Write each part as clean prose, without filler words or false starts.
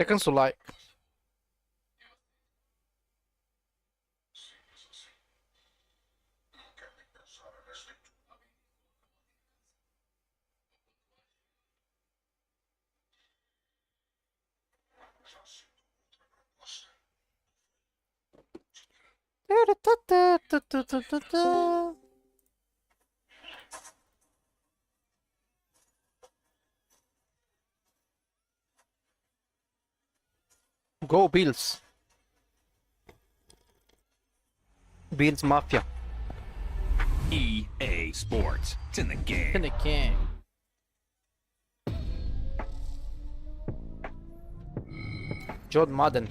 Dejen su like. Go Bills. Bills Mafia. EA Sports. It's in the game. In the game. John Madden.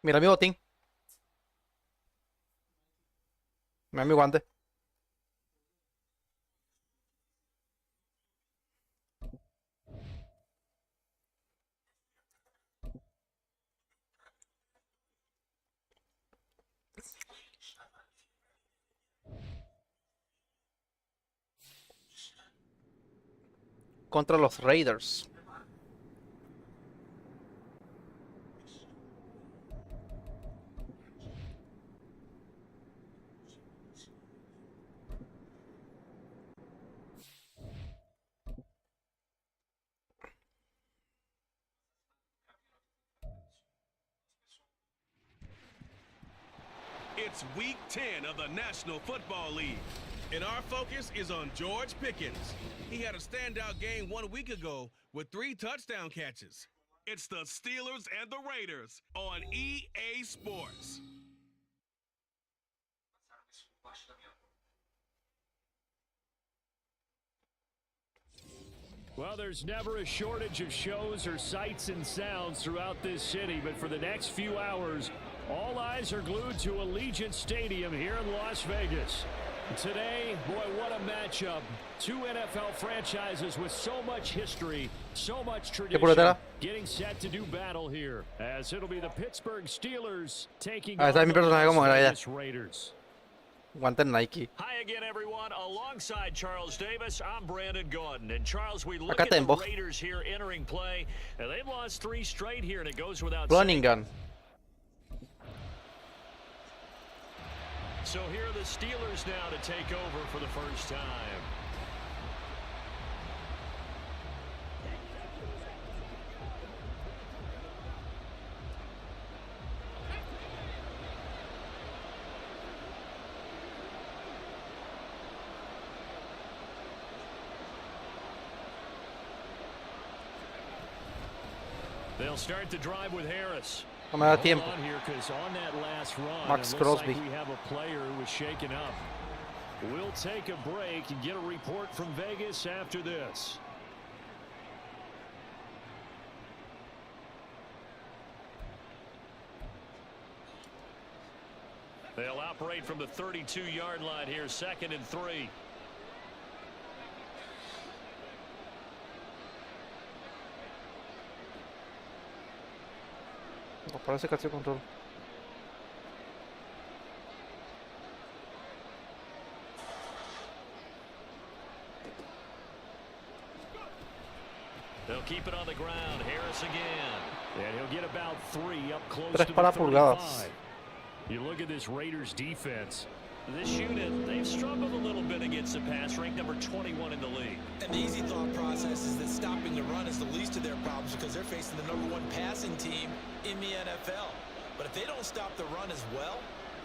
Mira mi botín. Mira mi guante. Contra los Raiders. It's week 10 of the National Football League, and our focus is on George Pickens. He had a standout game 1 week ago with 3 touchdown catches. It's the Steelers and the Raiders on EA Sports. Well, there's never a shortage of shows or sights and sounds throughout this city, but for the next few hours, all eyes are glued to Allegiant Stadium here in Las Vegas. Today, boy, what a matchup. 2 NFL franchises with so much history, so much tradition, getting set to do battle here, as it'll be the Pittsburgh Steelers taking on the Las Vegas Raiders. Guante Nike. Hi again, everyone. Alongside Charles Davis, I'm Brandon Gordon. And Charles, we look at the Raiders here entering play. And they've lost 3 straight here, and it goes without saying. Gun. So here are the Steelers now to take over for the first time. They'll start the drive with Harris. No me da tiempo. Max Crosby. We have a player who was shaken up. We'll take a break and get a report from Vegas after this. They'll operate from the 32-yard line here, 2nd and 3. No, parece que hace control. They'll keep it on the ground. Harris again. And he'll get about 3 up close to the 35. You look at this Raiders defense. This unit, they've struggled a little bit against the pass, ranked number 21 in the league. And the easy thought process is that stopping the run is the least of their problems because they're facing the #1 passing team in the NFL. But if they don't stop the run as well,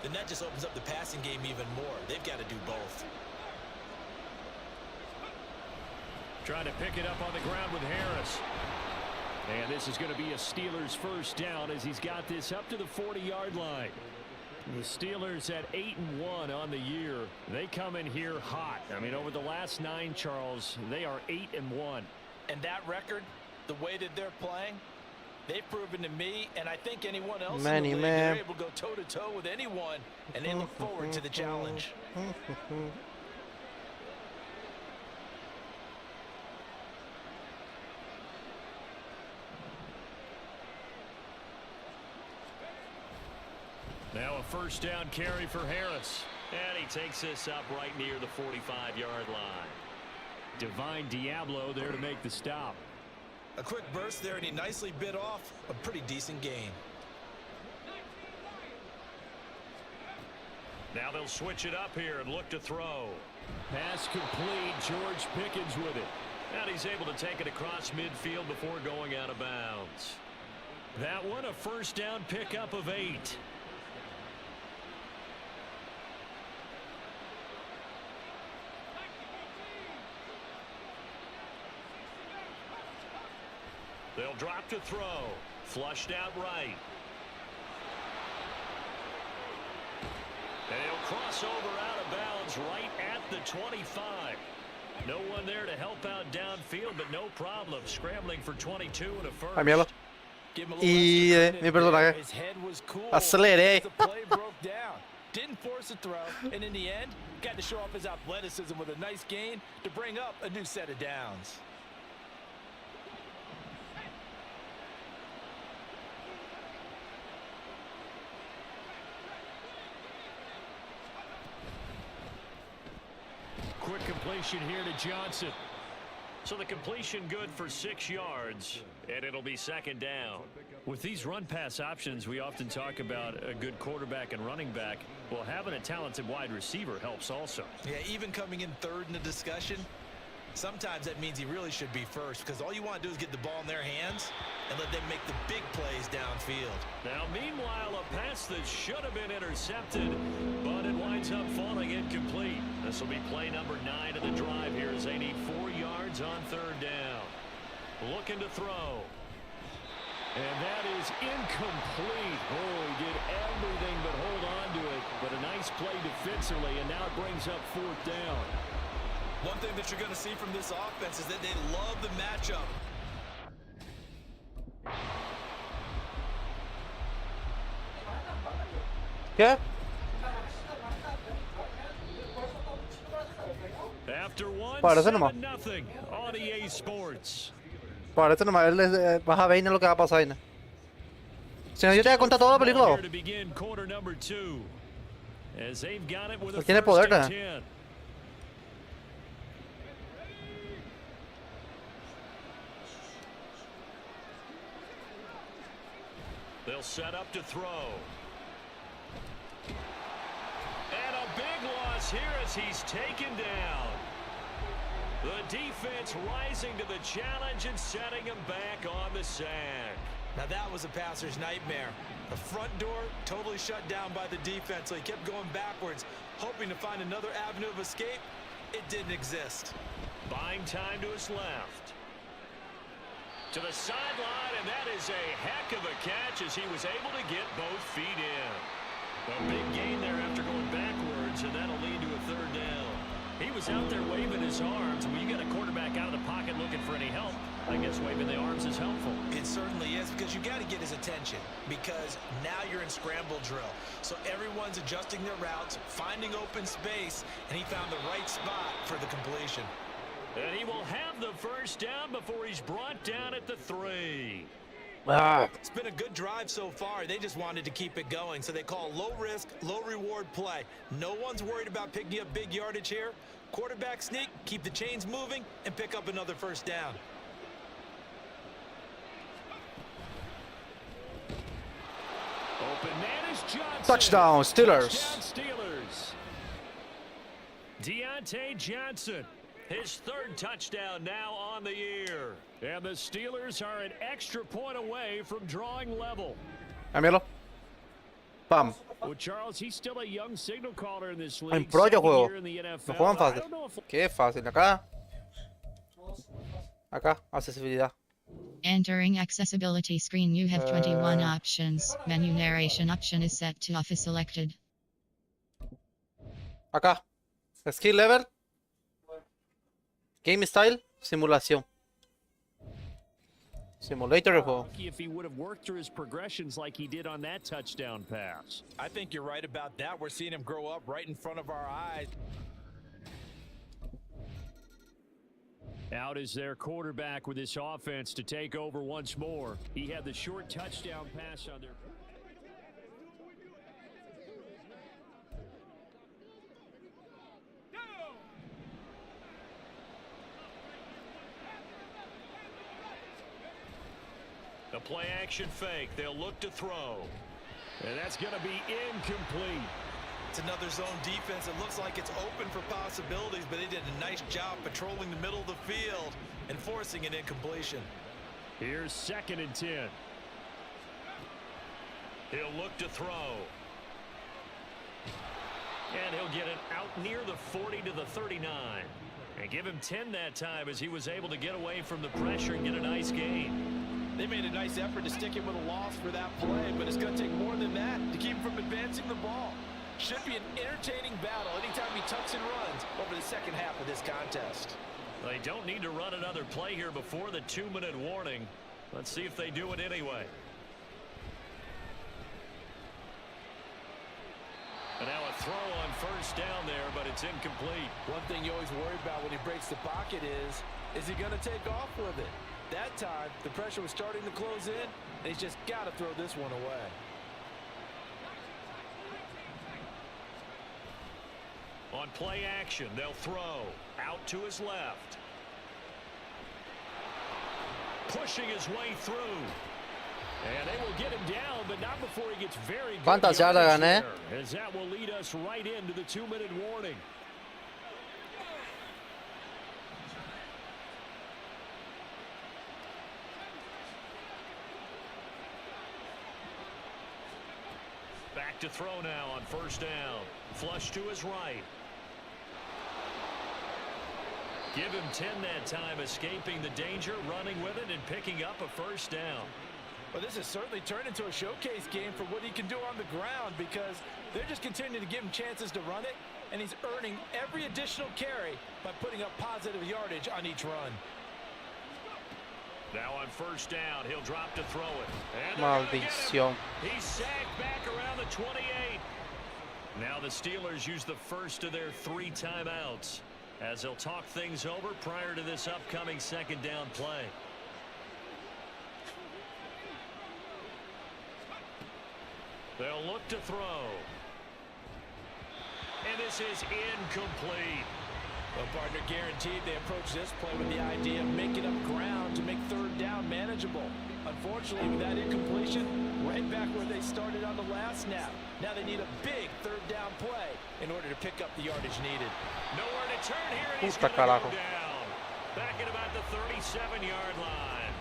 then that just opens up the passing game even more. They've got to do both. Trying to pick it up on the ground with Harris. And this is going to be a Steelers first down as he's got this up to the 40-yard line. The Steelers at 8-1 on the year. They come in here hot. I mean, over the last 9, Charles, they are 8-1. And that record, the way that they're playing, They've proven to me, and I think anyone else Many, in the league, man. they're able to go toe-to-toe with anyone, and they look forward to the challenge. Now a first down carry for Harris. And he takes this up right near the 45-yard line. Divine Diablo there to make the stop. A quick burst there, and he nicely bit off a pretty decent gain. Now they'll switch it up here and look to throw. Pass complete. George Pickens with it. And he's able to take it across midfield before going out of bounds. That one a first down pickup of 8. They'll drop to throw. Flushed out right. And he'll cross over out of bounds right at the 25. No one there to help out downfield, but no problem. Scrambling for 22 and a first. Ay, míralo. Give him a little Y extra credit mi there. personaje. His head was cool. Aceleré. The play broke down. Didn't force a throw, and in the end, got to show off his athleticism with a nice gain to bring up a new set of downs. Quick completion here to Johnson. So the completion good for 6 yards, and it'll be second down. With these run-pass options, we often talk about a good quarterback and running back. Well, having a talented wide receiver helps also. Yeah, even coming in third in the discussion, sometimes that means he really should be first, because all you want to do is get the ball in their hands and let them make the big plays downfield. Now, meanwhile, a pass that should have been intercepted, but it winds up falling incomplete. This will be play number 9 of the drive here as they need 4 yards on third down. Looking to throw. And that is incomplete. Oh, he did everything but hold on to it. But a nice play defensively, and now it brings up fourth down. One thing that you're going to see from this offense is that they love the matchup. ¿Qué? After one, Parece nomás. 7-0 on EA Sports. Parece nomás, vas a ver lo que va a pasar ahí. Si no, yo te voy a contar toda la película. Here to begin quarter number 2. As they've got it with a Tiene first poder, and ¿eh? 10. They'll set up to throw. And a big loss here as he's taken down. The defense rising to the challenge and setting him back on the sack. Now that was a passer's nightmare. The front door totally shut down by the defense, so he kept going backwards, hoping to find another avenue of escape. It didn't exist. Buying time to his left. To the sideline, and that is a heck of a catch as he was able to get both feet in. A big gain there after going backwards, and that'll lead to a third down. He was out there waving his arms. When you got a quarterback out of the pocket looking for any help, I guess waving the arms is helpful. It certainly is, because you got to get his attention, because now you're in scramble drill. So everyone's adjusting their routes, finding open space, and he found the right spot for the completion. And he will have the first down before he's brought down at the 3. Ah. It's been a good drive so far. They just wanted to keep it going, so they call low risk, low reward play. No one's worried about picking up big yardage here. Quarterback sneak, keep the chains moving, and pick up another first down. Open man is Johnson. Touchdown, Steelers. Touchdown, Steelers. Deontay Johnson, his 3rd touchdown now on the year. And the Steelers are an extra point away from drawing level. Ahí míralo. Pam. Well, Charles, he's still a young signal caller in this En league. pro yo second juego. year in the NFL. No juegan I fácil. don't know if Qué fácil. Acá. Acá. Accesibilidad. Entering accessibility screen, you have 21 options. Menu narration option is set to office selected. Acá. Skill level. Game style. Simulación. Simulator el juego. If he would have worked through his progressions like he did on that touchdown pass. I think you're right about that. We're seeing him grow up right in front of our eyes. Out is their quarterback with this offense to take over once more. He had the short touchdown pass on their... The play action fake. They'll look to throw. And that's going to be incomplete. It's another zone defense. It looks like it's open for possibilities, but they did a nice job patrolling the middle of the field and forcing an incompletion. Here's 2nd and 10. He'll look to throw. And he'll get it out near the 40 to the 39. And give him 10 that time as he was able to get away from the pressure and get a nice gain. They made a nice effort to stick him with a loss for that play, but it's going to take more than that to keep him from advancing the ball. Should be an entertaining battle anytime he tucks and runs over the second half of this contest. They don't need to run another play here before the 2-minute warning. Let's see if they do it anyway. And now a throw on first down there, but it's incomplete. One thing you always worry about when he breaks the pocket is he going to take off with it? That time, the pressure was starting to close in, and he's just got to throw this one away. On play action, they'll throw out to his left. Pushing his way through. And they will get him down, but not before he gets very good. ¿Cuántas yardas gané? As that will lead us right into the 2-minute warning. Back to throw now on first down. Flush to his right. Give him 10 that time, escaping the danger, running with it, and picking up a first down. Well, this has certainly turned into a showcase game for what he can do on the ground, because they're just continuing to give him chances to run it, and he's earning every additional carry by putting up positive yardage on each run. Now on first down, he'll drop to throw it. And Maldición. he's sagged back around the 28. Now the Steelers use the first of their 3 timeouts as they'll talk things over prior to this upcoming second down play. They'll look to throw. And this is incomplete. Well, partner, guaranteed they approach this play with the idea of making up ground to make third down manageable. Unfortunately, with that incompletion, right back where they started on the last snap. Now they need a big third down play in order to pick up the yardage needed. Nowhere to turn here, and he's Puta going to carajo. go down. Back at about the 37-yard line.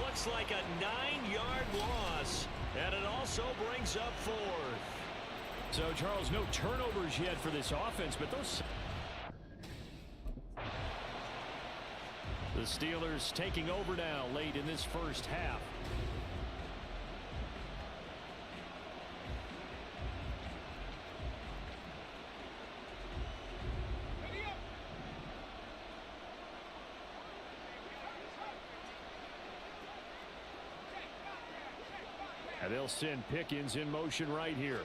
Looks like a 9-yard loss, and it also brings up 4th. So, Charles, no turnovers yet for this offense, but those... The Steelers taking over now late in this first half. And they'll send Pickens in motion right here.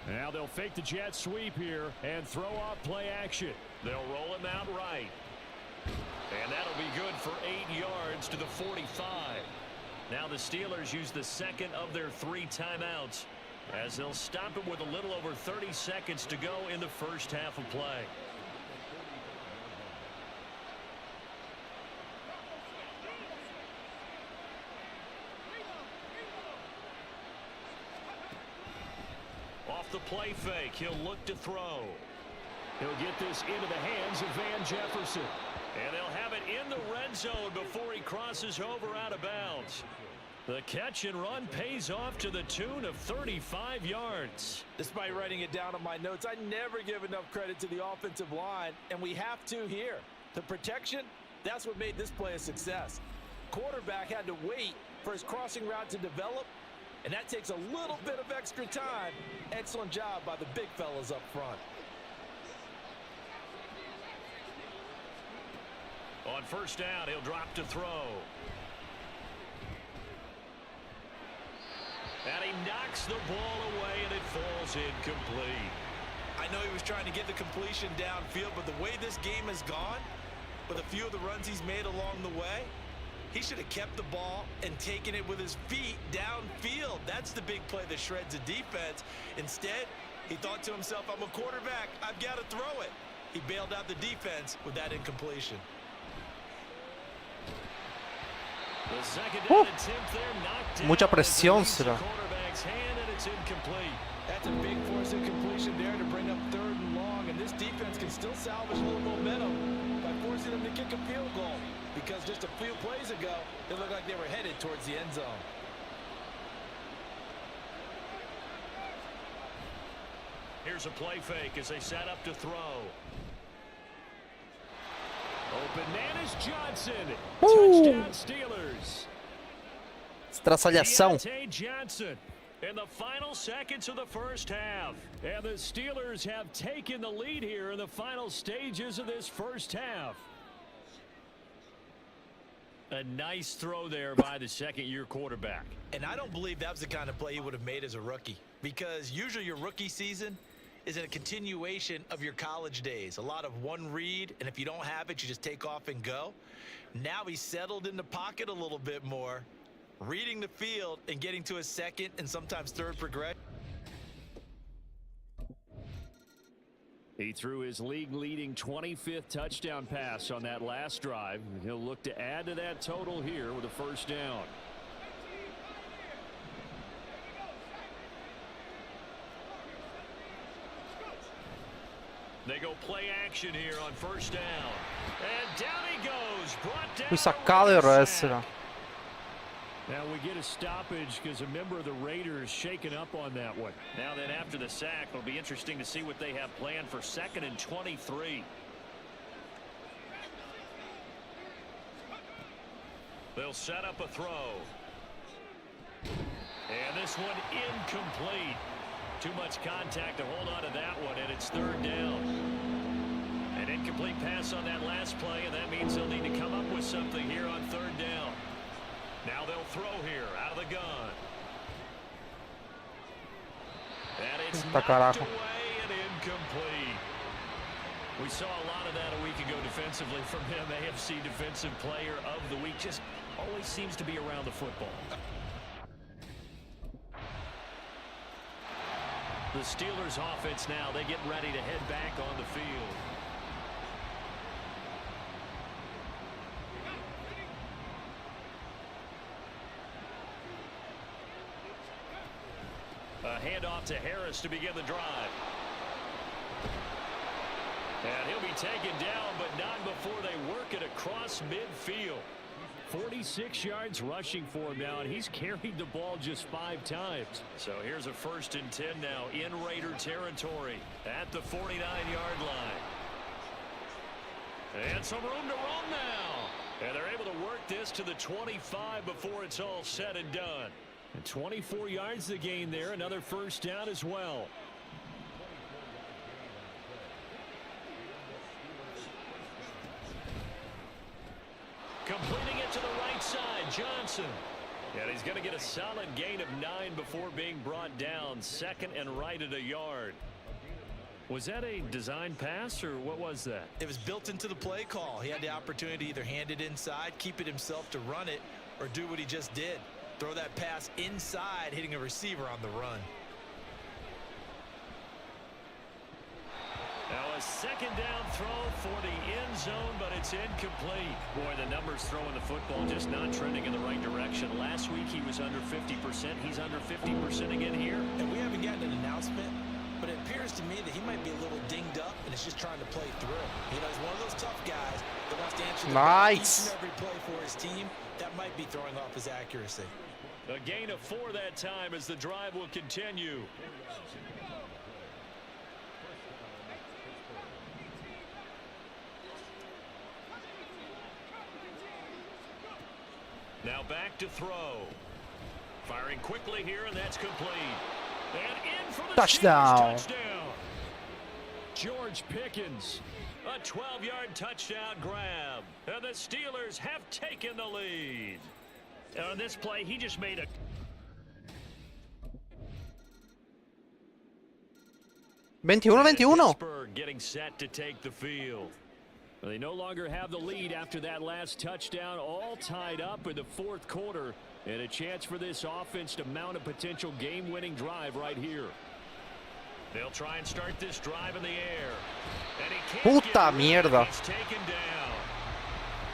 Now they'll fake the jet sweep here and throw off play action. They'll roll him out right. And that'll be good for 8 yards to the 45. Now the Steelers use the second of their 3 timeouts as they'll stop it with a little over 30 seconds to go in the first half of play. Off the play fake, he'll look to throw. He'll get this into the hands of Van Jefferson. And they'll have it in the red zone before he crosses over out of bounds. The catch and run pays off to the tune of 35 yards. Despite writing it down on my notes, I never give enough credit to the offensive line, and we have to here. The protection, that's what made this play a success. Quarterback had to wait for his crossing route to develop, and that takes a little bit of extra time. Excellent job by the big fellas up front. On first down, he'll drop to throw. knocks the ball away, and it falls incomplete. I know he was trying to get the completion downfield, but the way this game has gone, with a few of the runs he's made along the way, he should have kept the ball and taken it with his feet downfield. That's the big play that shreds a defense. Instead, he thought to himself, I'm a quarterback, I've got to throw it. He bailed out the defense with that incompletion. The second down attempt there knocked down. Mucha presión será. Quarterback's hand, and it's incomplete. That's a big force of completion there to bring up 3rd and long, and this defense can still salvage a little momentum by forcing them to kick a field goal, because just a few plays ago, it looked like they were headed towards the end zone. Here's a play fake as they set up to throw. Open man is Johnson. Touchdown Steelers. Estraçalhação. Deontay Johnson in the final seconds of the first half. And the Steelers have taken the lead here in the final stages of this first half. A nice throw there by the second-year quarterback. And I don't believe that was the kind of play he would have made as a rookie, because usually your rookie season is a continuation of your college days. A lot of one read, and if you don't have it, you just take off and go. Now he's settled in the pocket a little bit more, reading the field and getting to a second and sometimes third progression. He threw his league-leading 25th touchdown pass on that last drive. He'll look to add to that total here with a first down. They go play action here on first down. And down he goes. Brought down. Fui sacado de revés será. Now we get a stoppage because a member of the Raiders shaken up on that one. Now then, after the sack, it'll be interesting to see what they have planned for 2nd and 23. They'll set up a throw. And this one incomplete. Too much contact to hold on to that one, and it's 3rd down. An incomplete pass on that last play, and that means they'll need to come up with something here on 3rd down. Now they'll throw here out of the gun. And it's knocked away and incomplete. We saw a lot of that a week ago defensively from him. AFC Defensive Player of the Week. Just always seems to be around the football. The Steelers offense now, they get ready to head back on the field. A handoff to Harris to begin the drive. And he'll be taken down, but not before they work it across midfield. 46 yards rushing for him now, and he's carried the ball just 5 times. So here's a 1st and 10 now in Raider territory at the 49-yard line. And some room to run now. And they're able to work this to the 25 before it's all said and done. And 24 yards to gain there, another first down as well. Completing it to the right side, Johnson. And he's going to get a solid gain of 9 before being brought down. 2nd and right at a yard. Was that a design pass, or what was that? It was built into the play call. He had the opportunity to either hand it inside, keep it himself to run it, or do what he just did. Throw that pass inside, hitting a receiver on the run. Now a 2nd down throw for the end zone, but it's incomplete. Boy, the numbers throwing the football just not trending in the right direction. Last week he was under 50%. He's under 50% again here. And we haven't gotten an announcement, but it appears to me that he might be a little dinged up and is just trying to play through. You know, he's one of those tough guys that wants to answer the ball each and every play for his team. That might be throwing off his accuracy. A gain of 4 that time as the drive will continue. Now back to throw. Firing quickly here, and that's complete. And in for the touchdown. George Pickens, a 12-yard touchdown grab. And the Steelers have taken the lead. On this play, he just made a... 21-21. Pittsburgh getting set to take the field. They no longer have the lead after that last touchdown, all tied up in the fourth quarter, and a chance for this offense to mount a potential game-winning drive right here. They'll try and start this drive in the air. And he can't Puta mierda. He's taken down.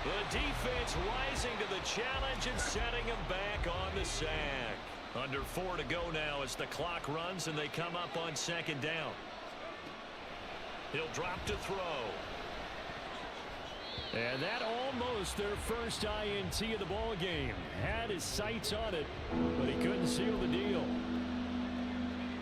The defense rising to the challenge and setting him back on the sack. Under 4 to go now as the clock runs and they come up on second down. He'll drop to throw. And that almost their first INT of the ball game. Had his sights on it, but he couldn't seal the deal.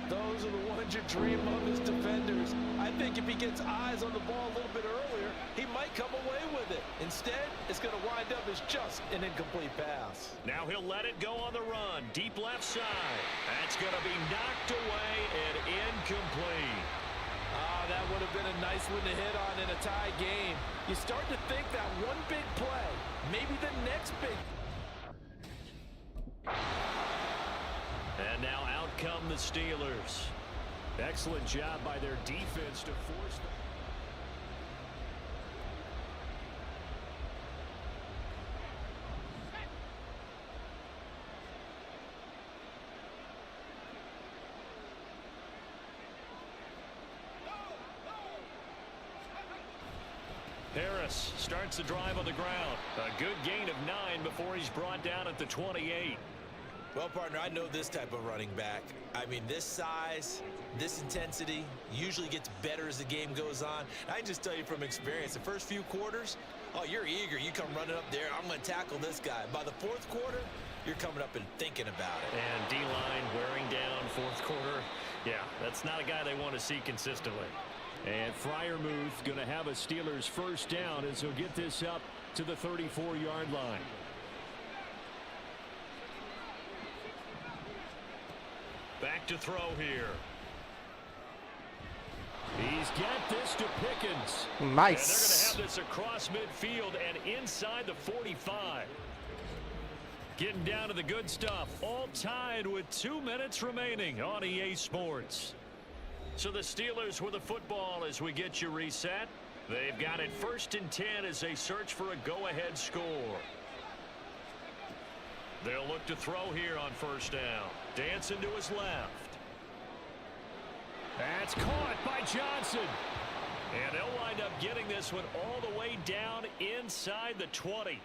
Those are the ones you dream of as defenders. I think if he gets eyes on the ball a little bit earlier, he might come away with it. Instead, it's going to wind up as just an incomplete pass. Now he'll let it go on the run. Deep left side. That's going to be knocked away and incomplete. That would have been a nice one to hit on in a tie game. You start to think that one big play, maybe the next big. And now out come the Steelers. Excellent job by their defense to force them. Harris starts the drive on the ground. A good gain of 9 before he's brought down at the 28. Well, partner, I know this type of running back. I mean, this size, this intensity usually gets better as the game goes on. I can just tell you from experience, the first few quarters, oh, you're eager. You come running up there, I'm going to tackle this guy. By the fourth quarter, you're coming up and thinking about it. And D-line wearing down fourth quarter. Yeah, that's not a guy they want to see consistently. And Freiermuth going to have a Steelers first down as he'll get this up to the 34-yard line. Back to throw here. He's got this to Pickens. Nice. And they're going to have this across midfield and inside the 45. Getting down to the good stuff. All tied with 2 minutes remaining on EA Sports. So the Steelers with the football as we get you reset. They've got it 1st and 10 as they search for a go-ahead score. They'll look to throw here on first down. Dancing to his left. That's caught by Johnson. And they'll wind up getting this one all the way down inside the 20.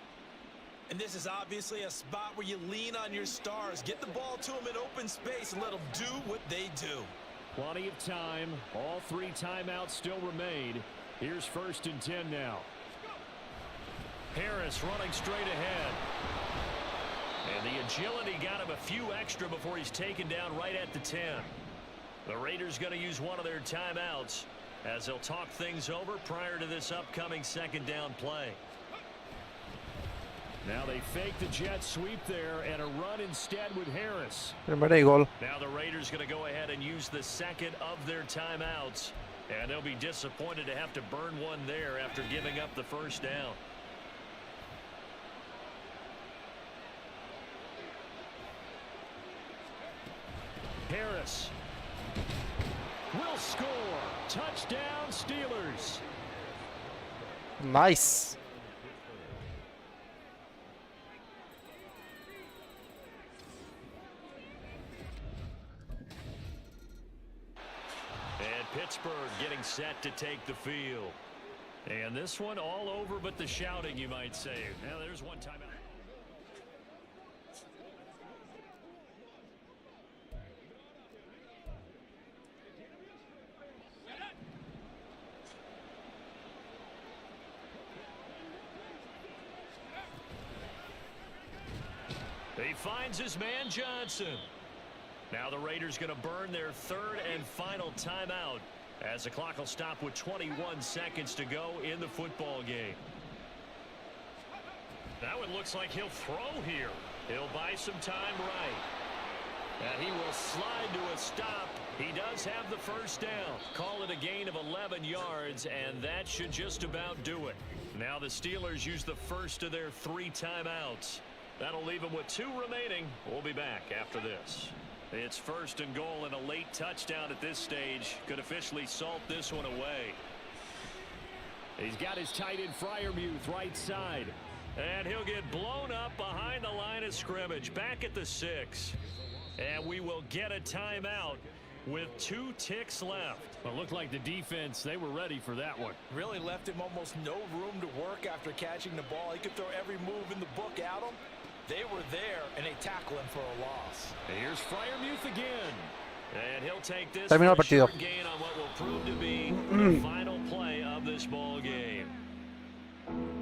And this is obviously a spot where you lean on your stars. Get the ball to them in open space and let them do what they do. Plenty of time. All 3 timeouts still remain. Here's 1st and 10 now. Harris running straight ahead. And the agility got him a few extra before he's taken down right at the 10. The Raiders going to use one of their timeouts as they'll talk things over prior to this upcoming 2nd down play. Now they fake the jet sweep there and a run instead with Harris. Primera y gol. Now the Raiders going to go ahead and use the 2nd of their timeouts. And they'll be disappointed to have to burn one there after giving up the first down. Harris will score. Touchdown Steelers. Nice. And Pittsburgh getting set to take the field. And this one all over but the shouting, you might say. Now there's one timeout. He finds his man Johnson. Now the Raiders going to burn their 3rd and final timeout as the clock will stop with 21 seconds to go in the football game. Now it looks like he'll throw here. He'll buy some time right. And he will slide to a stop. He does have the first down. Call it a gain of 11 yards, and that should just about do it. Now the Steelers use the first of their 3 timeouts. That'll leave them with 2 remaining. We'll be back after this. It's first and goal, and a late touchdown at this stage could officially salt this one away. He's got his tight end Freiermuth right side. And he'll get blown up behind the line of scrimmage, back at the 6. And we will get a timeout with 2 ticks left. Well, it looked like the defense, they were ready for that one. Really left him almost no room to work after catching the ball. He could throw every move in the book at him. They were there, and they tackle him for a loss. And here's Freiermuth again. And he'll take this Terminó el for a partido. short gain on what will prove to be the final play of this ball game.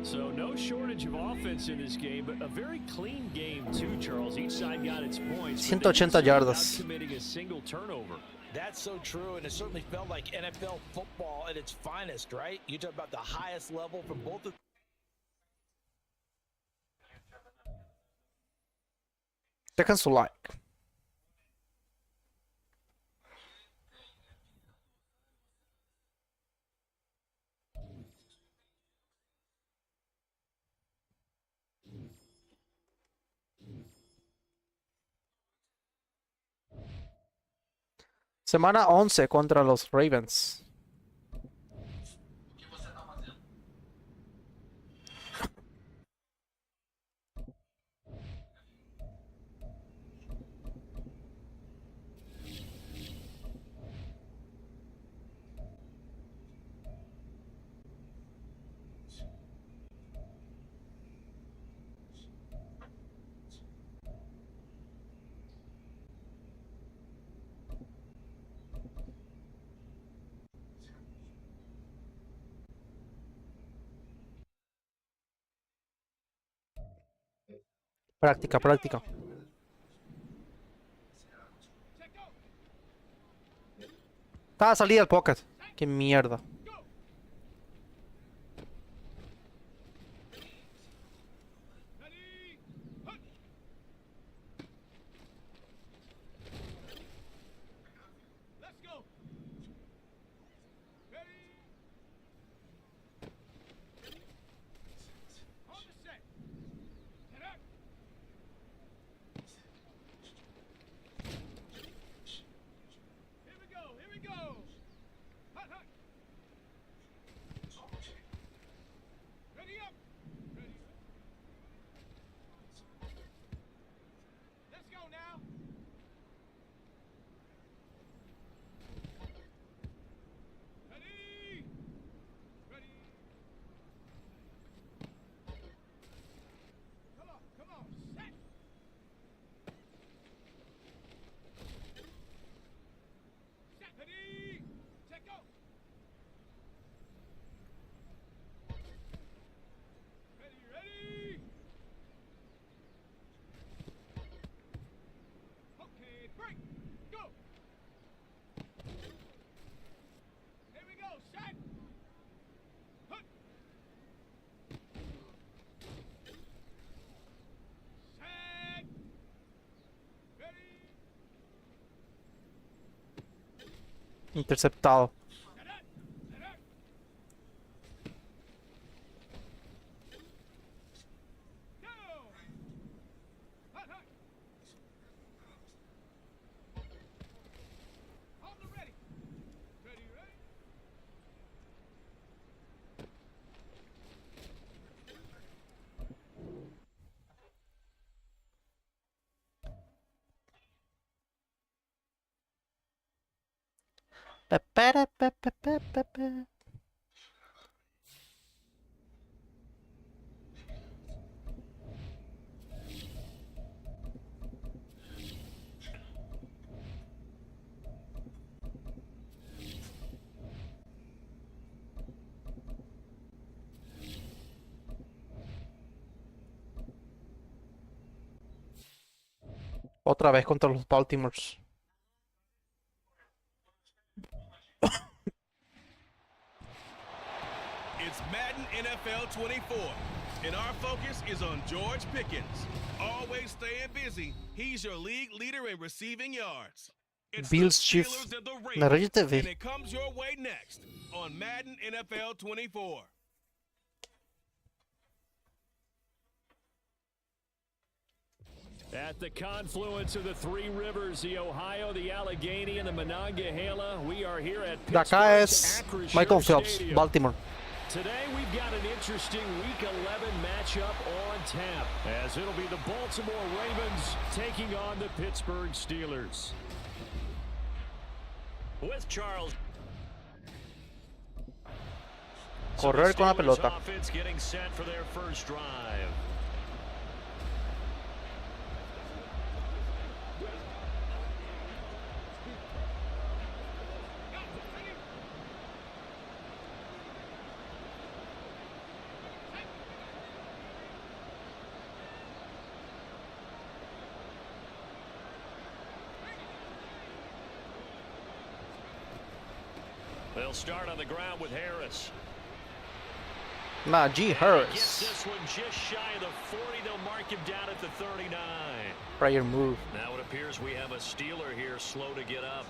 So no shortage of offense in this game, but a very clean game too, Charles. Each side got its points. 180 yardas. Without committing a single turnover. That's so true, and it certainly felt like NFL football at its finest, right? You talk about the highest level from both of. Dejan su like. Semana 11 contra los Ravens. Práctica, práctica. Estaba salida el pocket. Qué mierda. Interceptado. Otra vez contra los Baltimores. It's Madden NFL 24, and our focus is on George Pickens. Always staying busy, he's your league leader in receiving yards. It's Bills the Chief. Steelers and the Na Ravens, Rede TV. and it comes your way next on Madden NFL 24. At the confluence of the three rivers, the Ohio, the Allegheny, and the Monongahela, we are here at De acá es Pittsburgh's Michael Acrisure Phelps, Stadium. Baltimore. Today we've got an interesting Week 11 matchup on tap, as it'll be the Baltimore Ravens taking on the Pittsburgh Steelers. With Charles. Correr con la Steelers pelota. offense getting set for their first drive. They'll start on the ground with Harris. Najee Gets Harris. this one just shy of the 40. They'll mark him down at the 39. Prayer move. Now it appears we have a Steeler here slow to get up.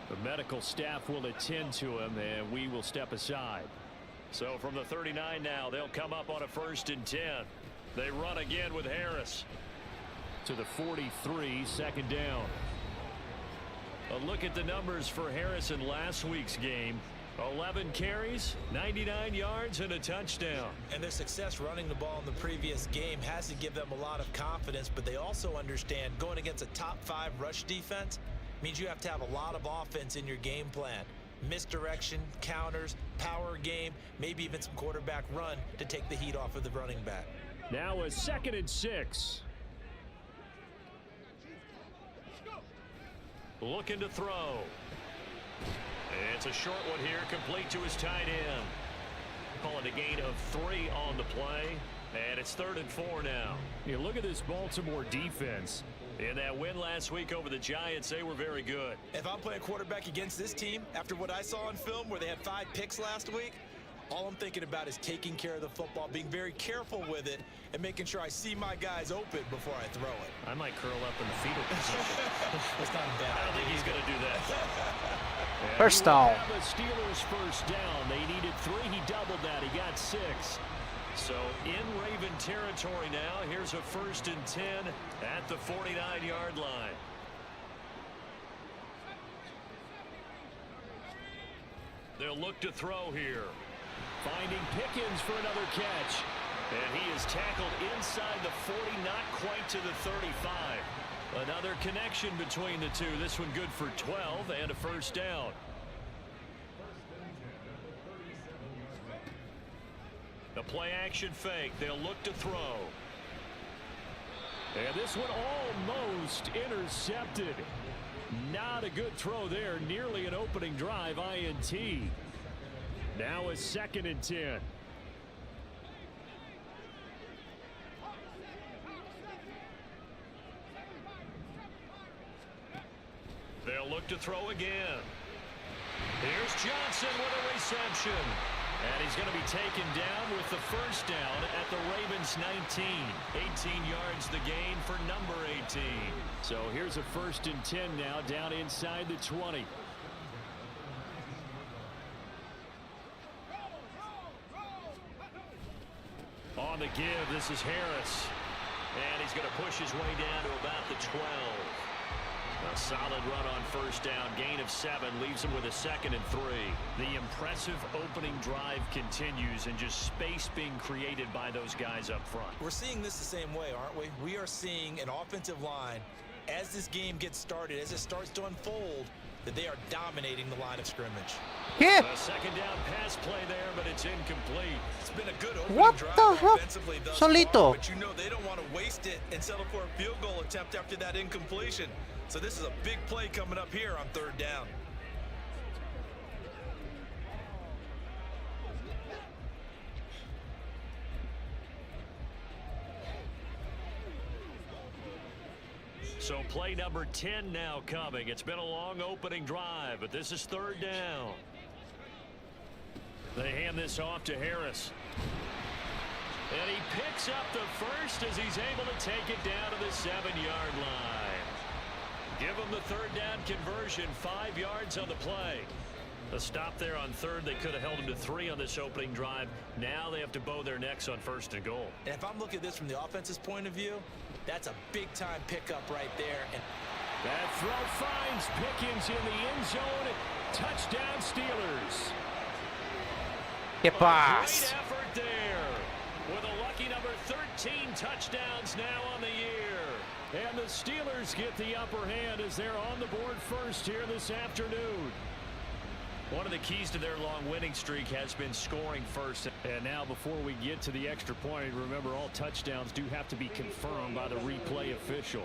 The medical staff will attend to him, and we will step aside. So from the 39 now, they'll come up on a 1st and 10. They run again with Harris. To the 43, second down. A look at the numbers for Harris in last week's game. 11 carries, 99 yards, and a touchdown. And their success running the ball in the previous game has to give them a lot of confidence, but they also understand going against a top 5 rush defense means you have to have a lot of offense in your game plan. Misdirection, counters, power game, maybe even some quarterback run to take the heat off of the running back. Now a 2nd and 6. Looking to throw. It's a short one here, complete to his tight end. Call it a gain of 3 on the play, and it's 3rd and 4 now. You look at this Baltimore defense. In that win last week over the Giants, they were very good. If I'm playing quarterback against this team, after what I saw on film where they had 5 picks last week, all I'm thinking about is taking care of the football, being very careful with it, and making sure I see my guys open before I throw it. I might curl up in the fetal position. That's not a bad I don't think he's going to do that. First down. The Steelers first down. They needed 3. He doubled that. He got 6. So in Raven territory now. Here's a 1st and 10 at the 49-yard line. They'll look to throw here. Finding Pickens for another catch. And he is tackled inside the 40, not quite to the 35. Another connection between the two. This one good for 12 and a 1st down. The play action fake. They'll look to throw. And this one almost intercepted. Not a good throw there. Nearly an opening drive INT. Now a 2nd and 10. They'll look to throw again. Here's Johnson with a reception. And he's going to be taken down with the 1st down at the Ravens 19. 18 yards the gain for number 18. So here's a 1st and 10 now down inside the 20. On the give, this is Harris. And he's going to push his way down to about the 12. A solid run on 1st down. Gain of 7 leaves him with a 2nd and 3. The impressive opening drive continues, and just space being created by those guys up front. We're seeing this the same way, aren't we? We are seeing an offensive line, as this game gets started, as it starts to unfold, that they are dominating the line of scrimmage. Yeah. A 2nd down pass play there, but it's incomplete. It's been a good opening What drive the hell? offensively thus Solito. far, but you know they don't want to waste it and settle for a field goal attempt after that incompletion. So this is a big play coming up here on 3rd down. So play number 10 now coming. It's been a long opening drive, but this is 3rd down. They hand this off to Harris. And he picks up the 1st as he's able to take it down to the 7-yard line. Give him the 3rd down conversion, 5 yards on the play. A stop there on 3rd. They could have held him to 3 on this opening drive. Now they have to bow their necks on 1st and goal. And if I'm looking at this from the offense's point of view, That's a big-time pickup right there. And that throw finds Pickens in the end zone. Touchdown, Steelers. Que Great paz. effort there. With a lucky number 13 touchdowns now on the year. And the Steelers get the upper hand as they're on the board first here this afternoon. One of the keys to their long winning streak has been scoring first. And now before we get to the extra point, remember all touchdowns do have to be confirmed by the replay official.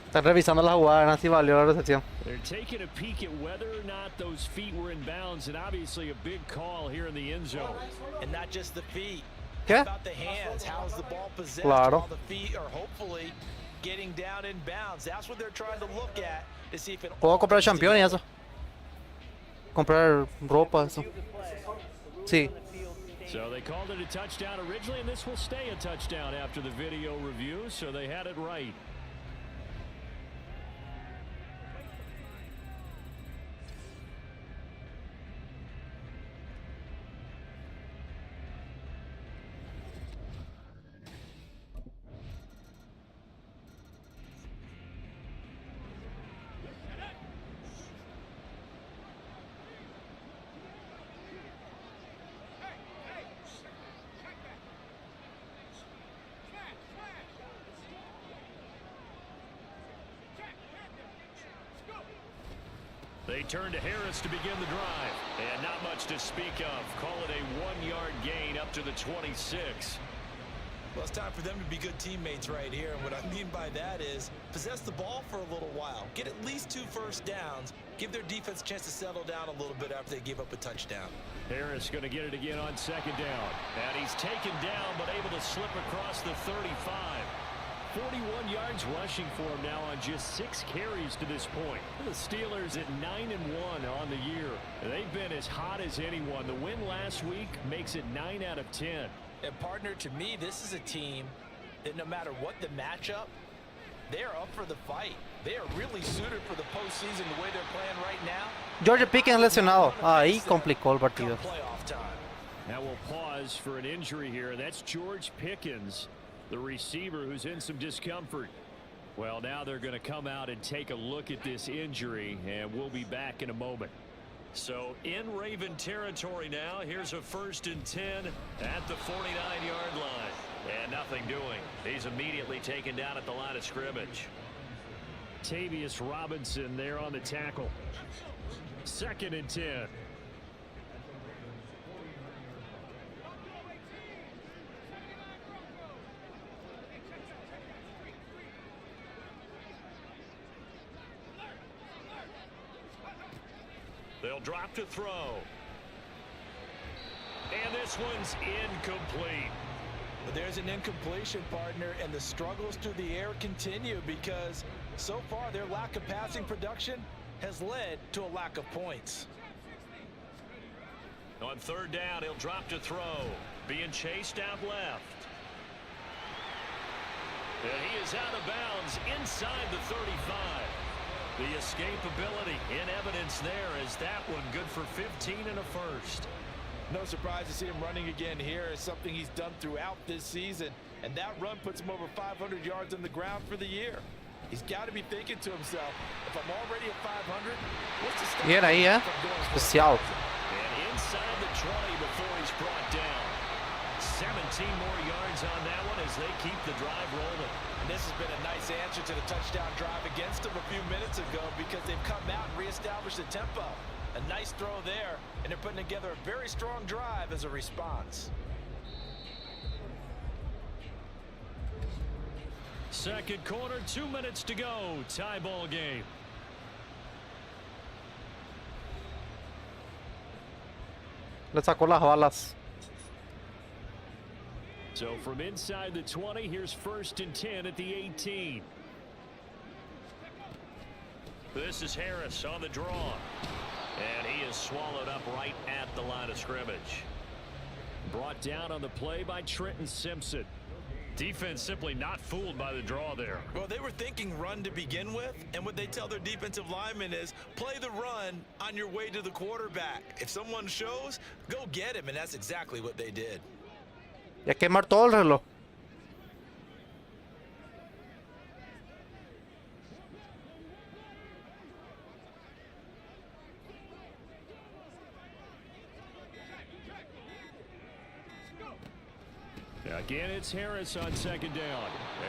Están revisando la jugada, no sé si valió la recepción. They're taking a peek at whether or not those feet were in bounds, and obviously a big call here in the end zone. And not just the feet. ¿Qué? How about the hands? How's the ball possessed? Claro. While the feet are hopefully getting down in bounds. That's what they're trying to look at to see if it Puedo comprar champion y eso. Comprar ropa, eso. Sí. So they called it a touchdown originally, and this will stay a touchdown after the video review, so they had it right. They turn to Harris to begin the drive. And not much to speak of. Call it a 1-yard gain up to the 26. Well, it's time for them to be good teammates right here. And what I mean by that is possess the ball for a little while. Get at least 2 first downs. Give their defense a chance to settle down a little bit after they give up a touchdown. Harris going to get it again on second down. And he's taken down but able to slip across the 35. 41 yards rushing for him now on just 6 carries to this point. The Steelers at 9-1 on the year. They've been as hot as anyone. The win last week makes it 9 out of 10. And partner, to me, this is a team that no matter what the matchup, they're up for the fight. They are really suited for the postseason the way they're playing right now. George Pickens lesionado. Ahí complicó el partido. Playoff time. Now we'll pause for an injury here. That's George Pickens, the receiver who's in some discomfort. Well, now they're going to come out and take a look at this injury, and we'll be back in a moment. So in Raven territory now. Here's a 1st and 10 at the 49-yard line. And nothing doing. He's immediately taken down at the line of scrimmage. Tavius Robinson there on the tackle. 2nd and 10. They'll drop to throw. And this one's incomplete. But there's an incompletion, partner, and the struggles through the air continue because so far their lack of passing production has led to a lack of points. On 3rd down, he'll drop to throw. Being chased out left. And he is out of bounds inside the 35. The escapability in evidence there as that one good for 15 and a 1st. No surprise to see him running again here. It's something he's done throughout this season. And that run puts him over 500 yards on the ground for the year. He's got to be thinking to himself, if I'm already at 500, what's the stop? Bien ahí, especial. And inside the 20 before he's brought down. 17 more yards on that one as they keep the drive rolling. And this has been a nice answer to the touchdown drive against them a few minutes ago because they've come out and reestablished the tempo. A nice throw there, and they're putting together a very strong drive as a response. 2nd quarter, 2 minutes to go. Tie ball game. Le sacó las balas. So from inside the 20, here's 1st and 10 at the 18. This is Harris on the draw. And he is swallowed up right at the line of scrimmage. Brought down on the play by Trenton Simpson. Defense simply not fooled by the draw there. Well, they were thinking run to begin with, and what they tell their defensive linemen is play the run on your way to the quarterback. If someone shows, go get him, and that's exactly what they did. Ya quemar todo el reloj. Again, it's Harris on second down.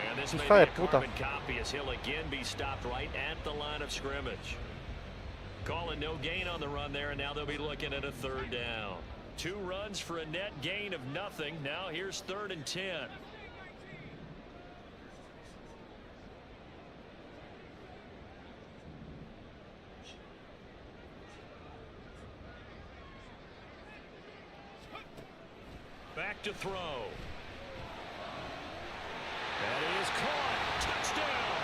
And this may Hija be de a puta. carbon copy as he'll again be stopped right at the line of scrimmage. Calling no gain on the run there, and now they'll be looking at a third down. 2 runs for a net gain of nothing. Now here's 3rd and 10. Back to throw. That is caught. Touchdown.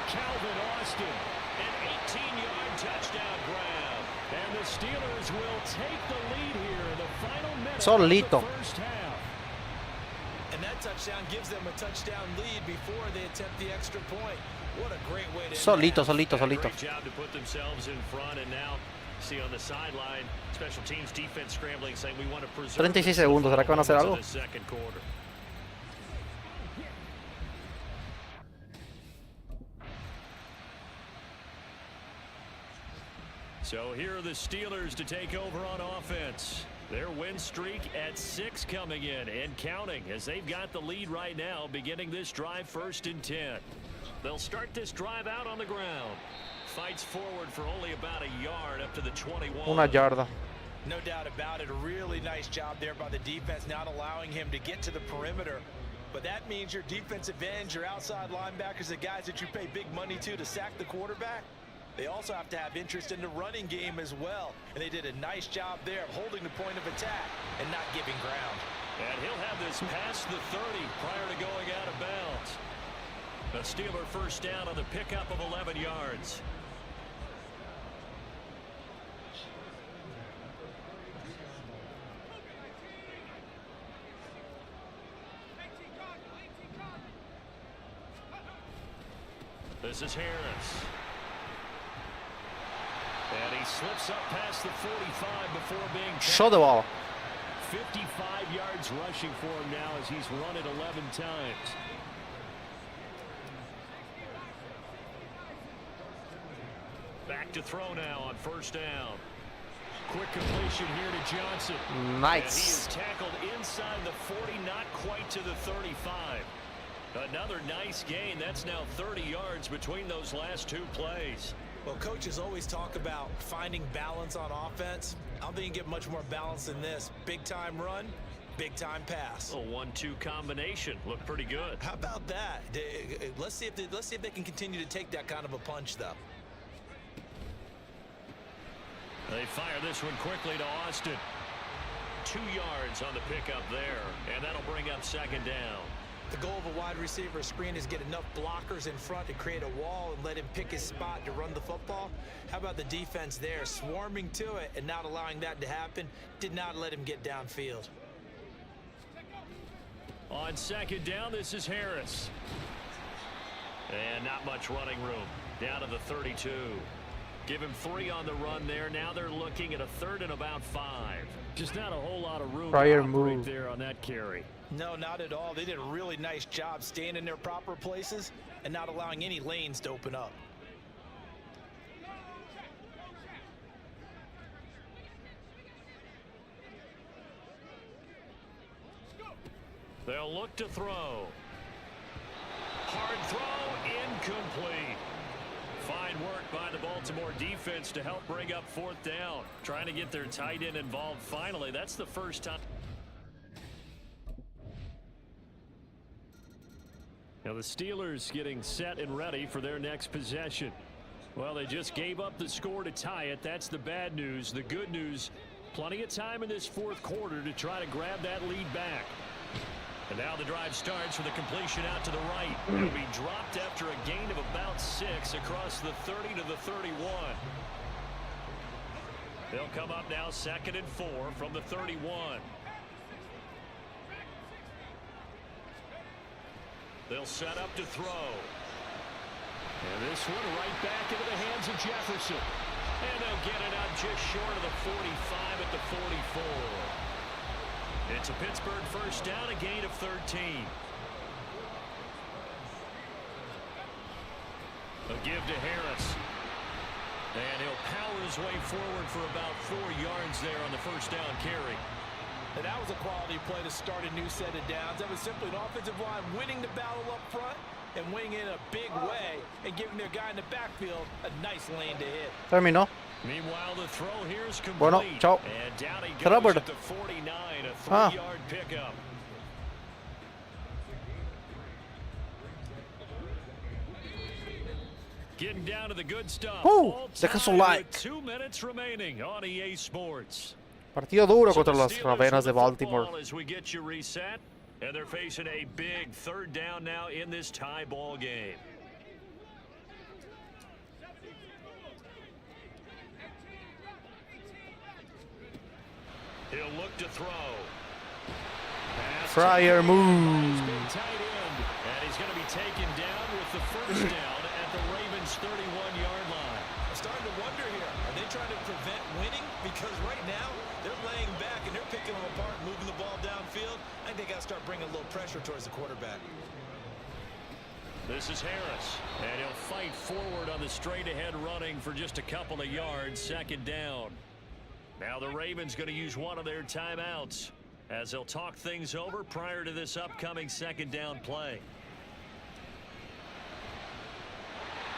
Calvin Austin. An 18-yard touchdown grab. And the Steelers will take the lead here in the final minute Solito. of the first half. And that touchdown gives them a touchdown lead before they attempt the extra point. What a great way to Solito, end that. solito, solito. Great job to put themselves in front, and now see on the sideline, special teams defense scrambling, saying we want to preserve 36 segundos, ¿será que van a hacer algo? the second quarter. So here are the Steelers to take over on offense. Their win streak at 6 coming in and counting as they've got the lead right now, beginning this drive 1st and 10. They'll start this drive out on the ground. Fights forward for only about a yard up to the 21. Una yarda. No doubt about it. A really nice job there by the defense, not allowing him to get to the perimeter. But that means your defensive ends, your outside linebackers, the guys that you pay big money to sack the quarterback, they also have to have interest in the running game as well. And they did a nice job there of holding the point of attack and not giving ground. And he'll have this past the 30 prior to going out of bounds. A Steeler first down on the pickup of 11 yards. This is Harris. And he slips up past the 45 before being Show the ball. 55 yards rushing for him now as he's run it 11 times. Back to throw now on first down. Quick completion here to Johnson. And he Nice. is tackled inside the 40, not quite to the 35. Another nice gain. That's now 30 yards between those last 2 plays. Well, coaches always talk about finding balance on offense. I don't think you can get much more balance than this. Big time run, big time pass. A 1-2 combination. Looked pretty good. How about that? Let's see if they can continue to take that kind of a punch, though. They fire this one quickly to Austin. 2 yards on the pickup there, and that'll bring up second down. The goal of a wide receiver screen is get enough blockers in front to create a wall and let him pick his spot to run the football. How about the defense there, swarming to it and not allowing that to happen? Did not let him get downfield. On second down, this is Harris. And not much running room. Down to the 32. Give him 3 on the run there. Now they're looking at a 3rd and about 5. Just not a whole lot of room Prior to operate move. there on that carry. No, not at all. They did a really nice job staying in their proper places and not allowing any lanes to open up. They'll look to throw. Hard throw, incomplete. Fine work by the Baltimore defense to help bring up 4th down. Trying to get their tight end involved finally. That's the first time. Now the Steelers getting set and ready for their next possession. Well, they just gave up the score to tie it. That's the bad news. The good news, plenty of time in this 4th quarter to try to grab that lead back. And now the drive starts with a completion out to the right. It'll be dropped after a gain of about 6 across the 30 to the 31. They'll come up now 2nd and 4 from the 31. They'll set up to throw. And this one right back into the hands of Jefferson. And they'll get it out just short of the 45 at the 44. It's a Pittsburgh first down, a gain of 13. A give to Harris. And he'll power his way forward for about 4 yards there on the first down carry. And that was a quality play to start a new set of downs. That was simply an offensive line winning the battle up front and winning in a big way and giving their guy in the backfield a nice lane to hit. Terminó. Meanwhile, the throw here is complete. Bueno, chao. And down he Será goes bueno. at the 49, a 3-yard pickup. Getting down to the good stuff. Deja su like. 2 minutes remaining on EA Sports. Partido duro contra las Ravenas de Baltimore. As we get you reset, and they're facing a big 3rd down now in this tie ball game. He'll look to throw. Fryer move. And he's going to be taken down with the 1st down at the Ravens' 31-yard line. I'm starting to wonder here, are they trying to prevent winning? Because right now, they're laying back and they're picking them apart, moving the ball downfield. I think they got to start bringing a little pressure towards the quarterback. This is Harris, and he'll fight forward on the straight-ahead running for just a couple of yards, 2nd down. Now the Ravens going to use one of their timeouts as they'll talk things over prior to this upcoming 2nd down play.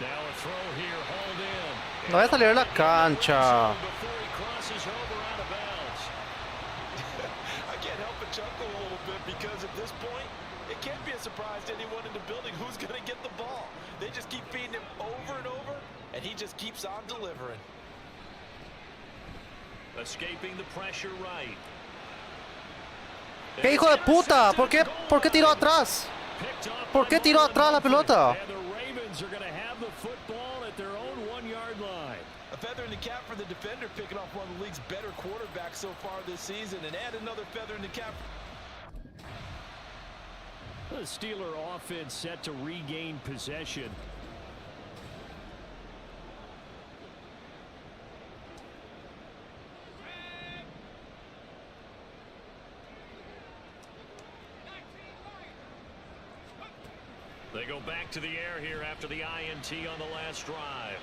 Now a throw here, hauled in. No voy a salir a la cancha. Before he crosses over out of bounds. I can't help but chuckle a little bit because at this point, it can't be a surprise to anyone in the building who's going to get the ball. They just keep feeding him over and over, and he just keeps on delivering. Escaping the pressure right. ¿Qué hijo de puta? ¿Por qué tiró atrás? ¿Por qué tiró atrás la pelota? And the Ravens are going to have the football at their own 1-yard line. A feather in the cap for the defender, picking off one of the league's better quarterbacks so far this season, and add another feather in the cap. The Steeler offense set to regain possession. They go back to the air here after the INT on the last drive.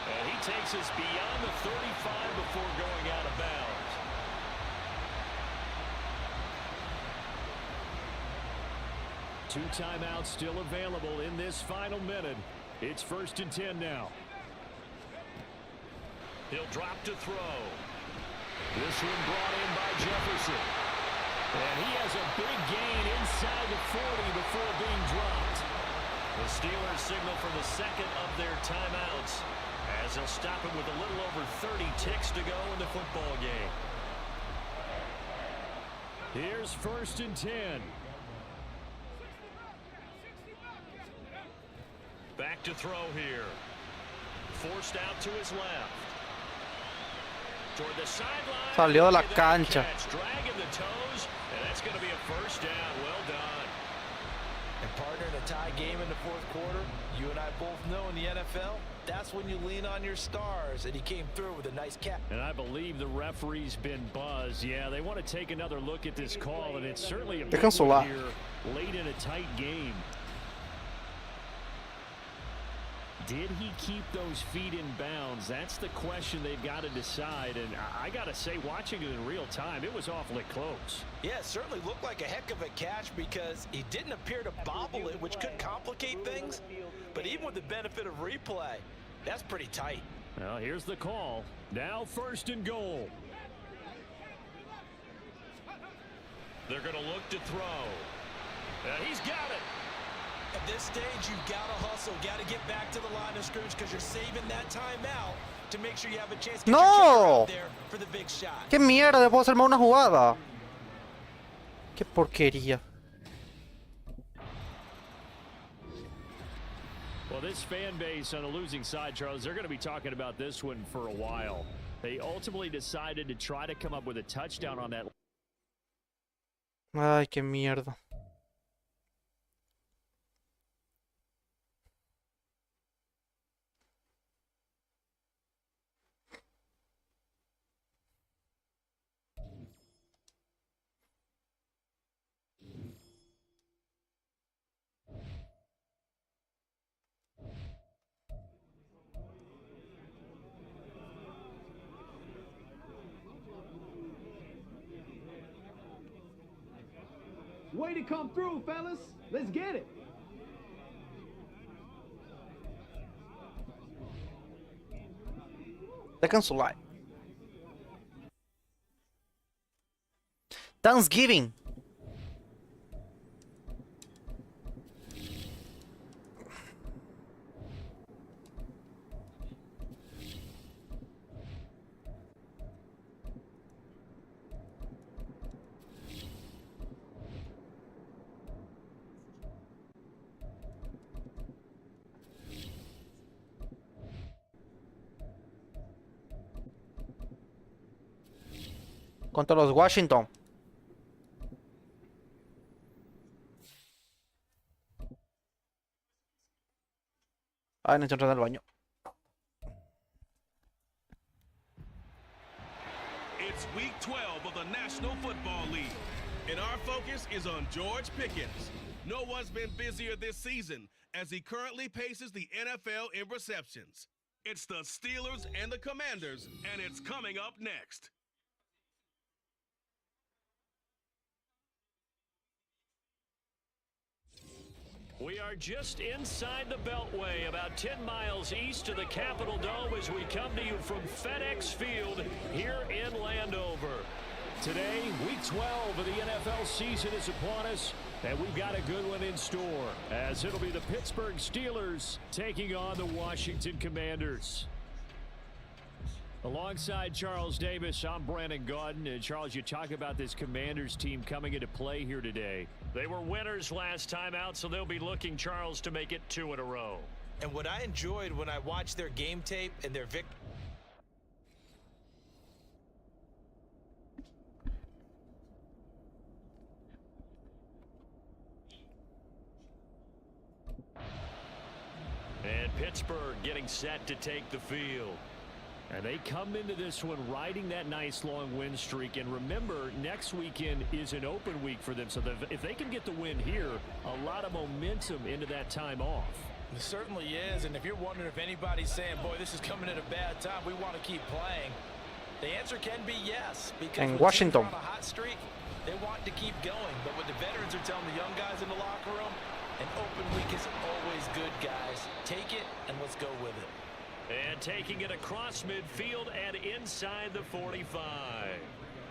And he takes us beyond the 35 before going out of bounds. Two timeouts still available in this final minute. It's 1st and 10 now. He'll drop to throw. This one brought in by Jefferson. And he has a big gain inside the 40 before being dropped. The Steelers signal from the 2nd of their timeouts as they'll stop it with a little over 30 ticks to go in the football game. Here's 1st and 10. Back to throw here. Forced out to his left. Toward the sideline. Salió de la cancha. Dragging the toes, and that's going to be a 1st down. Well done. And partner, in a tie game in the 4th quarter, you and I both know in the NFL, that's when you lean on your stars, and he came through with a nice catch. And I believe the referee's been buzzed. Yeah, they want to take another look at this call, and it's certainly a big one here late in a tight game. Did he keep those feet in bounds? That's the question they've got to decide. And I got to say, watching it in real time, it was awfully close. Yeah, it certainly looked like a heck of a catch because he didn't appear to bobble it, which could complicate things. But even with the benefit of replay, that's pretty tight. Well, here's the call. Now 1st and goal. They're going to look to throw. He's got it. At this stage, you've got to hustle, got to get back to the line of scrimmage because you're saving that timeout to make sure you have a chance to get your kicker out there for the big shot. ¿Qué mierda? ¿Puedo hacerme una jugada? ¿Qué porquería? Well, this fan base on a losing side, Charles, they're going to be talking about this one for a while. They ultimately decided to try to come up with a touchdown on that. Ay, qué mierda. Way to come through, fellas. Let's get it. Second slide. Thanksgiving. Contra los Washington. Ay, necesito entrar al baño. It's week 12 of the National Football League, and our focus is on George Pickens. No one's been busier this season as he currently paces the NFL in receptions. It's the Steelers and the Commanders, and it's coming up next. We are just inside the Beltway, about 10 miles east of the Capitol Dome as we come to you from FedEx Field here in Landover. Today, week 12 of the NFL season is upon us, and we've got a good one in store, as it'll be the Pittsburgh Steelers taking on the Washington Commanders. Alongside Charles Davis, I'm Brandon Gaudin. And Charles, you talk about this Commanders team coming into play here today. They were winners last time out, so they'll be looking, Charles, to make it 2 in a row. And what I enjoyed when I watched their game tape and their victory. And Pittsburgh getting set to take the field. And they come into this one riding that nice long win streak. And remember, next weekend is an open week for them. So if they can get the win here, a lot of momentum into that time off. It certainly is. And if you're wondering if anybody's saying, boy, this is coming at a bad time, we want to keep playing, the answer can be yes. Because And when Washington. teams are on a hot streak, they want to keep going. But what the veterans are telling the young guys in the locker room, an open week is always good, guys. Take it and let's go with it. And taking it across midfield and inside the 45.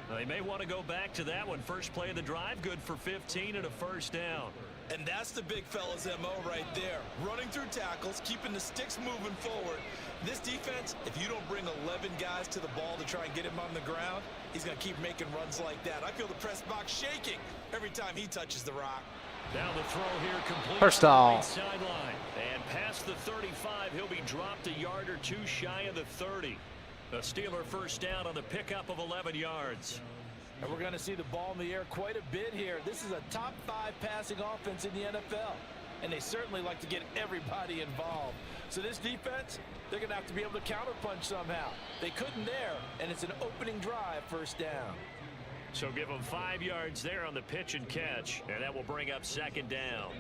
Now, they may want to go back to that one. First play of the drive, good for 15 and a first down. And that's the big fella's MO right there. Running through tackles, keeping the sticks moving forward. This defense, if you don't bring 11 guys to the ball to try and get him on the ground, he's going to keep making runs like that. I feel the press box shaking every time he touches the rock. Now the throw here complete. First down. Right sideline. And past the 35, he'll be dropped a yard or two shy of the 30. The Steeler first down on the pickup of 11 yards. And we're going to see the ball in the air quite a bit here. This is a top 5 passing offense in the NFL. And they certainly like to get everybody involved. So this defense, they're going to have to be able to counterpunch somehow. They couldn't there, and it's an opening drive, first down. So give them 5 yards there on the pitch and catch, and that will bring up second down.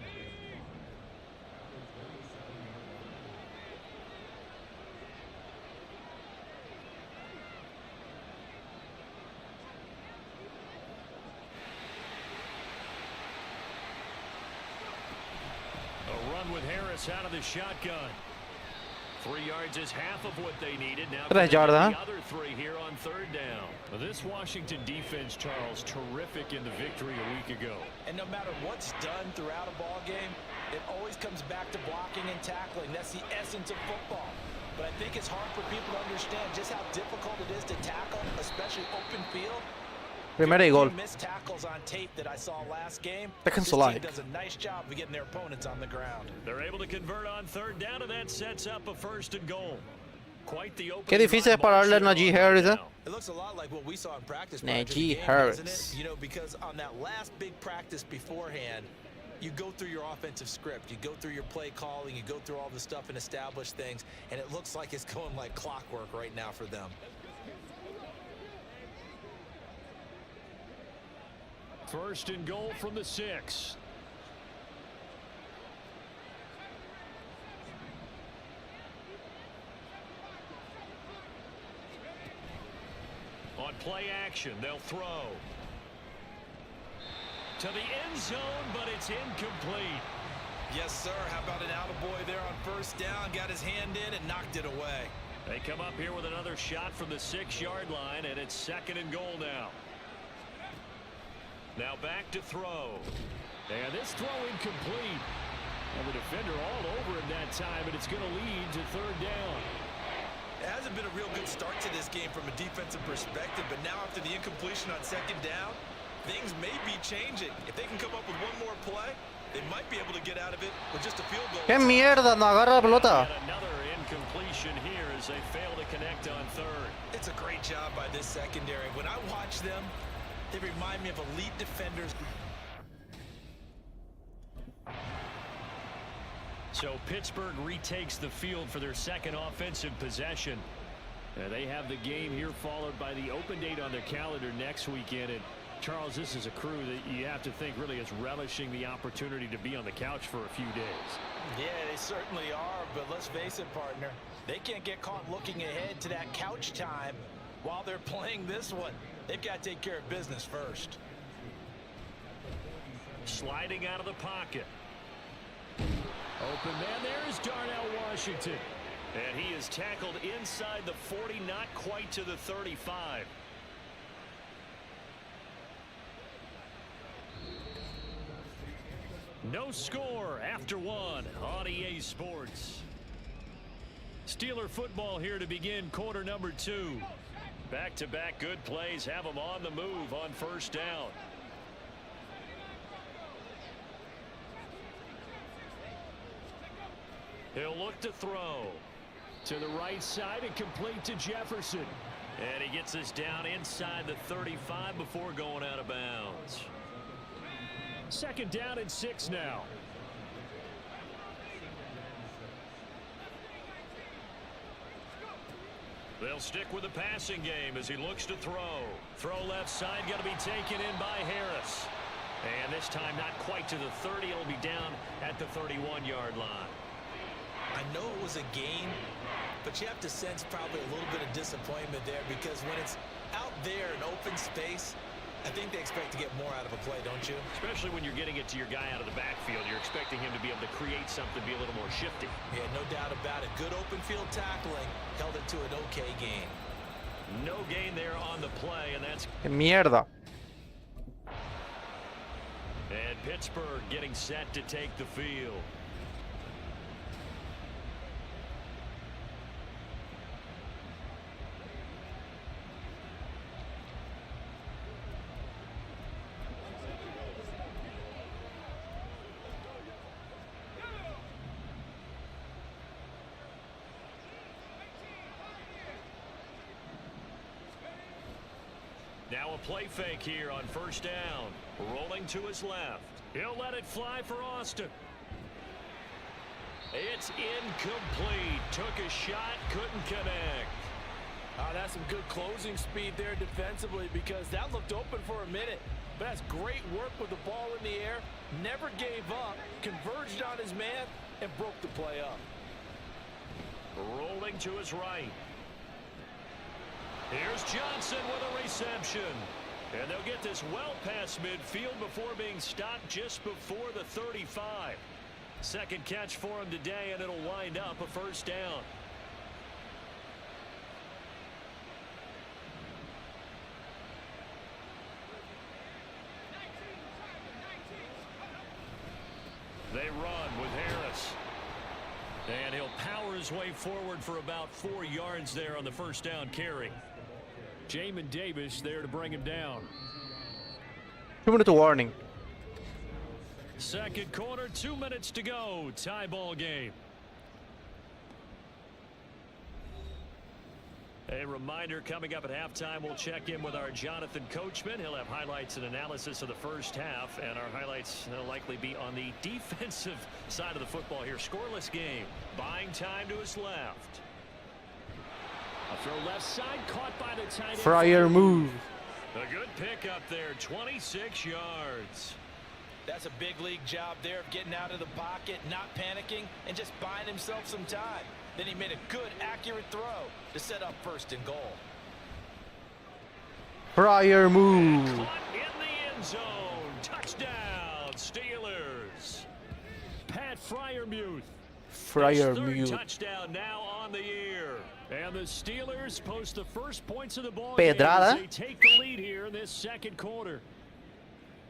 A run with Harris out of the shotgun. 3 yards is half of what they needed. Now Tres yardas. the other 3 here on third down. Well, this Washington defense, Charles, terrific in the victory a week ago. And no matter what's done throughout a ball game, it always comes back to blocking and tackling. That's the essence of football. But I think it's hard for people to understand just how difficult it is to tackle, especially open field. Primera y gol. Missed tackles on tape that I saw last game. Second This team slide. does a nice job of getting their opponents on the ground. They're able to convert on third down, and that sets up a first and goal. Quite the opening Qué difícil es drive pararle a march Najee here on Harris, third ¿eh? down. It looks a lot like what we saw in practice. Najee doesn't Harris. it? You know, because on that last big practice beforehand, you go through your offensive script, you go through your play calling, you go through all the stuff and establish things, and it looks like it's going like clockwork right now for them. First and goal from the 6. On play action, they'll throw. to the end zone, but it's incomplete. Yes, sir. How about an attaboy there on first down? Got his hand in and knocked it away. They come up here with another shot from the 6-yard line, and it's 2nd and goal now. Now back to throw. And this throw incomplete. And the defender all over him that time, and it's going to lead to 3rd down. It hasn't been a real good start to this game from a defensive perspective, but now after the incompletion on 2nd down, things may be changing. If they can come up with one more play, they might be able to get out of it with just a field goal. ¡Qué mierda! No agarra la pelota. And another incompletion here as they fail to connect on 3rd. It's a great job by this secondary. When I watch them, they remind me of elite defenders. So Pittsburgh retakes the field for their 2nd offensive possession. They have the game here followed by the open date on their calendar next weekend. And Charles, this is a crew that you have to think really is relishing the opportunity to be on the couch for a few days. Yeah, they certainly are, but let's face it, partner. They can't get caught looking ahead to that couch time while they're playing this one. They've got to take care of business first. Sliding out of the pocket. Open man there is Darnell Washington. And he is tackled inside the 40, not quite to the 35. No score after 1 on EA Sports. Steeler football here to begin quarter number 2. Back-to-back good plays have them on the move on first down. He'll look to throw. To the right side and complete to Jefferson. And he gets us down inside the 35 before going out of bounds. 2nd down and 6 now. They'll stick with the passing game as he looks to throw. Throw left side, going to be taken in by Harris. And this time not quite to the 30. It'll be down at the 31-yard line. I know it was a gain, but you have to sense probably a little bit of disappointment there because when it's out there in open space, I think they expect to get more out of a play, don't you? Especially when you're getting it to your guy out of the backfield. You're expecting him to be able to create something, be a little more shifty. Yeah, no doubt about it. Good open field tackling held it to an okay gain. No gain there on the play, and that's... ¡Qué mierda! And Pittsburgh getting set to take the field. Now a play fake here on first down. Rolling to his left. He'll let it fly for Austin. It's incomplete. Took a shot, couldn't connect. That's some good closing speed there defensively because that looked open for a minute. But that's great work with the ball in the air. Never gave up. Converged on his man and broke the play up. Rolling to his right. Here's Johnson with a reception. And they'll get this well past midfield before being stopped just before the 35. Second catch for him today, and it'll wind up a first down. They run with Harris. And he'll power his way forward for about 4 yards there on the first down carry. Jamin Davis there to bring him down. 2-minute warning. Second quarter, 2 minutes to go. Tie ball game. A reminder coming up at halftime, we'll check in with our Jonathan Coachman. He'll have highlights and analysis of the first half, and our highlights will likely be on the defensive side of the football here. Scoreless game. Buying time to his left. A throw left side, caught by the tight end. Fryer move. A good pick up there, 26 yards. That's a big league job there of getting out of the pocket, not panicking, and just buying himself some time. Then he made a good, accurate throw to set up first and goal. Fryer move. Caught in the end zone. Touchdown, Steelers. Pat Freiermuth. Freiermuth. His third touchdown now on the year. And the Steelers post the first points of the ball Pedrada. game as they take the lead here in this second quarter.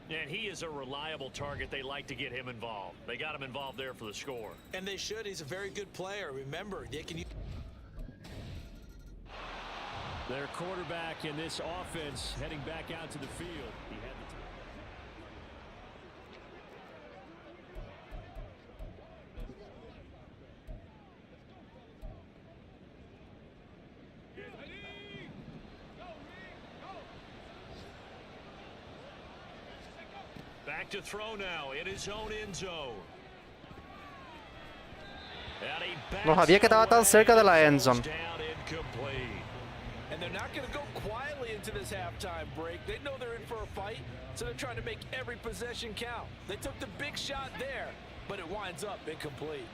And he is a reliable target. They like to get him involved. They got him involved there for the score. And they should. He's a very good player. Remember, they can use... Their quarterback in this offense heading back out to the field. He had the Back to throw now in his own end zone. No sabía que estaba tan cerca de la end zone. And they're not going to go quietly into this halftime break. They know they're in for a fight, so they're trying to make every possession count. They took the big shot there, but it winds up incomplete.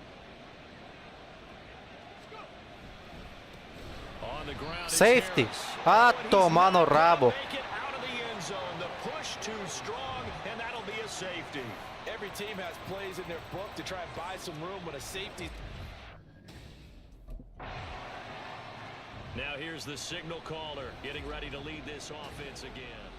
On the ground, Safety. Pato, mano, rabo. The push too strong, and that'll be a safety. Every team has plays in their book to try and buy some room when a safety. Now here's the signal caller getting ready to lead this offense again.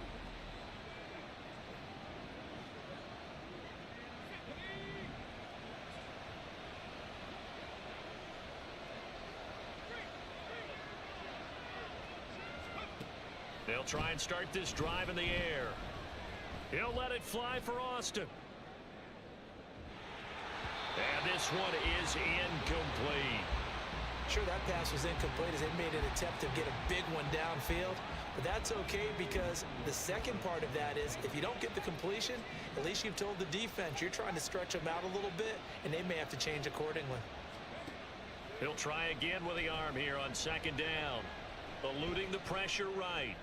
They'll try and start this drive in the air. He'll let it fly for Austin. And this one is incomplete. Sure, that pass was incomplete as they made an attempt to get a big one downfield, but that's okay because the second part of that is if you don't get the completion, at least you've told the defense you're trying to stretch them out a little bit, and they may have to change accordingly. He'll try again with the arm here on second down, eluding the pressure right.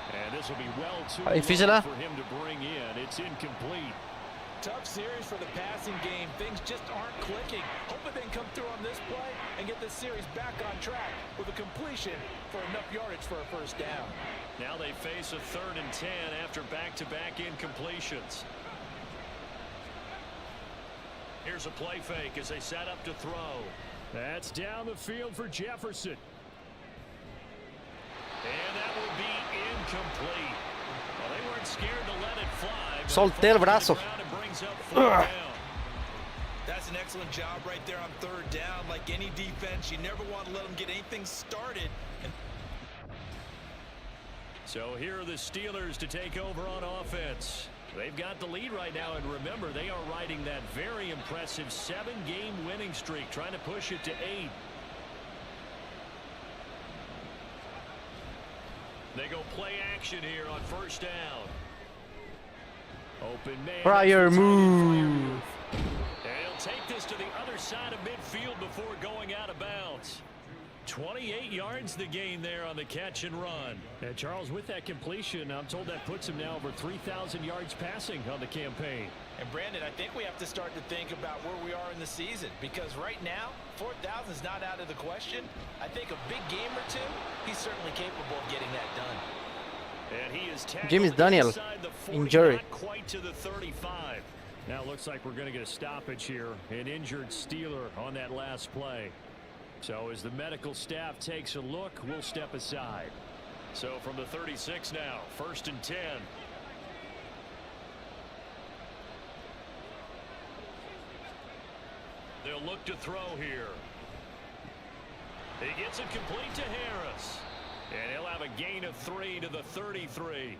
And this will be well too low for him to bring in. It's incomplete. Tough series for the passing game. Things just aren't clicking. Hoping they can come through on this play and get this series back on track with a completion for enough yardage for a first down. Now they face a 3rd and 10 after back-to-back incompletions. Here's a play fake as they set up to throw. That's down the field for Jefferson. And that will be incomplete. Well, they weren't scared to let it fly. Solté el brazo. That's an excellent job right there on 3rd down. Like any defense, you never want to let them get anything started. So here are the Steelers to take over on offense. They've got the lead right now, and remember, they are riding that very impressive 7-game winning streak, trying to push it to 8. They go play action here on 1st down. Open man. Freiermuth. And he'll take this to the other side of midfield before going out of bounds. 28 yards the gain there on the catch and run. And Charles, with that completion, I'm told that puts him now over 3,000 yards passing on the campaign. And Brandon, I think we have to start to think about where we are in the season, because right now 4,000 is not out of the question. I think a big game or two, he's certainly capable of getting that done. And he is James Daniel, injury. Not quite to the 35. Now it looks like we're going to get a stoppage here. An injured Steeler on that last play. So as the medical staff takes a look, we'll step aside. So from the 36 now, 1st and 10. They'll look to throw here. He gets it complete to Harris. And he'll have a gain of 3 to the 33.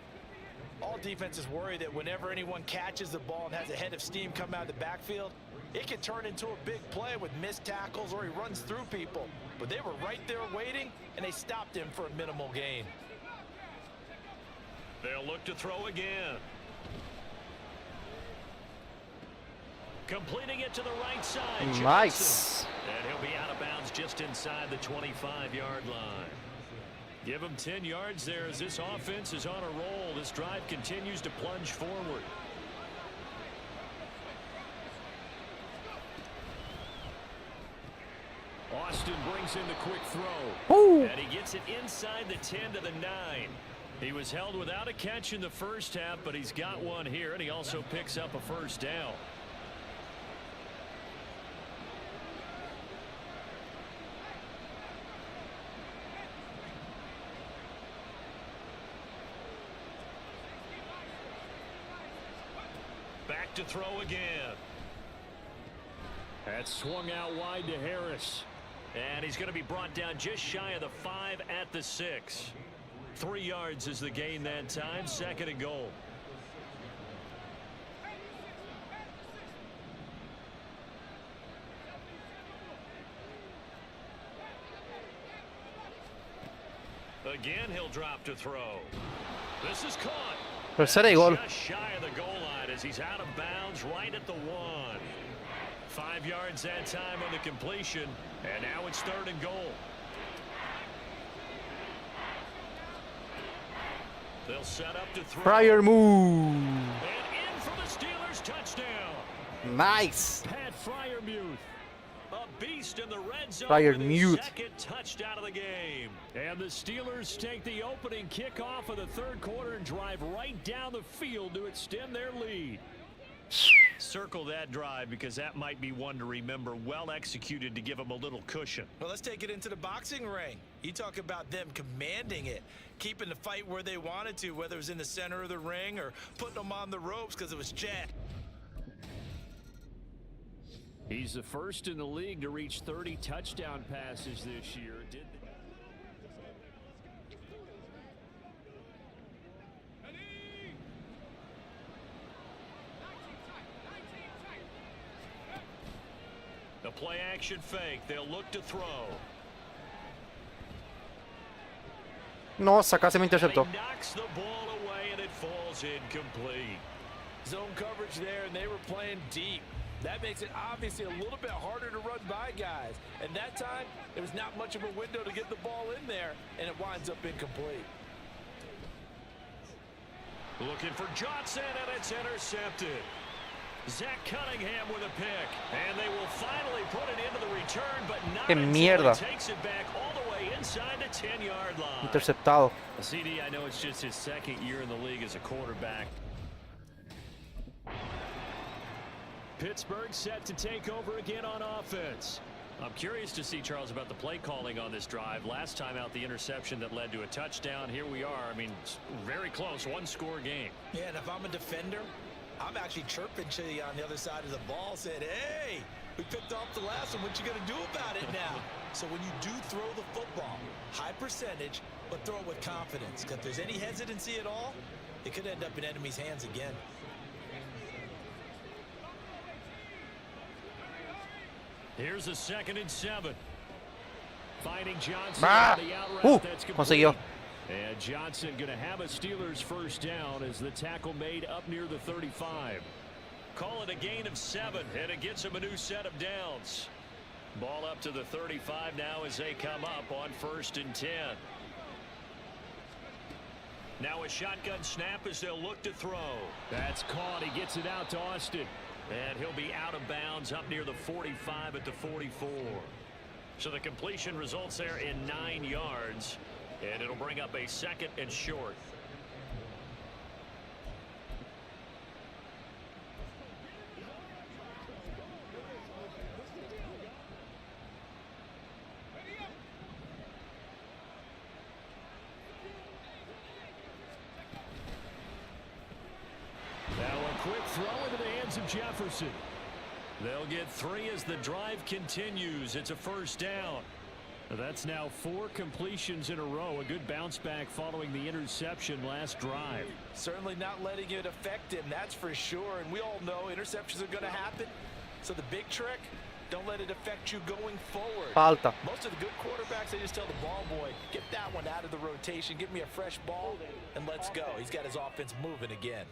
All defenses worry that whenever anyone catches the ball and has a head of steam come out of the backfield, it can turn into a big play with missed tackles or he runs through people. But they were right there waiting, and they stopped him for a minimal gain. They'll look to throw again. Completing it to the right side. Nice. And he'll be out of bounds just inside the 25-yard line. Give him 10 yards there as this offense is on a roll. This drive continues to plunge forward. Austin brings in the quick throw. Ooh. And he gets it inside the 10 to the 9. He was held without a catch in the first half, but he's got one here, and he also picks up a first down. Back to throw again. That's swung out wide to Harris. And he's going to be brought down just shy of the 5 at the 6. 3 yards is the gain that time. 2nd and goal. Again, he'll drop to throw. This is caught. Tercera y gol. Just shy of the goal line as he's out of bounds right at the 1. 5 yards that time on the completion, and now it's 3rd and goal. They'll set up to throw. Fryer move. And in for the Steelers touchdown. Nice. Pat Freiermuth, a beast in the red zone. Freiermuth. With his 2nd touchdown of the game. And the Steelers take the opening kickoff of the 3rd quarter and drive right down the field to extend their lead. Circle that drive because that might be one to remember. Well executed to give them a little cushion. Well, let's take it into the boxing ring. You talk about them commanding it, keeping the fight where they wanted to, whether it was in the center of the ring or putting them on the ropes because it was Jet. He's the first in the league to reach 30 touchdown passes this year. The play action fake. They'll look to throw. Nossa, casi me interceptó. He knocks the ball away and it falls incomplete. Zone coverage there, and they were playing deep. That makes it obviously a little bit harder to run by guys. And that time, there was not much of a window to get the ball in there, and it winds up incomplete. Looking for Johnson, and it's intercepted. Zach Cunningham with a pick, and they will finally put it into the return, but not Qué mierda. until he takes it back all the way inside the 10-yard line. Interceptado. CD, I know it's just his 2nd year in the league as a quarterback. Pittsburgh set to take over again on offense. I'm curious to see, Charles, about the play calling on this drive. Last time out, the interception that led to a touchdown. Here we are. I mean, very close, 1-score game. Yeah, and if I'm a defender, I'm actually chirping to you on the other side of the ball, saying, hey, we picked off the last one. What you going to do about it now? So when you do throw the football, high percentage, but throw it with confidence. Because if there's any hesitancy at all, it could end up in enemy's hands again. Here's a 2nd and 7. Finding Johnson Ah! on the out route. That's complete. Consiguió. And Johnson going to have a Steelers first down as the tackle made up near the 35. Call it a gain of 7, and it gets him a new set of downs. Ball up to the 35 now as they come up on 1st and 10. Now a shotgun snap as they'll look to throw. That's caught. He gets it out to Austin. And he'll be out of bounds up near the 45 at the 44. So the completion results there in 9 yards. And it'll bring up a 2nd and short. Now a quick throw into the hands of Jefferson. They'll get 3 as the drive continues. It's a first down. That's now 4 completions in a row. A good bounce back following the interception last drive. Certainly not letting it affect him, that's for sure. And we all know interceptions are going to happen. So the big trick, don't let it affect you going forward. Falta. Most of the good quarterbacks, they just tell the ball boy, get that one out of the rotation, give me a fresh ball, and let's go. He's got his offense moving again.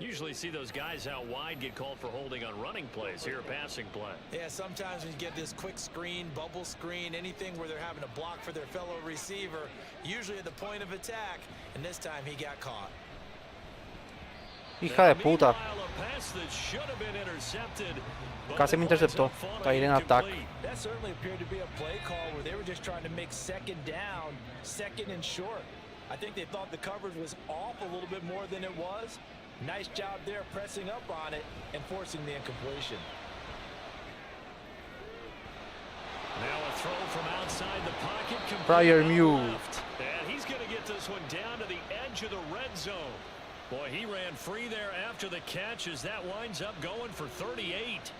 Usually see those guys out wide get called for holding on running plays. Here, a passing play. Yeah, sometimes when you get this quick screen, bubble screen, anything where they're having to block for their fellow receiver, usually at the point of attack, and this time he got caught. Hija de puta. Casi me interceptó. Está ahí en ataque. That certainly appeared to be a play call where they were just trying to make second down, second and short. I think they thought the coverage was off a little bit more than it was. Nice job there pressing up on it and forcing the incompletion. Now a throw from outside the pocket. Prior move. And he's going to get this one down to the edge of the red zone. Boy, he ran free there after the catch as that winds up going for 38.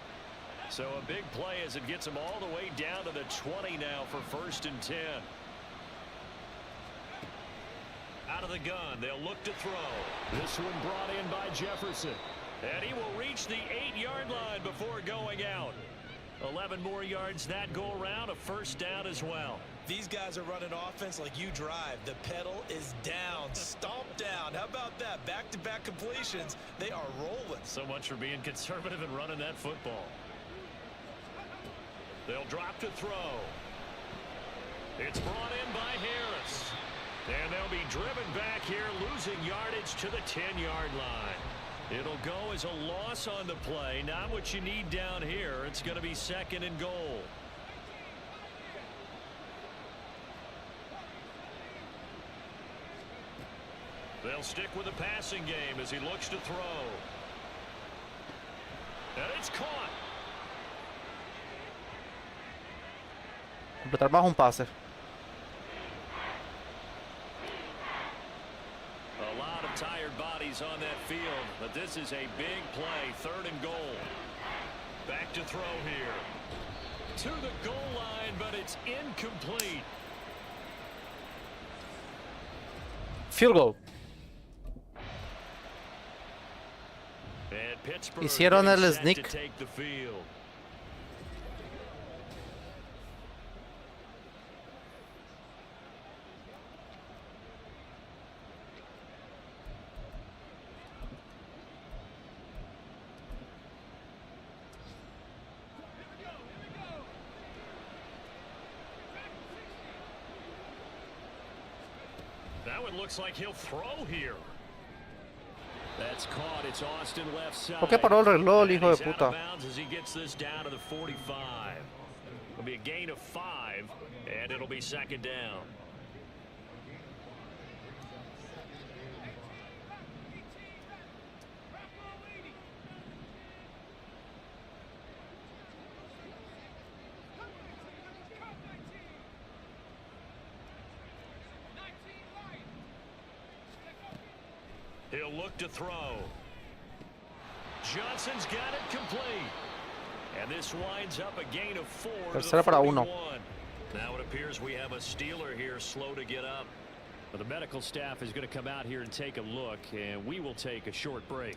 So a big play as it gets him all the way down to the 20 now for 1st and 10. Out of the gun, they'll look to throw. This one brought in by Jefferson. And he will reach the 8-yard line before going out. 11 more yards that go around, a 1st down as well. These guys are running offense like you drive. The pedal is down, stomp down. How about that? Back-to-back completions. They are rolling. So much for being conservative and running that football. They'll drop to throw. It's brought in by Harris. And they'll be driven back here, losing yardage to the 10-yard line. It'll go as a loss on the play. Not what you need down here. It's going to be 2nd and goal. They'll stick with the passing game as he looks to throw. And it's caught. Completar bajo un pase. A lot of tired bodies on that field, but this is a big play. 3rd and goal. Back to throw here. To the goal line, but it's incomplete. Field goal. And Pittsburgh Hicieron el set sneak. to take the field. That one looks like he'll throw here. That's caught. It's Austin left side. ¿Por qué paró el reloj, el hijo de He's out puta? of bounds as he gets this down to the 45. It'll be a gain of 5, and it'll be 2nd down. He'll look to throw. Johnson's got it complete. And this winds up a gain of 4 to Tercera the para 41. uno. Now it appears we have a Steeler here slow to get up. Well, the medical staff is going to come out here and take a look, and we will take a short break.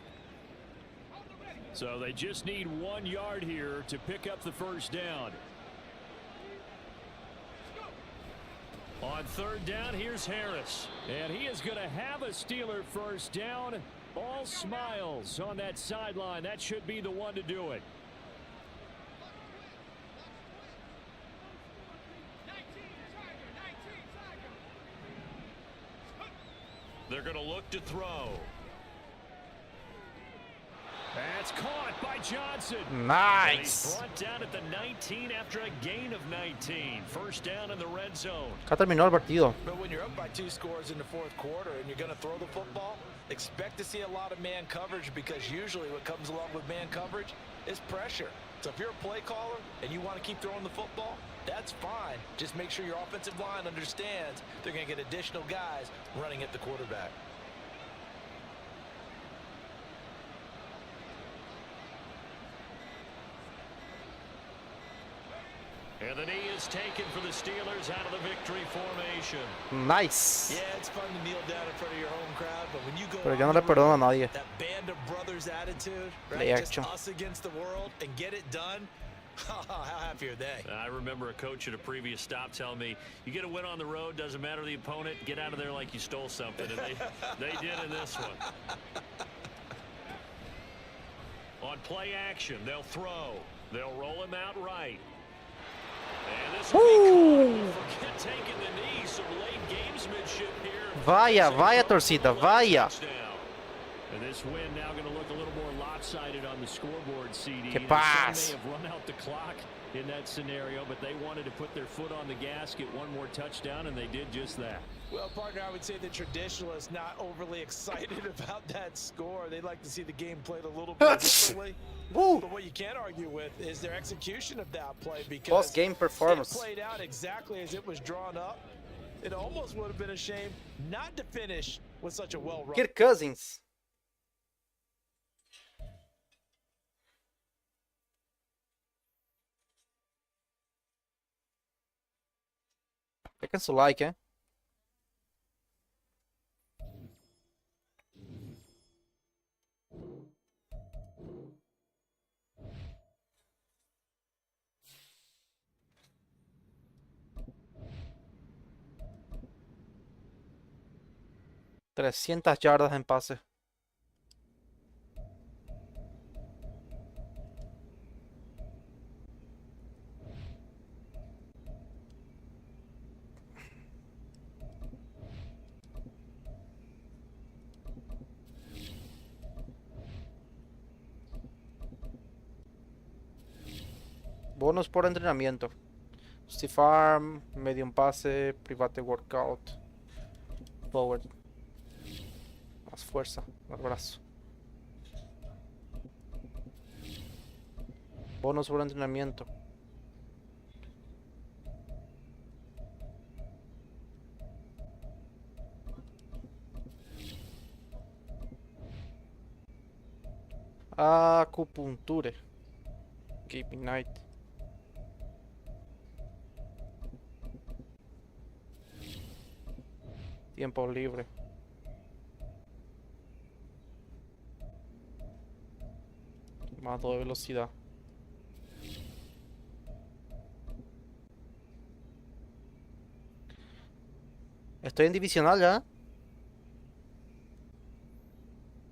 So they just need 1 yard here to pick up the 1st down. On 3rd down, here's Harris. And he is going to have a Steeler 1st down. All smiles on that sideline. That should be the one to do it. They're going to look to throw. That's caught by Johnson. And he's Nice. brought down at the 19 after a gain of 19. 1st down in the red zone. Acá terminó el partido. But when you're up by 2 scores in the 4th quarter and you're going to throw the football, expect to see a lot of man coverage, because usually what comes along with man coverage is pressure. So if you're a play caller and you want to keep throwing the football, that's fine. Just make sure your offensive line understands they're going to get additional guys running at the quarterback. And the knee is taken for the Steelers out of the victory formation. Nice. Yeah, it's fun to kneel down in front of your home crowd, but when you go Pero yo no on le the road, perdono a nadie. that band of brothers attitude, Le right? he Just hecho. us against the world and get it done. How happy are they? I remember a coach at a previous stop telling me, you get a win on the road, doesn't matter the opponent, get out of there like you stole something. And they did in this one. On play action, they'll throw. They'll roll him out right. And this will be caught. Forget taking the knee. Some late gamesmanship here. Vaya, vaya torcida, vaya. Touchdown. And this win now going to look a little more lopsided on the scoreboard, CD. ¿Qué Some pasa? may have run out the clock in that scenario, but they wanted to put their foot on the gas, get one more touchdown, and they did just that. Well, partner, I would say the traditionalists not overly excited about that score. They'd like to see the game played a little bit differently. Woo. But what you can't argue with is their execution of that play, because Post-game performance. it played out exactly as it was drawn up. It almost would have been a shame not to finish with such a well-run. Kirk Cousins. Dejen su like, eh. $300 yardas en pase. Bonos por entrenamiento. Stiff arm, medium pase, private workout, power. Más fuerza, más brazo. Bonos por entrenamiento. Acupunture. Keeping night. Tiempo libre. Más de velocidad. Estoy en divisional ya.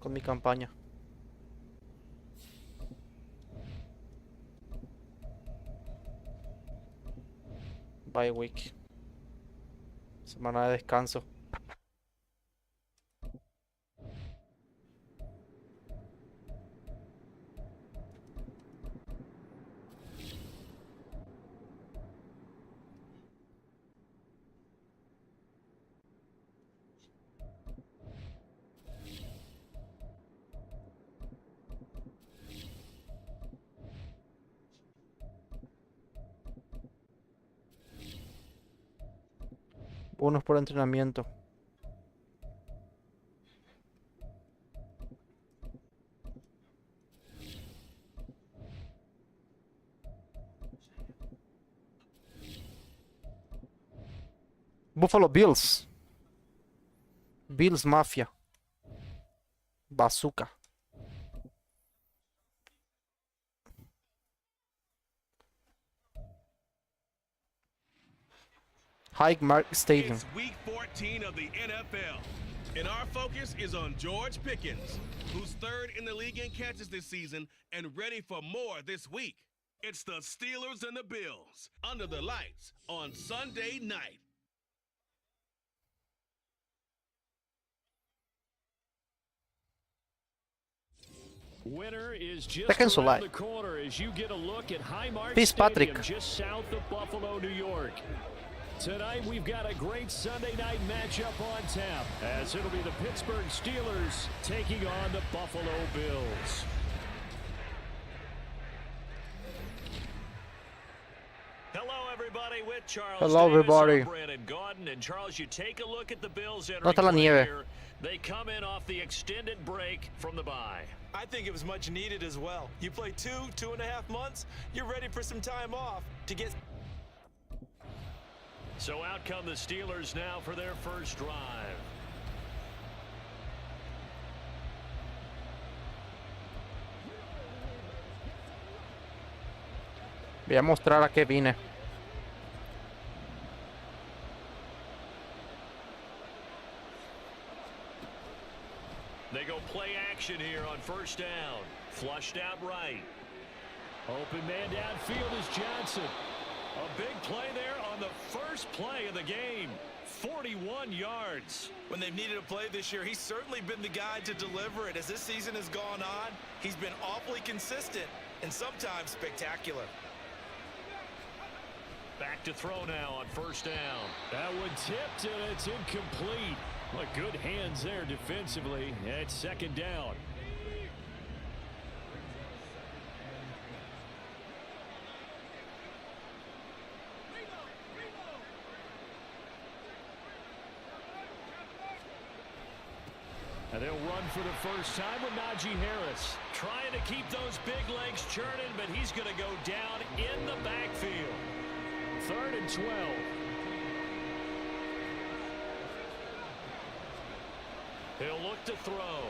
Con mi campaña. Bye week. Semana de descanso. Bonos por entrenamiento. Buffalo Bills. Bills Mafia. Bazooka. Highmark Stadium. It's week 14 of the NFL, and our focus is on George Pickens, who's third in the league in catches this season and ready for more this week. It's the Steelers and the Bills under the lights on Sunday night. Winner is just Dejen su around like. the corner as you get a look at Highmark Fitzpatrick. Stadium just south of Buffalo, New York. Tonight we've got a great Sunday night matchup on tap as it'll be the Pittsburgh Steelers taking on the Buffalo Bills. Hello everybody, with Charles. Hello, Davis, everybody. I'm Brandon Gaudin, and Charles, you take a look at the Bills entering ¿Dónde está la play nieve? here. They come in off the extended break from the bye. I think it was much needed as well. You play 2.5 months, you're ready for some time off to get... So out come the Steelers now for their first drive. Voy a mostrar a qué vine. They go play action here on first down. Flushed out right. Open man downfield is Johnson. A big play there on the first play of the game. 41 yards. When they've needed a play this year, he's certainly been the guy to deliver it. As this season has gone on, he's been awfully consistent and sometimes spectacular. Back to throw now on first down. That one tipped, and it's incomplete. What good hands there defensively. It's second down. And they'll run for the first time with Najee Harris. Trying to keep those big legs churning, but he's going to go down in the backfield. 3rd and 12. He'll look to throw.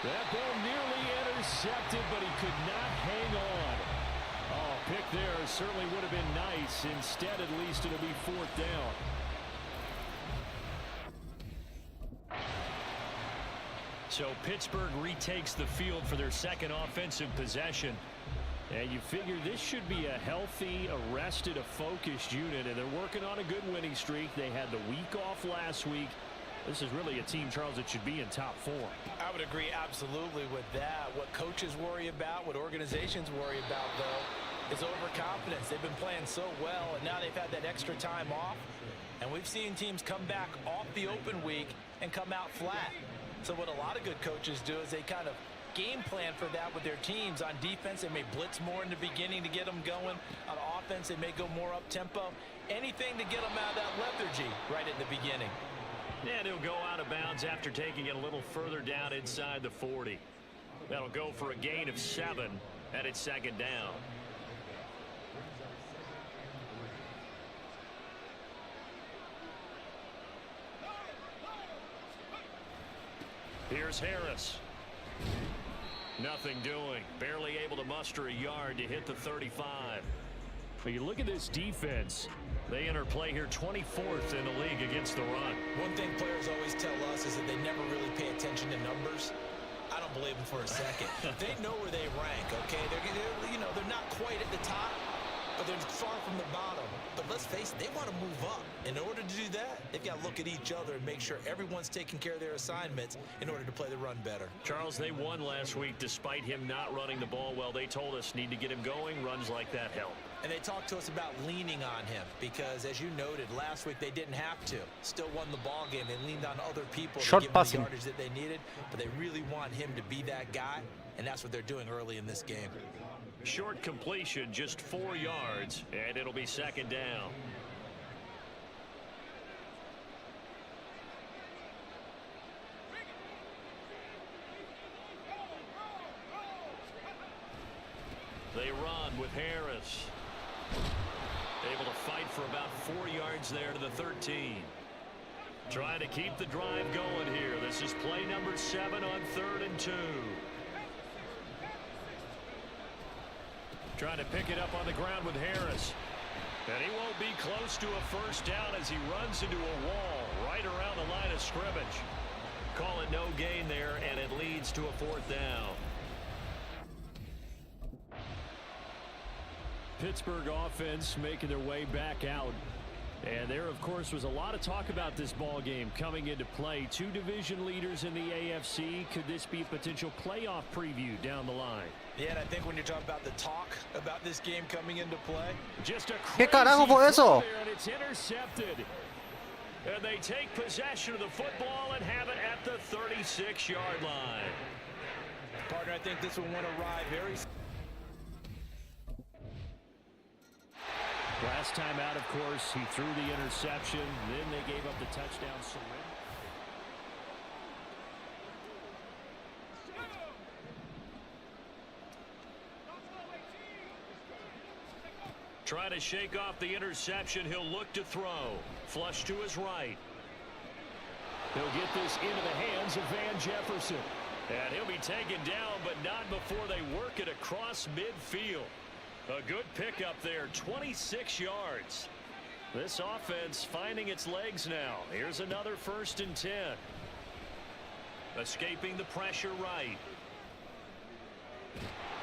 That ball nearly intercepted, but he could not hang on. Oh, pick there certainly would have been nice. Instead, at least it'll be 4th down. So Pittsburgh retakes the field for their second offensive possession. And you figure this should be a healthy, arrested, a focused unit. And they're working on a good winning streak. They had the week off last week. This is really a team, Charles, that should be in top 4. I would agree absolutely with that. What coaches worry about, what organizations worry about, though, is overconfidence. They've been playing so well, and now they've had that extra time off. And we've seen teams come back off the open week and come out flat. So what a lot of good coaches do is they kind of game plan for that with their teams. On defense, they may blitz more in the beginning to get them going. On offense, they may go more up-tempo. Anything to get them out of that lethargy right at the beginning. And he'll go out of bounds after taking it a little further down inside the 40. That'll go for a gain of 7, and it's second down. Here's Harris. Nothing doing. Barely able to muster a yard to hit the 35. But you look at this defense. They enter play here 24th in the league against the run. One thing players always tell us is that they never really pay attention to numbers. I don't believe them for a second. They know where they rank, okay? They're not quite at the top, but they're far from the bottom. But let's face it, they want to move up. In order to do that, they've got to look at each other and make sure everyone's taking care of their assignments in order to play the run better. Charles, they won last week despite him not running the ball well. They told us need to get him going. Runs like that help. And they talked to us about leaning on him because, as you noted, last week they didn't have to. Still won the ball game. They leaned on other people to give them the yardage that they needed, but they really want him to be that guy, and that's what they're doing early in this game. Short completion, just 4 yards, and it'll be second down. They run with Harris. Able to fight for about 4 yards there to the 13. Trying to keep the drive going here. This is play number 7 on 3rd and 2. Trying to pick it up on the ground with Harris. And he won't be close to a first down as he runs into a wall right around the line of scrimmage. Call it no gain there, and it leads to a 4th down. Pittsburgh offense making their way back out. And there, of course, was a lot of talk about this ball game coming into play. 2 division leaders in the AFC. Could this be a potential playoff preview down the line? Yeah, and I think when you're talking about the talk about this game coming into play. Just a ¿Qué carajo fue eso? And it's intercepted. And they take possession of the football and have it at the 36-yard line. Partner, I think this one went awry very. Last time out, of course, he threw the interception. Then they gave up the touchdown surrender. Trying to shake off the interception. He'll look to throw. Flush to his right. He'll get this into the hands of Van Jefferson. And he'll be taken down, but not before they work it across midfield. A good pickup there, 26 yards. This offense finding its legs now. Here's another 1st and 10. Escaping the pressure right.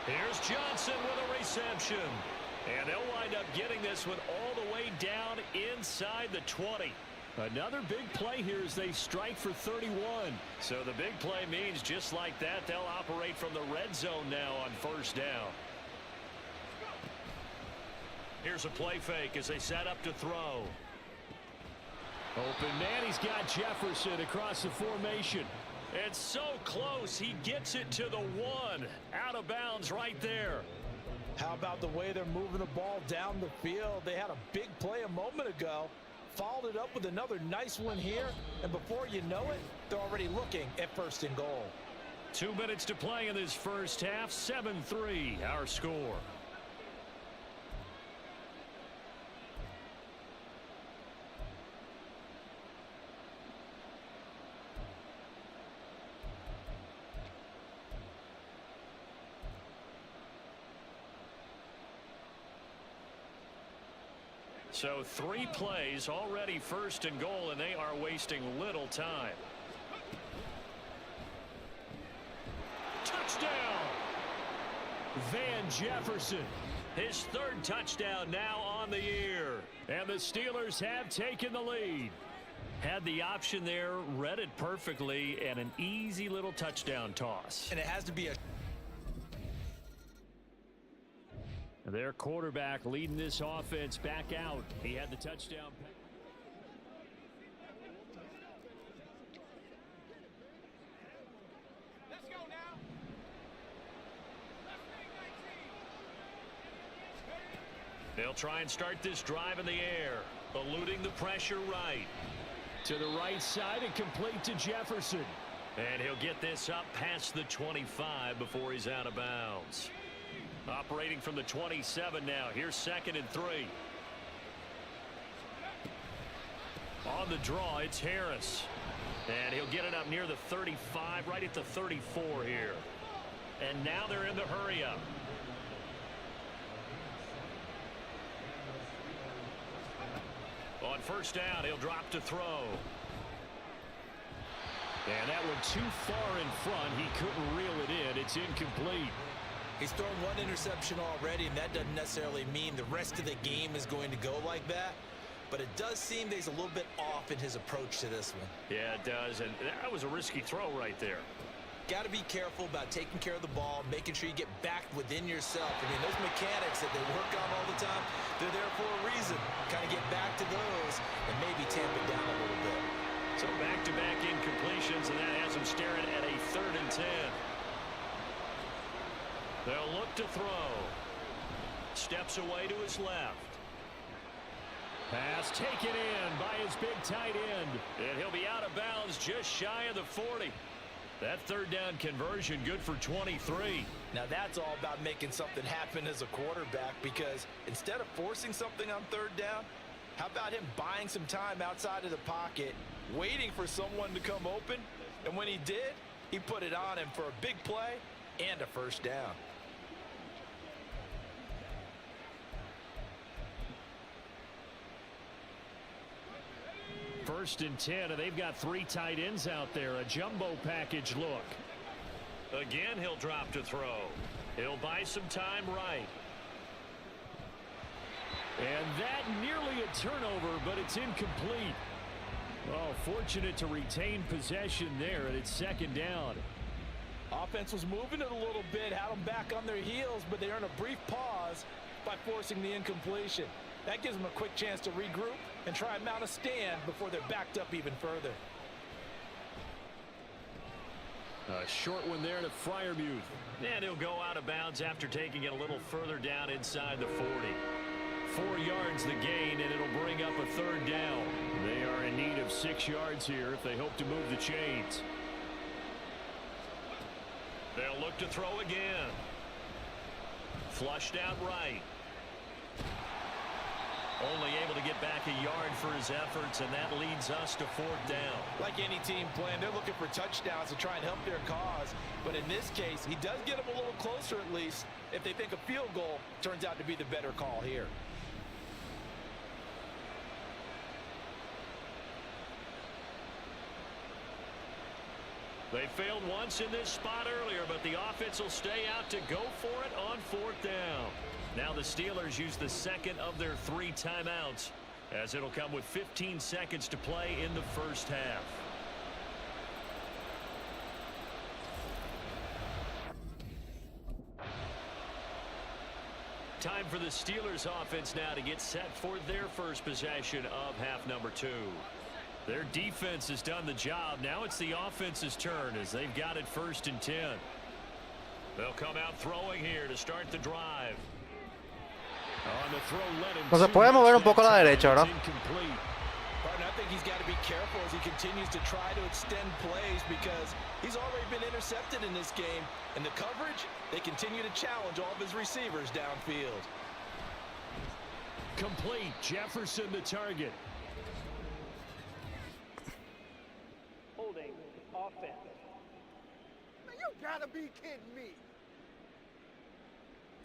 Here's Johnson with a reception. And they'll wind up getting this one all the way down inside the 20. Another big play here as they strike for 31. So the big play means just like that, they'll operate from the red zone now on first down. Here's a play fake as they set up to throw. Open man, he's got Jefferson across the formation. It's so close, he gets it to the 1. Out of bounds right there. How about the way they're moving the ball down the field? They had a big play a moment ago. Followed it up with another nice one here, and before you know it, they're already looking at first and goal. 2 minutes to play in this first half. 7-3 our score. So 3 plays already first and goal, and they are wasting little time. Touchdown! Van Jefferson. His 3rd touchdown now on the year. And the Steelers have taken the lead. Had the option there, read it perfectly, and an easy little touchdown toss. And it has to be a... Their quarterback leading this offense back out. He had the touchdown. Let's go now. They'll try and start this drive in the air, eluding the pressure right. To the right side and complete to Jefferson. And he'll get this up past the 25 before he's out of bounds. Operating from the 27 now. Here's 2nd and 3. On the draw, it's Harris. And he'll get it up near the 35, right at the 34 here. And now they're in the hurry up. On first down, he'll drop to throw. And that one too far in front. He couldn't reel it in. It's incomplete. He's thrown 1 interception already, and that doesn't necessarily mean the rest of the game is going to go like that. But it does seem that he's a little bit off in his approach to this one. Yeah, it does. And that was a risky throw right there. Got to be careful about taking care of the ball, making sure you get back within yourself. I mean, those mechanics that they work on all the time, they're there for a reason. Kind of get back to those and maybe tamp it down a little bit. So back-to-back incompletions, and that has him staring at a 3rd and 10. They'll look to throw. Steps away to his left. Pass taken in by his big tight end. And he'll be out of bounds just shy of the 40. That 3rd down conversion good for 23. Now that's all about making something happen as a quarterback, because instead of forcing something on 3rd down, how about him buying some time outside of the pocket, waiting for someone to come open, and when he did, he put it on him for a big play and a first down. First and 10, and they've got 3 tight ends out there. A jumbo package look. Again, he'll drop to throw. He'll buy some time right. And that nearly a turnover, but it's incomplete. Oh, fortunate to retain possession there, and it's 2nd down. Offense was moving it a little bit, had them back on their heels, but they earned a brief pause by forcing the incompletion. That gives them a quick chance to regroup and try and mount a stand before they're backed up even further. A short one there to Freiermuth. And he'll go out of bounds after taking it a little further down inside the 40. 4 yards the gain, and it'll bring up a 3rd down. They are in need of 6 yards here if they hope to move the chains. They'll look to throw again. Flushed out right. Only able to get back a yard for his efforts, and that leads us to 4th down. Like any team playing, they're looking for touchdowns to try and help their cause. But in this case, he does get them a little closer at least if they think a field goal turns out to be the better call here. They failed once in this spot earlier, but the offense will stay out to go for it on 4th down. Now the Steelers use the second of their 3 timeouts, as it'll come with 15 seconds to play in the first half. Time for the Steelers offense now to get set for their first possession of half number 2. Their defense has done the job. Now it's the offense's turn as they've got it 1st and 10. They'll come out throwing here to start the drive. On the throw, led him No se puede mover un poco a la derecha, ¿verdad? incomplete. Partner, I think he's got to be careful as he continues to try to extend plays because he's already been intercepted in this game. And the coverage, they continue to challenge all of his receivers downfield. Complete. Jefferson the target. Holding offense. Man, you gotta be kidding me.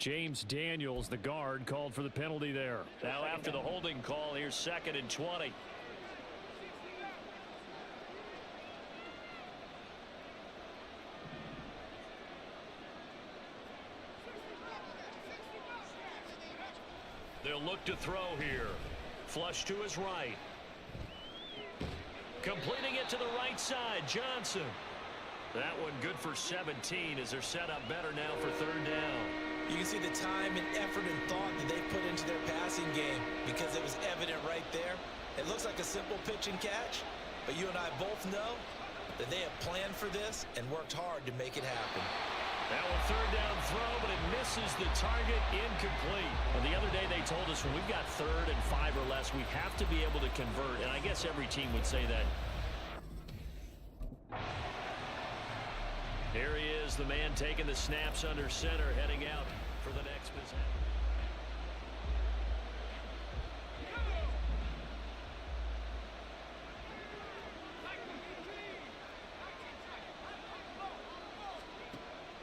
James Daniels, the guard, called for the penalty there. Now after the holding call, here's 2nd and 20. They'll look to throw here. Flush to his right. Completing it to the right side, Johnson. That one good for 17 as they're set up better now for 3rd down. You can see the time and effort and thought that they put into their passing game because it was evident right there. It looks like a simple pitch and catch, but you and I both know that they have planned for this and worked hard to make it happen. That one 3rd down throw, but it misses the target, incomplete. Well, the other day they told us when we've got 3rd and 5 or less, we have to be able to convert, and I guess every team would say that. Here he is, the man taking the snaps under center, heading out for the next possession.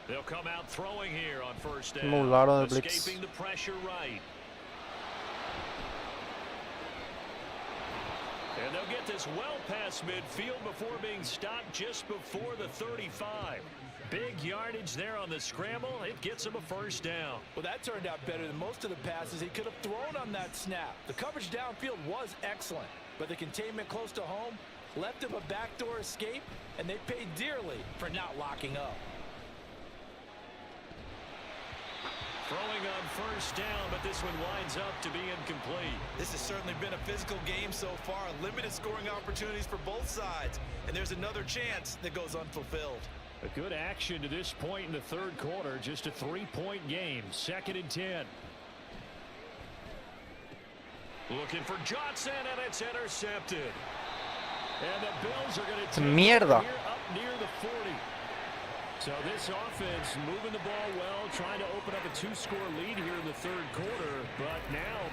They'll come out throwing here on 1st down, escaping the pressure right. And they'll get this well past midfield before being stopped just before the 35. Big yardage there on the scramble. It gets him a 1st down. Well, that turned out better than most of the passes he could have thrown on that snap. The coverage downfield was excellent, but the containment close to home left him a backdoor escape, and they paid dearly for not locking up. Throwing on 1st down, but this one winds up to be incomplete. This has certainly been a physical game so far. Limited scoring opportunities for both sides. And there's another chance that goes unfulfilled. A good action to this point in the 3rd quarter. Just a 3-point game. 2nd and 10. Looking for Johnson, and it's intercepted. And the Bills are going to take Mierda. it here up near the 40. So this offense moving the ball well, trying to open up a 2-score lead here in the 3rd quarter. But now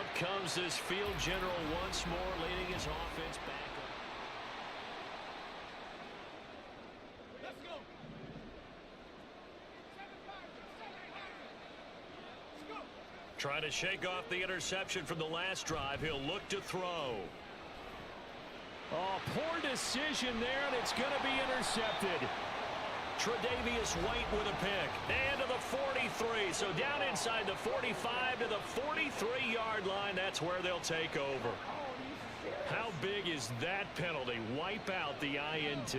out comes this field general once more, leading his offense back up. Let's go. Trying to shake off the interception from the last drive. He'll look to throw. oh, poor decision there, and it's going to be intercepted. Tre'Davious White with a pick. And to the 43. So down inside the 45 to the 43-yard line. That's where they'll take over. How big is that penalty? Wipe out the INT.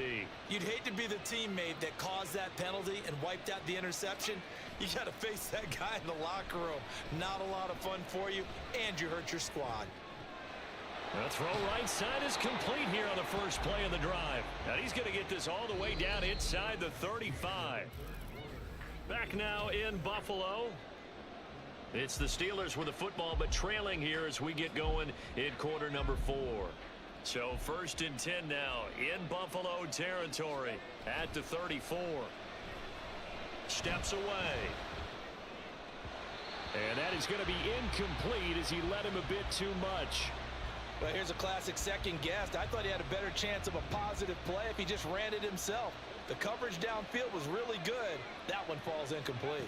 You'd hate to be the teammate that caused that penalty and wiped out the interception. You got to face that guy in the locker room. Not a lot of fun for you, and you hurt your squad. The throw right side is complete here on the first play of the drive. And he's going to get this all the way down inside the 35. Back now in Buffalo. It's the Steelers with the football, but trailing here as we get going in quarter number 4. So 1st and 10 now in Buffalo territory at the 34. Steps away. And that is going to be incomplete as he led him a bit too much. Well, here's a classic second guess. I thought he had a better chance of a positive play if he just ran it himself. The coverage downfield was really good. That one falls incomplete.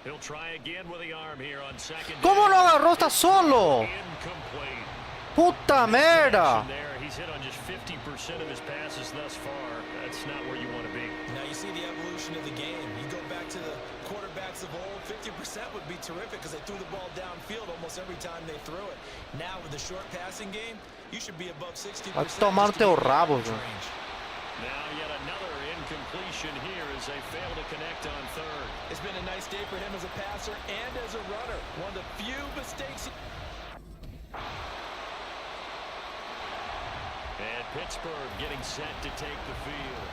He'll try again with the arm here on 2nd. ¿Cómo lo agarró? Está solo. Incomplete. Puta merda. There, he's hit on just 50% of his passes thus far. That's not where you want to be. Now you see the evolution evolution of the game. You go back to the quarterbacks of old, 50% would be terrific because they threw the ball downfield almost every time they threw it. Now with the short passing game, you should be above 60%. A tomarte o rabo, bro. Now yet another incompletion here as they fail to connect on third. It's been a nice day for him as a passer and as a runner. One of the few mistakes. And Pittsburgh getting set to take the field.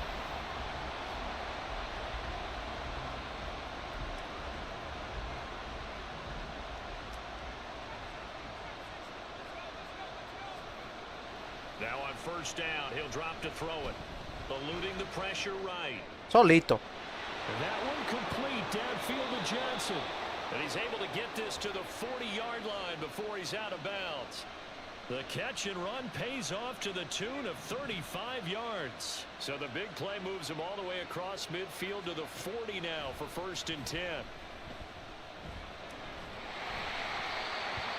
Now on first down, he'll drop to throw it. Eluding the pressure right. Solito. And that one complete downfield to Johnson. And he's able to get this to the 40-yard line before he's out of bounds. The catch and run pays off to the tune of 35 yards. So the big play moves him all the way across midfield to the 40 now for 1st and 10.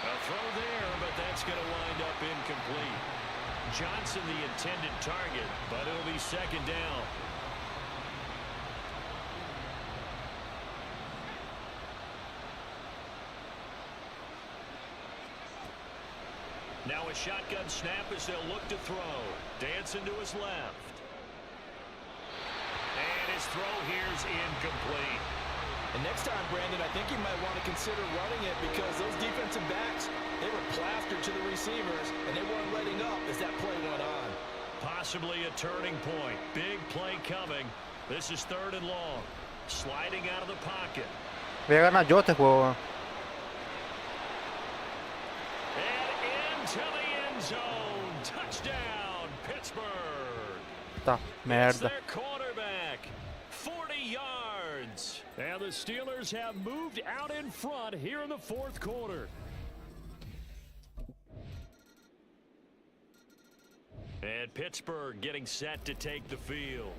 A throw there, but that's going to wind up incomplete. Johnson the intended target, but it'll be 2nd down. Now a shotgun snap as they'll look to throw. Dancing to his left. And his throw here's incomplete. And next time, Brandon, I think you might want to consider running it because those defensive backs, they were plastered to the receivers, and they weren't letting up as that play went on. Possibly a turning point. Big play coming. This is 3rd and long. Sliding out of the pocket. Voy a ganar yo este juego. And into the end zone. Touchdown, Pittsburgh. Tá, It's merda. their quarterback. 40 yards. And the Steelers have moved out in front here in the 4th quarter. And Pittsburgh getting set to take the field.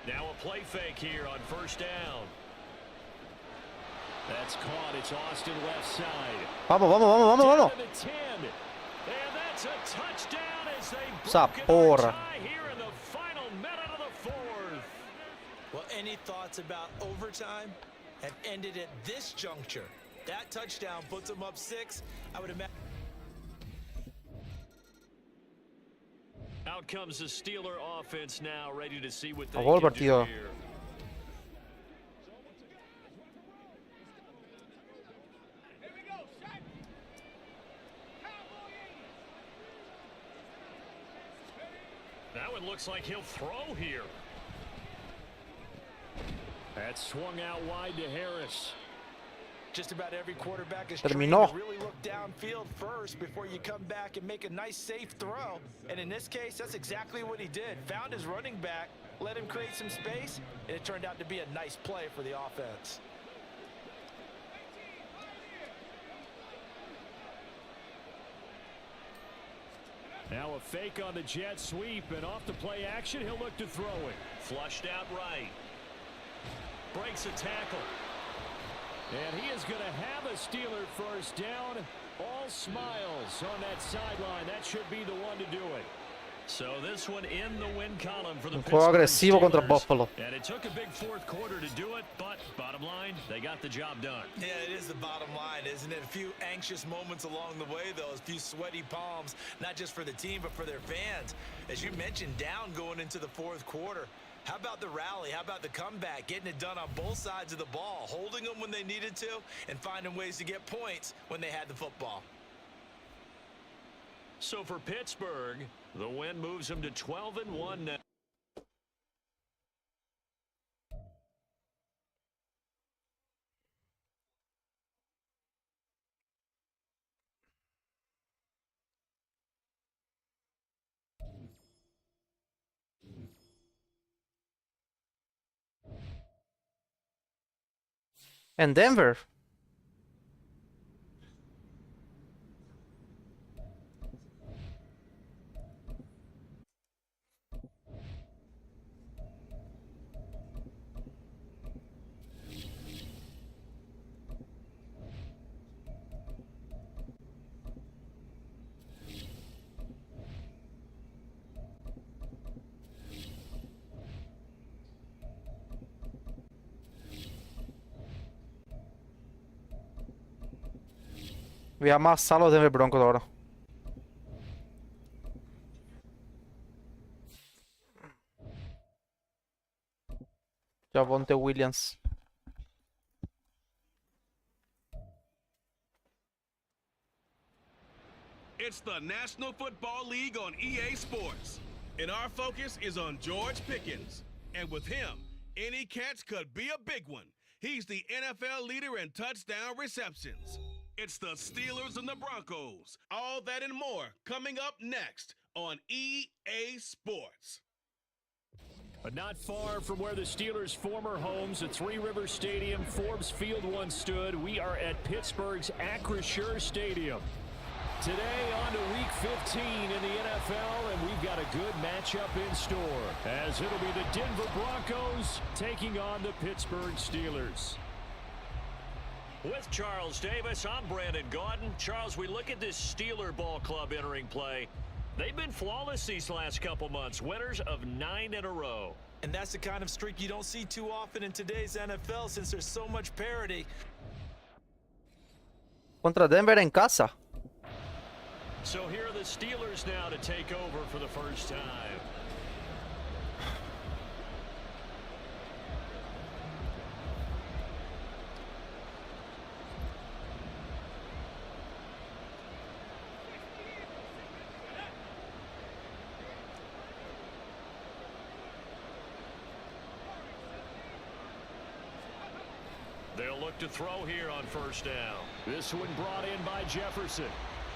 Now a play fake here on 1st down. That's caught. It's Austin left side. Vamos, vamos, vamos, vamos, vamos. Down to the 10. And that's a touchdown as they Esa broke porra. another tie here in the final minute of the 4th. Well, any thoughts about overtime have ended at this juncture. That touchdown puts them up 6. I would imagine. Out comes the Steeler offense now, ready to see what they Acabó el can do partido. here. That one looks like he'll throw here. That swung out wide to Harris. Just about every quarterback is Terminó. trained to really look downfield first before you come back and make a nice safe throw. And in this case, that's exactly what he did. Found his running back, let him create some space, and it turned out to be a nice play for the offense. Now a fake on the jet sweep, and off the play action, he'll look to throw it. Flushed out right. Breaks a tackle. And he is going to have a Steeler 1st down. All smiles on that sideline. That should be the one to do it. So this one in the win column for the Un juego agresivo contra Buffalo. And it took a big 4th quarter to do it, but bottom line, they got the job done. Yeah, it is the bottom line, isn't it? A few anxious moments along the way, though. A few sweaty palms, not just for the team, but for their fans. As you mentioned, down going into the 4th quarter. How about the rally? How about the comeback? Getting it done on both sides of the ball, holding them when they needed to, and finding ways to get points when they had the football. So for Pittsburgh, the win moves them to 12-1 now. En Denver. Voy a amasar a los Denver Broncos ahora. Javonte Williams. It's the National Football League on EA Sports. And our focus is on George Pickens. And with him, any catch could be a big one. He's the NFL leader in touchdown receptions. It's the Steelers and the Broncos. All that and more coming up next on EA Sports. But not far from where the Steelers' former homes at Three Rivers Stadium, Forbes Field once stood, we are at Pittsburgh's Acrisure Stadium. Today on to Week 15 in the NFL, and we've got a good matchup in store, as it'll be the Denver Broncos taking on the Pittsburgh Steelers. With Charles Davis, I'm Brandon Gaudin. Charles, we look at this Steeler ball club entering play. They've been flawless these last couple months, winners of 9 in a row. And that's the kind of streak you don't see too often in today's NFL since there's so much parity. Contra Denver en casa. So here are the Steelers now to take over for the first time. They'll look to throw here on first down. This one brought in by Jefferson.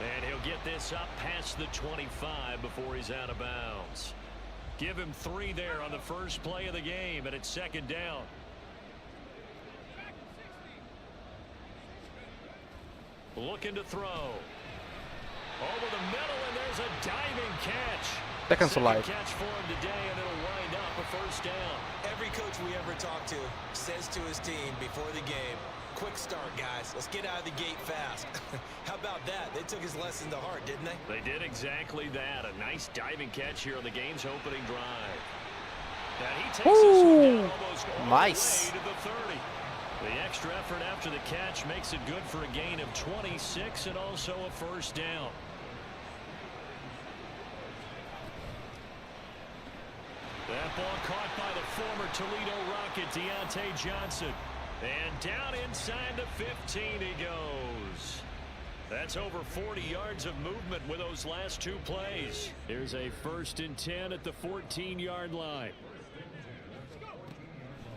And he'll get this up past the 25 before he's out of bounds. Give him 3 there on the first play of the game, and it's second down. Looking to throw. Over the middle, and there's a diving catch. Second alive. Catch for him today, and it'll wind up a first down. Every coach we ever talk to says to his team before the game, quick start, guys. Let's get out of the gate fast. How about that? They took his lesson to heart, didn't they? They did exactly that. A nice diving catch here on the game's opening drive. And he takes this one down almost all Nice. the way to the 30. The extra effort after the catch makes it good for a gain of 26 and also a first down. That ball caught by the former Toledo Rocket, Deontay Johnson. And down inside the 15 he goes. That's over 40 yards of movement with those last 2 plays. Here's a 1st and 10 at the 14-yard line.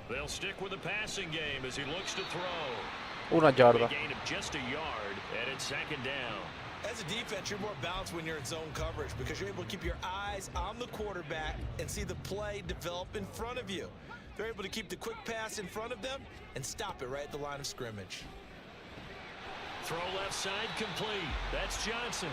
They'll stick with the passing game as he looks to throw. Una A yarda. gain of just a yard, and it's second down. As a defense, you're more balanced when you're in zone coverage because you're able to keep your eyes on the quarterback and see the play develop in front of you. They're able to keep the quick pass in front of them and stop it right at the line of scrimmage. Throw left side complete. That's Johnson.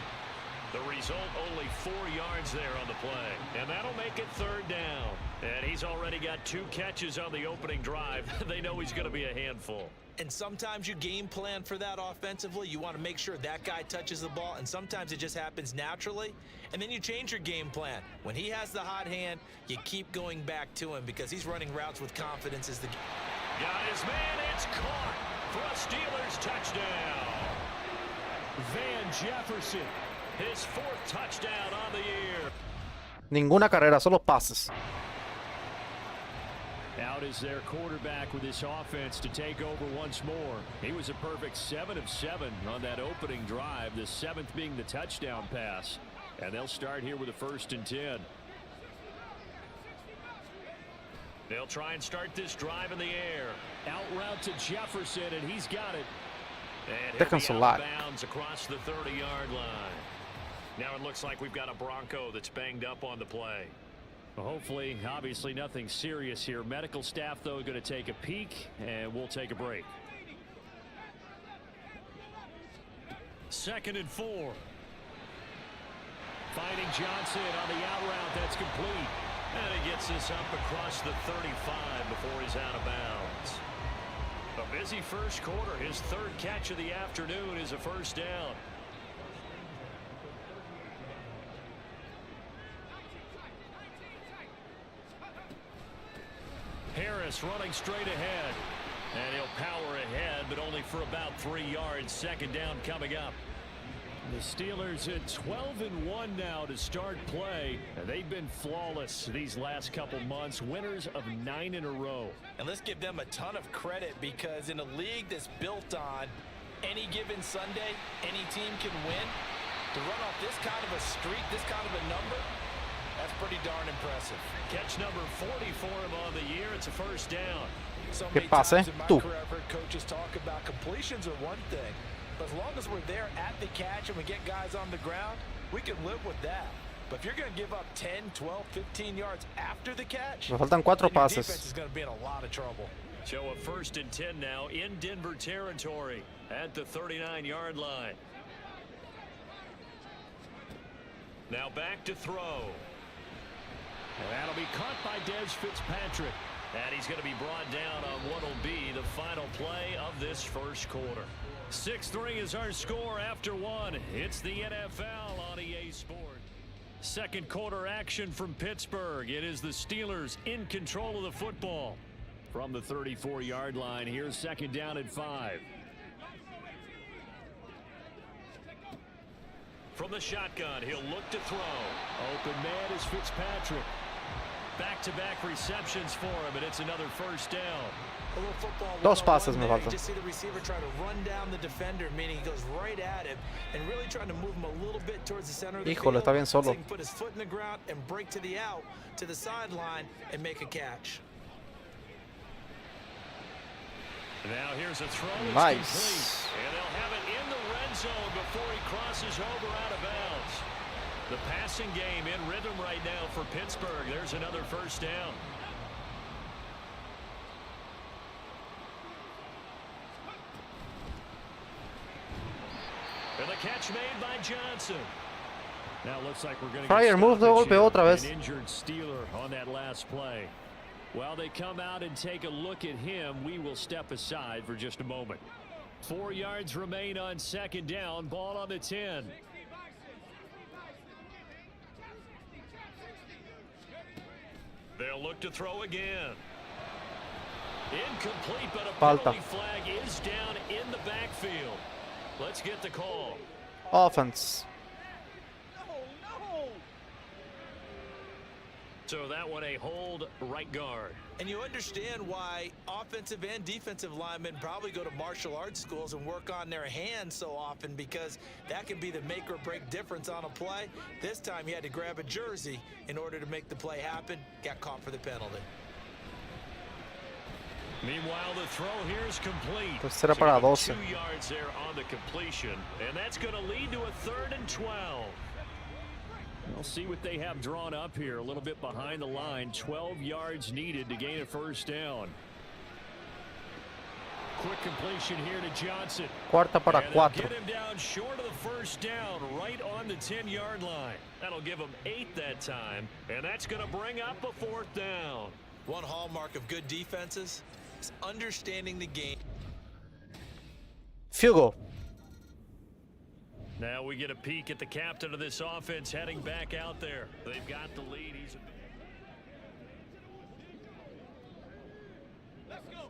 The result, only 4 yards there on the play. And that'll make it third down. And he's already got 2 catches on the opening drive. They know he's going to be a handful. And sometimes you game plan for that offensively. You want to make sure that guy touches the ball, and sometimes it just happens naturally. And then you change your game plan. When he has the hot hand, you keep going back to him because he's running routes with confidence as the Got his man, it's caught for a Steelers touchdown. Van Jefferson. His 4th touchdown on the year. Ninguna carrera, solo pases. Out is their quarterback with this offense to take over once more. He was a perfect 7 of 7 on that opening drive, the 7th being the touchdown pass. And they'll start here with a 1st and 10. They'll try and start this drive in the air. Out route to Jefferson, and he's got it. And Second he'll be out alive. of bounds across the 30-yard line. Now it looks like we've got a Bronco that's banged up on the play. Well, hopefully, obviously nothing serious here. Medical staff, though, going to take a peek, and we'll take a break. 2nd and 4. Finding Johnson on the out route. That's complete. And he gets this up across the 35 before he's out of bounds. A busy first quarter. His 3rd catch of the afternoon is a first down. Harris running straight ahead. And he'll power ahead, but only for about 3 yards. Second down coming up. The Steelers at 12-1 now to start play. And they've been flawless these last couple months, winners of 9 in a row. And let's give them a ton of credit, because in a league that's built on any given Sunday, any team can win. To run off this kind of a streak, this kind of a number, that's pretty darn impressive. Catch number 40 for him on the year. It's a first down. So ¿Qué many pasa, times in my tú? career I've heard coaches talk about completions are one thing, but as long as we're there at the catch and we get guys on the ground, we can live with that. But if you're going to give up 10, 12, 15 yards after the catch, Me faltan 4 then your defense pases. is going to be in a lot of trouble. So a 1st and 10 now in Denver territory at the 39-yard line. Now back to throw. And that'll be caught by Des Fitzpatrick. And he's going to be brought down on what will be the final play of this first quarter. 6-3 is our score after 1. It's the NFL on EA Sport. Second quarter action from Pittsburgh. It is the Steelers in control of the football. From the 34-yard line, here's 2nd down and 5. From the shotgun, he'll look to throw. Open man is Fitzpatrick. Back-to-back receptions for him, and it's another first down. A little football Dos 101 pases me there. faltan. You just see the receiver try to run down the defender, meaning he goes right at him and really trying to move him a little bit towards the center of the Híjole, field. está bien So solo. he can put his foot in the ground and break to the out, to the sideline, and make a catch. Now here's a throw. It's Nice. complete. And they'll have it in the red zone before he crosses over out of bounds. The passing game in rhythm right now for Pittsburgh. There's another first down. And the catch made by Johnson. Now looks like we're going to Fryer, move de golpe otra vez. An injured Steeler on that last play. While they come out and take a look at him, we will step aside for just a moment. 4 yards remain on 2nd down. Ball on the 10. They'll look to throw again. Incomplete, but a Falta. penalty flag is down in the backfield. Let's get the call. Offense. So that one a hold right guard. And you understand why offensive and defensive linemen probably go to martial arts schools and work on their hands so often, because that can be the make or break difference on a play. This time he had to grab a jersey in order to make the play happen. Got caught for the penalty. Meanwhile, the throw here is complete. Tercera para 12. 2 yards there on the completion, and that's going to lead to a 3rd and 12. We'll see what they have drawn up here. A little bit behind the line. 12 yards needed to gain a first down. Quick completion here to Johnson. Cuarta para And they'll 4. get him down short of the first down, right on the 10-yard line. That'll give him 8 that time, and that's going to bring up a 4th down. One hallmark of good defenses is understanding the game. Field goal. Now we get a peek at the captain of this offense heading back out there. They've got the lead. Let's go.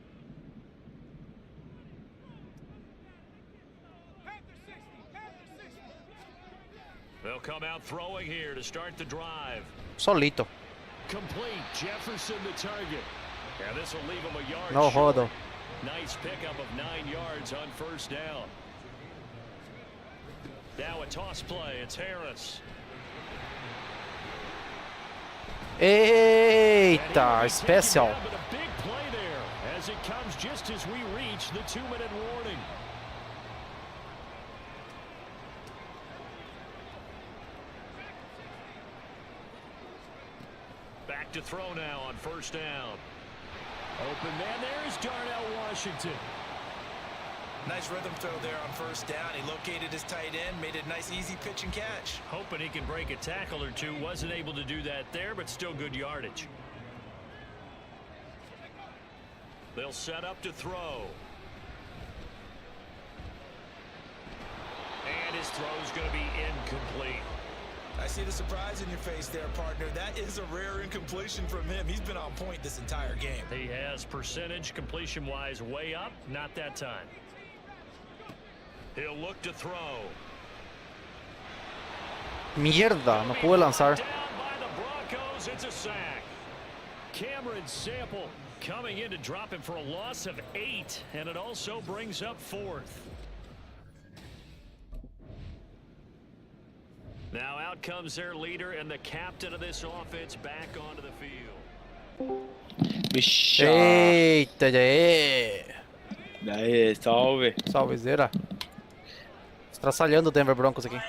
They'll come out throwing here to start the drive. Solito. Complete. Jefferson the target. And this will leave him a yard No short. jodo. Nice pickup of 9 yards on first down. Now a toss play. It's Harris. Eita, special. But a big play there as it comes just as we reach the 2-minute warning. Back to throw now on first down. Open man, there's Darnell Washington. Nice rhythm throw there on first down. He located his tight end, made a nice easy pitch and catch. Hoping he can break a tackle or two. Wasn't able to do that there, but still good yardage. They'll set up to throw. And his throw's going to be incomplete. I see the surprise in your face there, partner. That is a rare incompletion from him. He's been on point this entire game. He has percentage completion-wise way up. Not that time. He'll look to throw. Mierda, não pude lançar. Coming in to drop him for a loss of 8, and it also brings up 4th. Now out comes their leader and the captain of this offense back onto the field. Bicha. Eita, daí. Daí, salve. Salve, Zera. Estraçalhando o Denver Broncos aqui.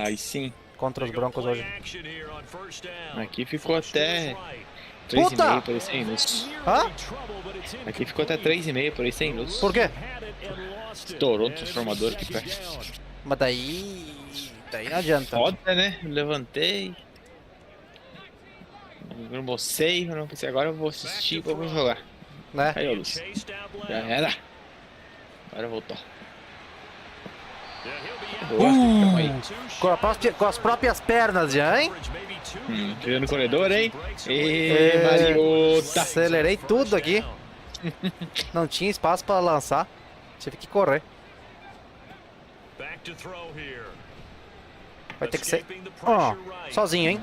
Aí sim. Contra os Broncos hoje. Aqui ficou até... Puta! 3,5 por aí sem luz. Hã? Aqui ficou até 3,5 por aí sem luz. Por quê? Estourou o transformador aqui perto. Mas daí não adianta. Foda, né? Levantei. Eu não vou save, eu não pensei. Agora eu vou assistir pra vou jogar. Né? Aí, ó, luz. Já era. Agora voltou. Com as próprias pernas já, hein? Tirando no corredor, hein? Mariota. Acelerei tudo aqui. Não tinha espaço para lançar. Tive que correr. Vai ter que ser... Ó, sozinho, hein?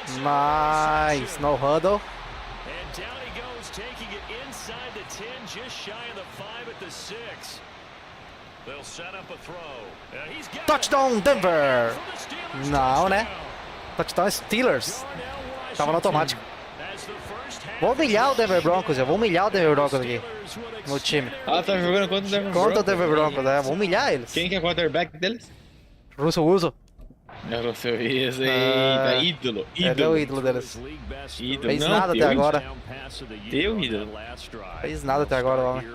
Nice. No huddle. Touchdown Denver! Não, né? Touchdown Steelers. Tava no automático. Vou humilhar o Denver Broncos, eu vou humilhar o Denver Broncos aqui. No time. Ah, tá jogando contra o Denver Broncos. Contra o Denver Broncos, né? Vou humilhar eles. Quem que é o quarterback deles? Russell Wilson. É o Russell Wilson. Eita, ídolo. Ele é o ídolo deles. Ídolo. Fez Não, nada até teu agora. Teu ídolo. Fez nada até agora, homem.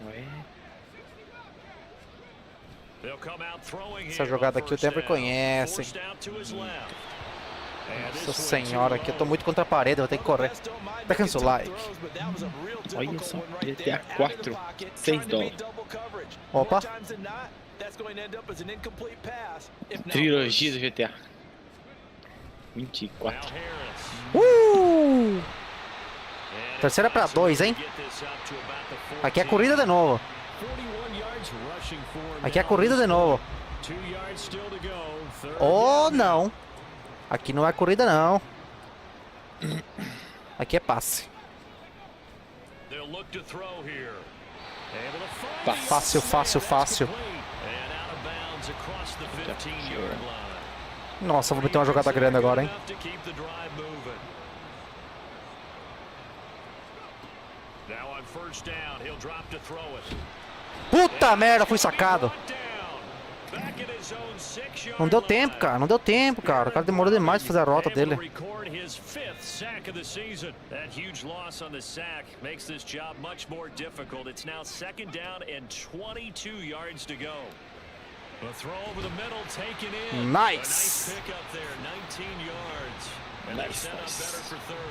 Ué. Essa jogada aqui o Denver conhece. Nossa senhora, aqui eu tô muito contra a parede, vou ter que correr. Pega seu like. Olha só, GTA 4, 6 dólares. Opa. Trilogia do GTA. 24. Terceira pra 2, hein? Aqui é corrida de novo. Aqui é corrida de novo. Oh, não. Aqui não é corrida, não. Aqui é passe. Fácil, fácil, fácil. Nossa, vou meter uma jogada grande agora, hein? Puta merda, fui sacado. Não deu tempo, cara. Não deu tempo, cara. O cara demorou demais pra fazer a rota dele. Nice.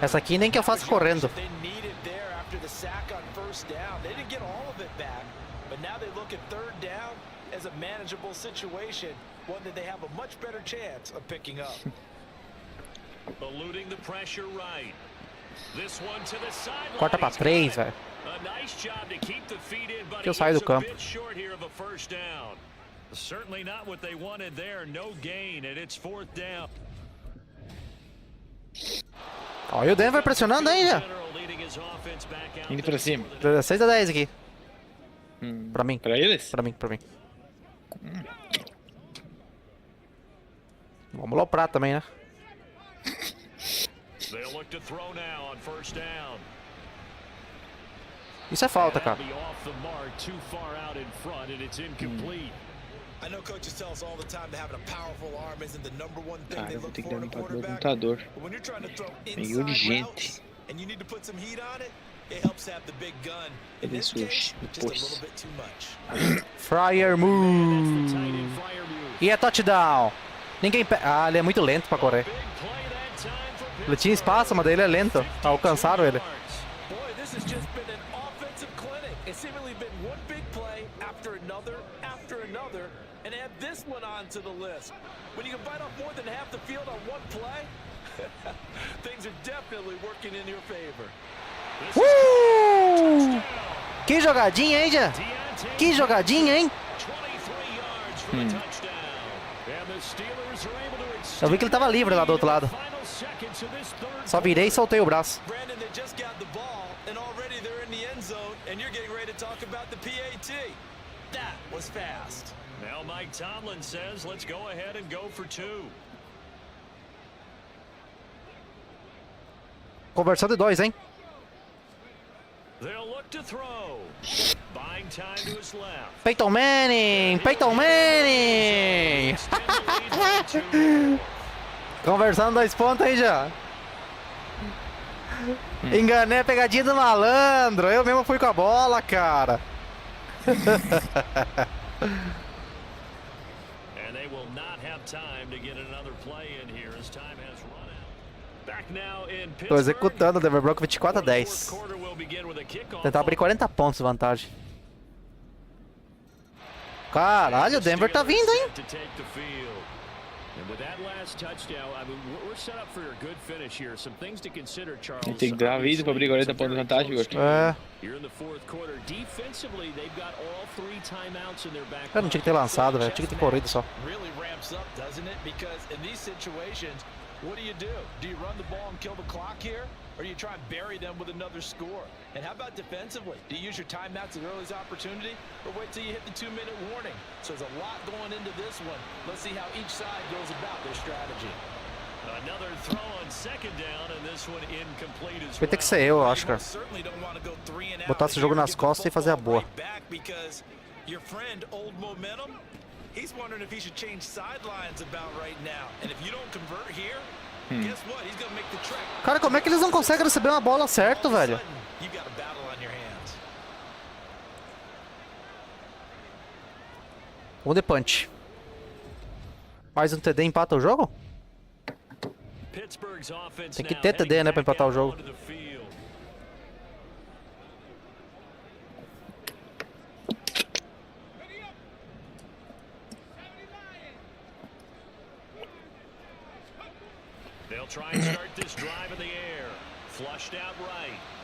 Essa aqui nem que eu faço correndo. As a manageable situation, one that they have a much better chance of picking up. Eluding the pressure right. This one to the sideline. Corta pra 3, velho. A nice job to keep the feet in, but Que eu saio do campo. Certainly not what they wanted there. No gain, and it's 4th down. Olha o Denver pressionando ainda. Indo pra cima. 16 a 10 aqui. Pra mim. Pra eles? Pra mim, pra mim. Vamos loprar também, né? Isso é falta, cara. Cara, eu vou ter que dar um limpada no computador. Meio urgente. Ele sushi, depois. Fryer move. E é touchdown. Ninguém Ah, ele é muito lento pra correr. Ele tinha espaço, mas daí ele é lento. Alcançaram ele. Que jogadinha, hein, Jean? Que jogadinha, hein? Eu vi que ele tava livre lá do outro lado. Só virei e soltei o braço. Now Mike Tomlin says, let's go ahead and go for 2. Conversão de 2, hein? They'll look to throw. Buying time to his left. Peyton Manning! Peyton Manning! Conversando 2 pontos aí já. Enganei a pegadinha do malandro. Eu mesmo fui com a bola, cara. And they will not have time to get another play in here as time has run out. Back now in Pittsburgh. Tô executando o Denver Broncos 24-10. Tentar abrir 40 pontos de vantagem. Caralho, o Denver tá vindo, hein? Tem que dar vida pra abrir 40 pontos de vantagem, Igor. É. Eu não tinha que ter lançado, velho. Tinha que ter corrido só. What do? Do you run the ball and kill the clock here? Or do you try and bury them with another score? And how about defensively? Do you use your timeouts at earliest opportunity? Or wait till you hit the 2-minute warning? So there's a lot going into this one. Let's see how each side goes about their strategy. Another throw on second down, and this one incomplete as well. Vai ter que ser eu acho, cara. Botar esse jogo nas costas e fazer a boa. Your friend, old momentum, he's wondering if he should change sidelines about right now. And if you don't convert here, guess what? He's going to make the trek. Cara, como é que eles não conseguem receber uma bola certo, velho? You've got a battle on your hands. Vamos de punch. Mais um TD empata o jogo? Tem que ter TD, né, pra empatar o jogo.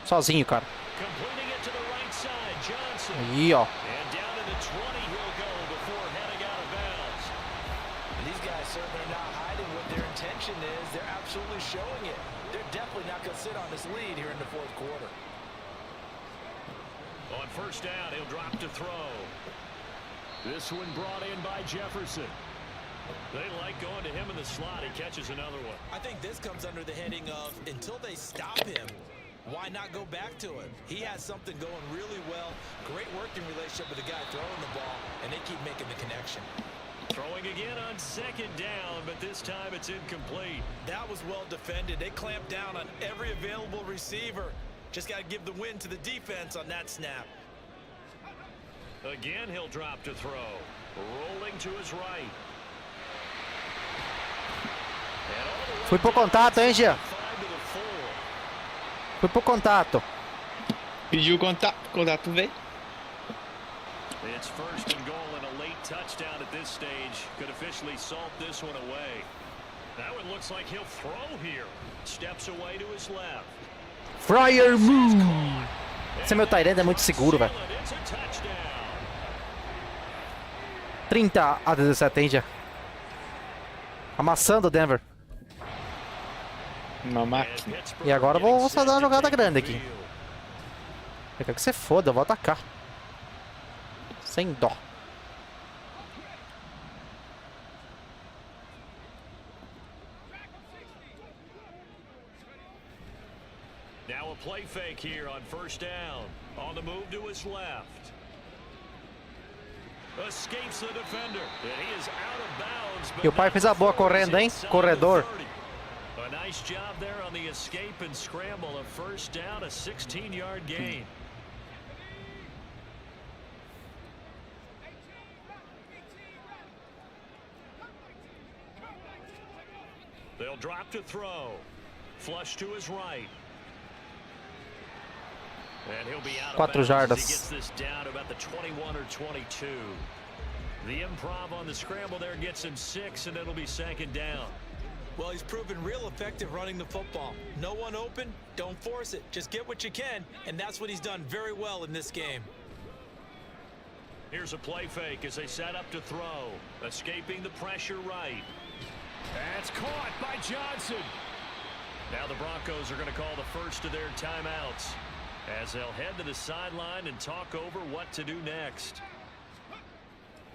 Sozinho, cara. Aí, ó. They're absolutely showing it. They're definitely not going to sit on this lead here in the fourth quarter. On first down, he'll drop to throw. This one brought in by Jefferson. They like going to him in the slot. He catches another one. I think this comes under the heading of until they stop him, why not go back to him? He has something going really well. Great working relationship with the guy throwing the ball, and they keep making the connection. Throwing again on second down, but this time it's incomplete. That was well defended. They clamped down on every available receiver. Just got to give the win to the defense on that snap. Again, he'll drop to throw. Rolling to his right. Fui pro contato, hein, Gia? Fui pro contato. Pediu contato, contato veio. It's first and goal and a late touchdown at this stage could officially salt this one away. That one looks like he'll throw here. Steps away to his left. Fryer move. Esse meu tight end é muito seguro, velho. 30-17, hein, Gia? Amassando o Denver. Uma máquina. E agora eu vou só dar uma jogada grande aqui. Eu quero que você foda, eu vou atacar. Sem dó. Now a play fake here on first down. On the move to his left. Escapes the defender. And he is out of bounds. E o pai fez a boa correndo, hein? Corredor. A nice job there on the escape and scramble. A first down, a 16-yard gain. They'll drop to throw. Flush to his right. And he'll be out of bounds as he gets this down about the 21 or 22. The improv on the scramble there gets him 6, and it'll be second down. Well, he's proven real effective running the football. No one open, don't force it. Just get what you can, and that's what he's done very well in this game. Here's a play fake as they set up to throw. Escaping the pressure right. That's caught by Johnson. Now the Broncos are going to call the first of their timeouts as they'll head to the sideline and talk over what to do next.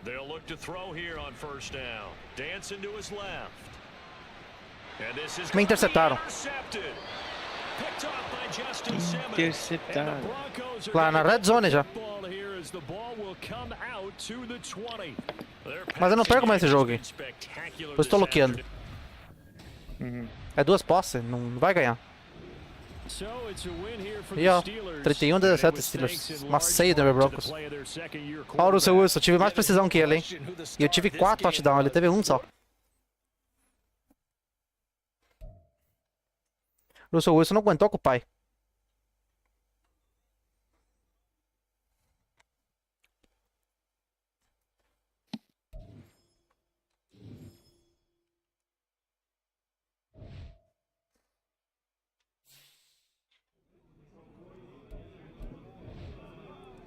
They'll look to throw here on first down. Dancing to his left. And this is Me interceptaram. intercepted. Picked off by Justin Simmons. Interceptado. And the Broncos are Lá na gonna red zone já. get the ball here as the ball will come out to the 20. Mas eu não perco mais esse jogo aqui. Spectacular Eu estou this bloqueando. É 2 posses, não vai ganhar. So it's a win here for E the ó, Steelers. 31-17 Steelers. Masseio do Denver Broncos. Olha o Russell Wilson, eu tive mais precisão que ele, hein. E eu tive 4 touchdowns, ele teve 1 só. Russell Wilson não aguentou com o pai.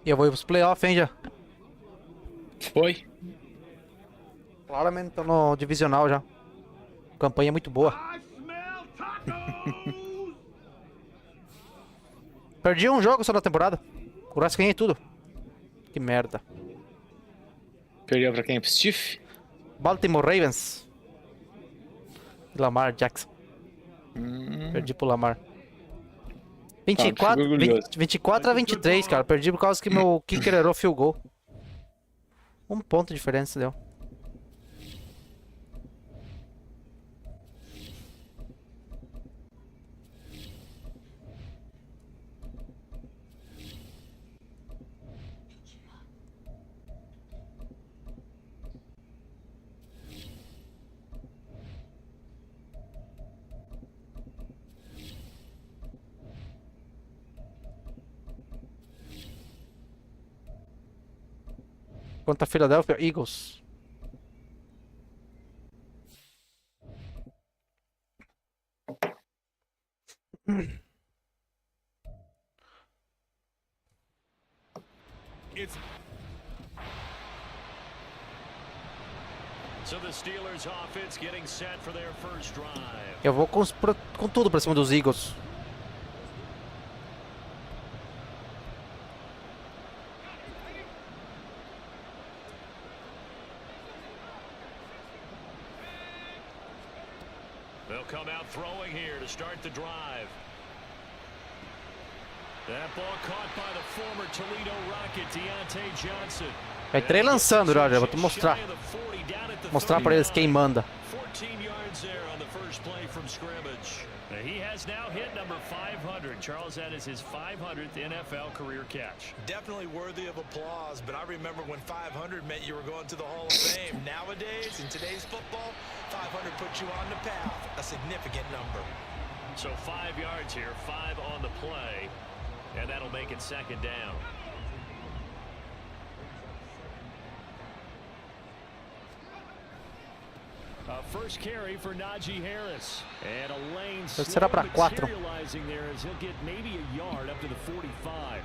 E eu vou ir pros playoffs, hein, já. Foi? Claramente tô no divisional já. Campanha muito boa. Perdi um jogo só na temporada. O resto ganhei tudo. Que merda. Perdeu pra quem? Pro Steve? Baltimore Ravens. Lamar Jackson. Perdi pro Lamar. 24, 24 a 23, cara. Perdi por causa que meu kicker errou field goal. 1 ponto de diferença deu. Contra a Philadelphia Eagles. So the Steelers offense getting set for their first drive. Eu vou com tudo pra cima dos Eagles. They'll come out throwing here to start the drive. That ball caught by the former Toledo Rocket, Deontay Johnson. Vai três lançando, Roger. Vou te mostrar. Mostrar pra eles quem manda. 14 yards there on the first play from scrimmage. He has now hit number 500. Charles, that is his 500th NFL career catch. Definitely worthy of applause, but I remember when 500 meant you were going to the Hall of Fame. Nowadays, in today's football, 500 puts you on the path, a significant number. So 5 yards here, 5 on the play, and that'll make it second down. First carry for Najee Harris. And a lane Será para 4. materializing there as he'll get maybe a yard up to the 45.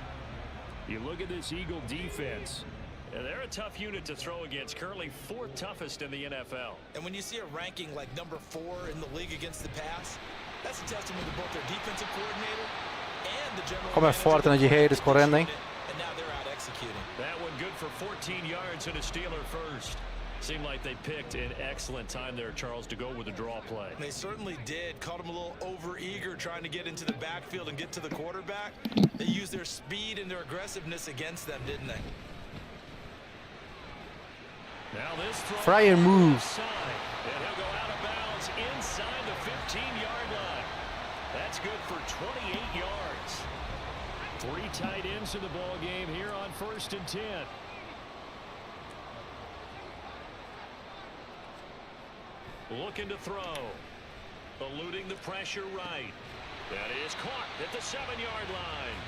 You look at this Eagle defense. They're a tough unit to throw against, currently 4th toughest in the NFL. And when you see a ranking like number 4 in the league against the pass, that's a testament to both their defensive coordinator and the general Como é forte Najee Harris correndo, hein? And now they're out executing. That one good for 14 yards and a Steeler first. Seemed like they picked an excellent time there, Charles, to go with a draw play. They certainly did. Caught them a little over-eager trying to get into the backfield and get to the quarterback. They used their speed and their aggressiveness against them, didn't they? Now this throw Fryer move. And he'll go out of bounds inside the 15-yard line. That's good for 28 yards. 3 tight ends in the ball game here on 1st and 10. Looking to throw. Eluding the pressure right. That is caught at the 7-yard line.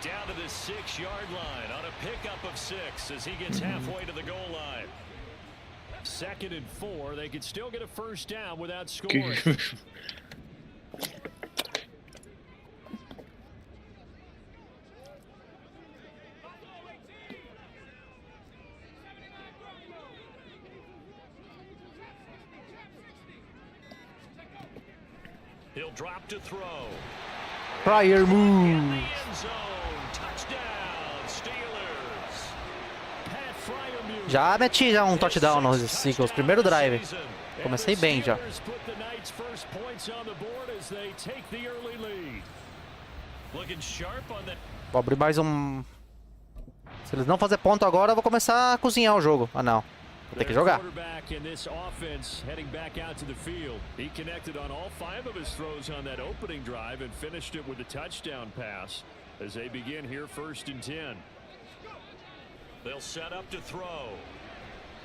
Down to the 6-yard line on a pickup of 6 as he gets halfway to the goal line. 2nd and 4. They could still get a first down without scoring. He'll drop to throw. Prior In move. the end zone. Touchdown, Steelers. Pat Freiermuth. Já meti já um touchdown nos Eagles. Primeiro drive. Comecei bem já. Steelers put the Knights' first points on the board as they take the early lead. Looking sharp on that. Vou abrir mais um... Se eles não fazerem ponto agora, eu vou começar a cozinhar o jogo. Ah, não. Vou ter que jogar. Quarterback in this offense heading back out to the field. He connected on all 5 of his throws on that opening drive and finished it with a touchdown pass as they begin here 1st and 10. They'll set up to throw.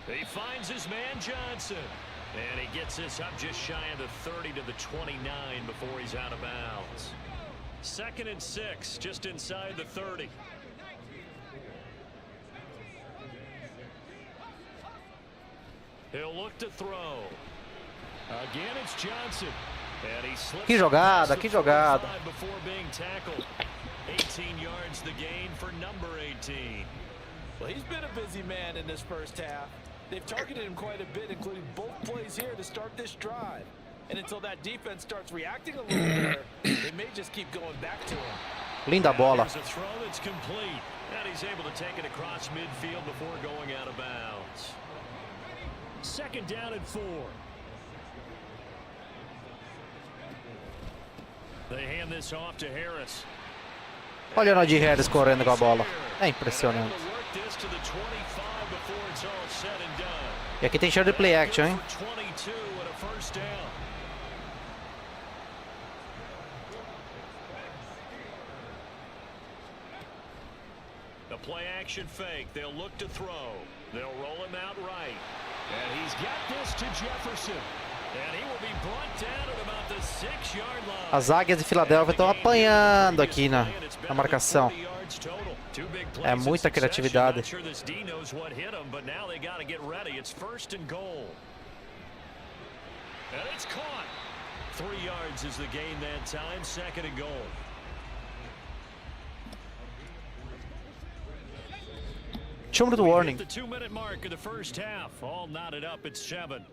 He finds his man Johnson. And he gets this up just shy of the 30 to the 29 before he's out of bounds. 2nd and 6, just inside the 30. He'll look to throw. Again, it's Johnson. And he slips Que jogada, que jogada. before being tackled. 18 yards the gain for number 18. Well, he's been a busy man in this first half. They've targeted him quite a bit, including both plays here to start this drive. And until that defense starts reacting a little better, they may just keep going back to him. Linda bola. Here's a throw that's complete. And he's able to take it across midfield before going out of bounds. 2nd down and 4. They hand this off to Harris. Olha o Najee Harris correndo com a bola. É impressionante. E aqui tem cheiro de play action, hein? The play action fake. They'll look to throw. They'll roll him out right. And he's got this to Jefferson. And he will be brought down at about the 6-yard line. As águias de Filadélfia estão apanhando aqui na marcação. É muita criatividade. Not sure this D knows what hit him, but now they got to get ready. It's 1st and goal. And it's caught. 3 yards is the gain that time. 2nd and goal. Show me the warning. The 2-minute mark of the first half. All knotted up at 7.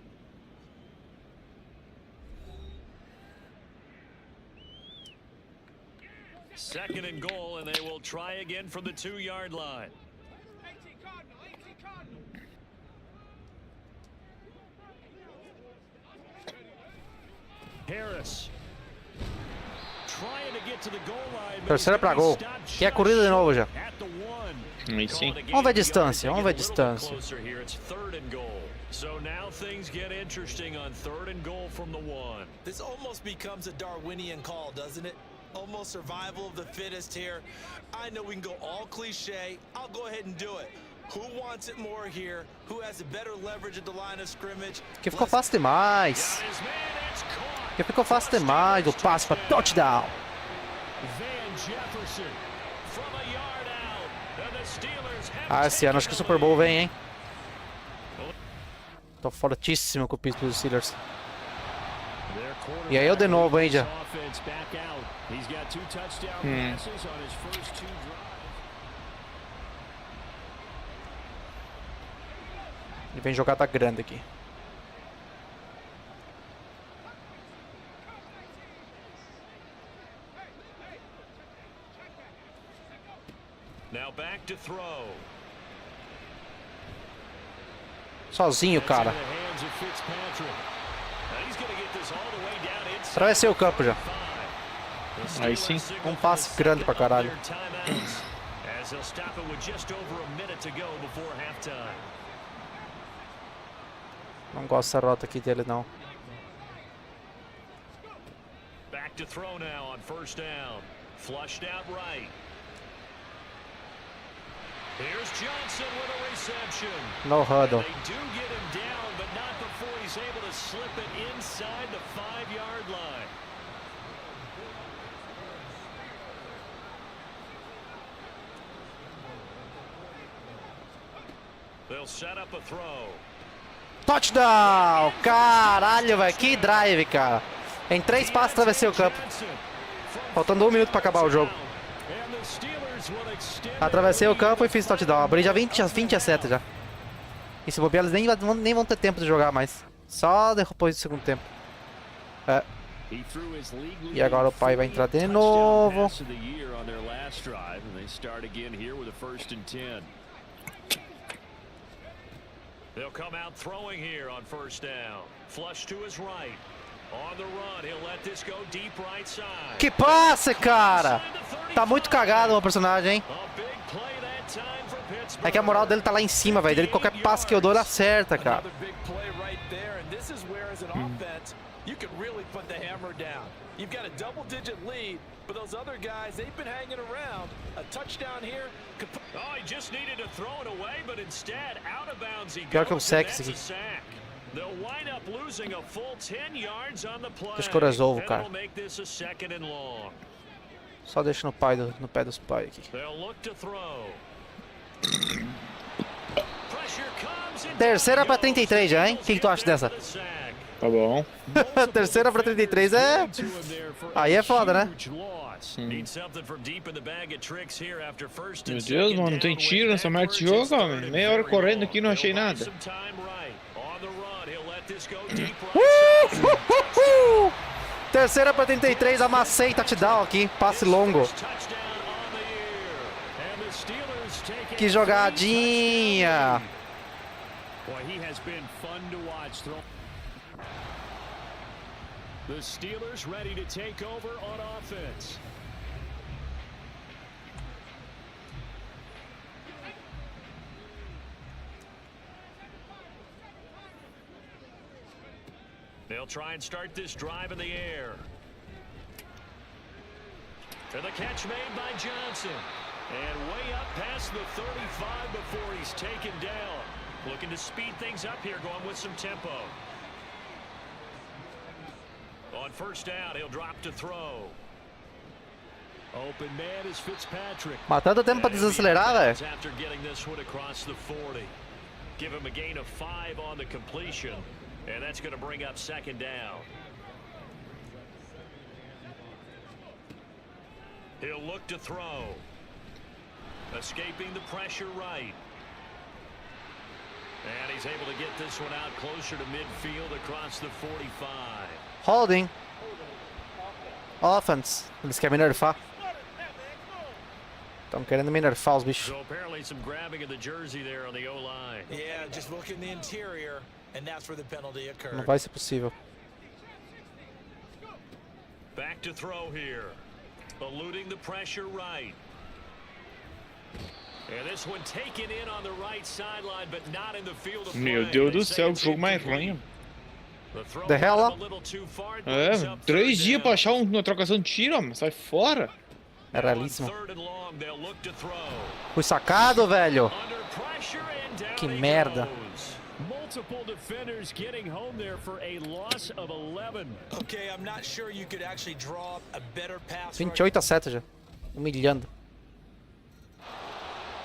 Second and goal, and they will try again from the 2-yard line. Harris. Trying to get to the goal line. Terceira pra gol. Que é corrida de novo já. Aí sim. Vamos ver a distância, vamos ver a distância. So now things get interesting on 3rd and goal from the 1. This almost becomes a Darwinian call, doesn't it? Almost survival of the fittest here. I know we can go all cliche. I'll go ahead and do it. Who wants it more here? Who has a better leverage at the line of scrimmage? Que ficou fácil demais. Que ficou fácil demais o passe para touchdown. Ah, esse ano acho que o Super Bowl vem, hein? Tô fortíssimo com o piso dos Steelers. E aí eu de novo, hein, já. Ele vem jogada grande aqui. Now back to throw. Sozinho, cara. Atravessei o campo já. Aí sim. Um passe grande pra caralho. Não gosto dessa rota aqui dele, não. Back to throw now on 1st down. Flushed out right. Here's Johnson with a reception. No huddle. They do get him down, but not before he's able to slip it inside the 5-yard line. They'll set up a throw. Touchdown! Caralho, velho. Que drive, cara. Em 3 passos atravessei o campo. Faltando 1 minuto pra acabar o jogo. Atravessei o campo e fiz touchdown. Abri já 20-7 já. E se bobear, eles nem vão ter tempo de jogar mais. Só depois do segundo tempo. É. E agora o pai vai entrar de novo. They'll come out throwing here on first down. Flush to his right. On the run, he'll let this go deep right side. Que passe, cara! Tá muito cagado o meu personagem, hein? É que a moral dele tá lá em cima, velho. Qualquer passe que eu dou, ele acerta, cara. You can really put the hammer down. You've got a double-digit lead, but those other guys, they've been hanging around. A touchdown here could put... Oh, he just needed to throw it away, but instead, out of bounds he Pior que um goes, sec and esse that's aqui. a sack. They'll wind up losing a full 10 yards on the play. Deixa que eu resolvo, cara. That'll make this a second and long. Só deixa no pé dos pais aqui. They'll look to throw. Terceira pra 33 já, hein? O que tu acha dessa? Tá bom. Terceira pra 33 é... Aí é foda, né? Meu Deus, mano, não tem tiro nessa merda de jogo, homem. Meia hora correndo aqui e não achei nada. Terceira pra 33, amassei touchdown aqui, passe longo. Que jogadinha! The Steelers ready to take over on offense. They'll try and start this drive in the air. To the catch made by Johnson. And way up past the 35 before he's taken down. Looking to speed things up here, going with some tempo. On first down, he'll drop to throw. Open man is Fitzpatrick. Matando o tempo pra desacelerar, velho. After getting this one across the 40. Give him a gain of 5 on the completion. And that's going to bring up second down. He'll look to throw. Escaping the pressure right. And he's able to get this one out closer to midfield across the 45. Holding. Offense. Eles querem me nerfar. Estão querendo me nerfar os bichos. So apparently some grabbing of the jersey there on the O-line. Yeah, just look in the interior, and that's where the penalty occurred. Não vai ser possível. Back to throw here. Eluding the pressure right. And this one taken in on the right sideline, but not in the field of play. Meu Deus do céu, que jogo mais ruim. Deja lá. É, 3 dias pra achar uma trocação de tiro, mano. Sai fora. É realíssimo. Fui sacado, velho. Que merda. Multiple defenders getting home there for a loss of 11. Okay, I'm not sure you could actually draw up a better pass. 28-7 já. Humilhando.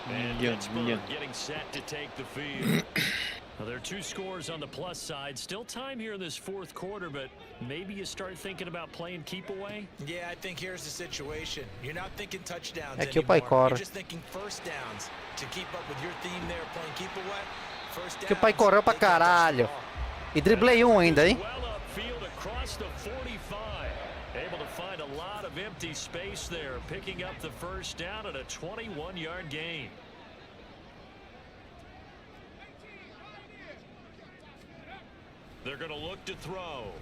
And Pittsburgh getting set to take the field. Well, there are 2 scores on the plus side. Still time here in this 4th quarter, but maybe you start thinking about playing keep away. Yeah, I think here's the situation. You're not thinking touchdowns É que o anymore. pai corre. You're just thinking first downs to keep up with your theme there, playing keep away. First downs. Que o pai correu pra caralho. E driblei um ainda, hein? Well upfield across the 45. Able to find a lot of empty space there, picking up the first down at a 21-yard gain. They're going to look to throw.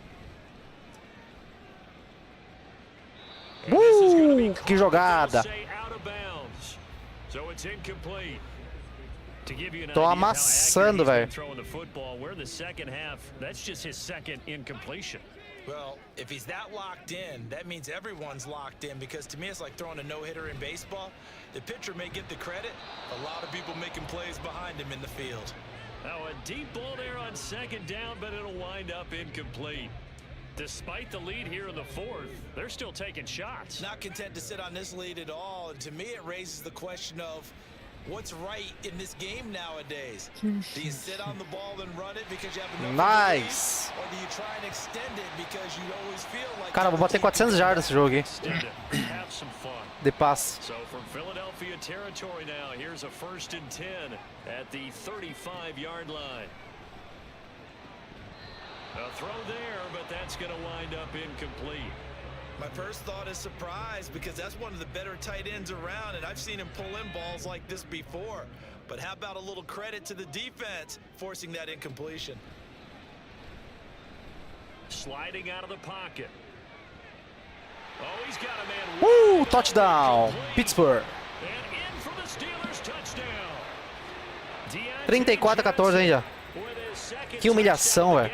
Que jogada. So it's incomplete. To give you an Tô idea amassando, of how accurate velho. he's been throwing the football, we're in the second half. That's just his second incompletion. Well, if he's that locked in, that means everyone's locked in, because to me it's like throwing a no-hitter in baseball. The pitcher may get the credit, a lot of people making plays behind him in the field. Now a deep ball there on second down, but it'll wind up incomplete. Despite the lead here in the 4th, they're still taking shots. Not content to sit on this lead at all, and to me it raises the question of what's right in this game nowadays. Do you sit on the ball and run it because you have enough Nice. lead, or do you try and extend it because you always feel like... Cara, vou bater 400 jardas nesse jogo, hein? Have some fun. De passe. So from Philadelphia territory now, here's a 1st and 10 at the 35-yard line. A throw there, but that's going to wind up incomplete. My first thought is surprise because that's one of the better tight ends around, and I've seen him pull in balls like this before. But how about a little credit to the defense forcing that incompletion? Sliding out of the pocket. Oh, he's got a man. Touchdown, Pittsburgh. And in for the Steelers touchdown. 34-14, hein, já. Que humilhação, velho.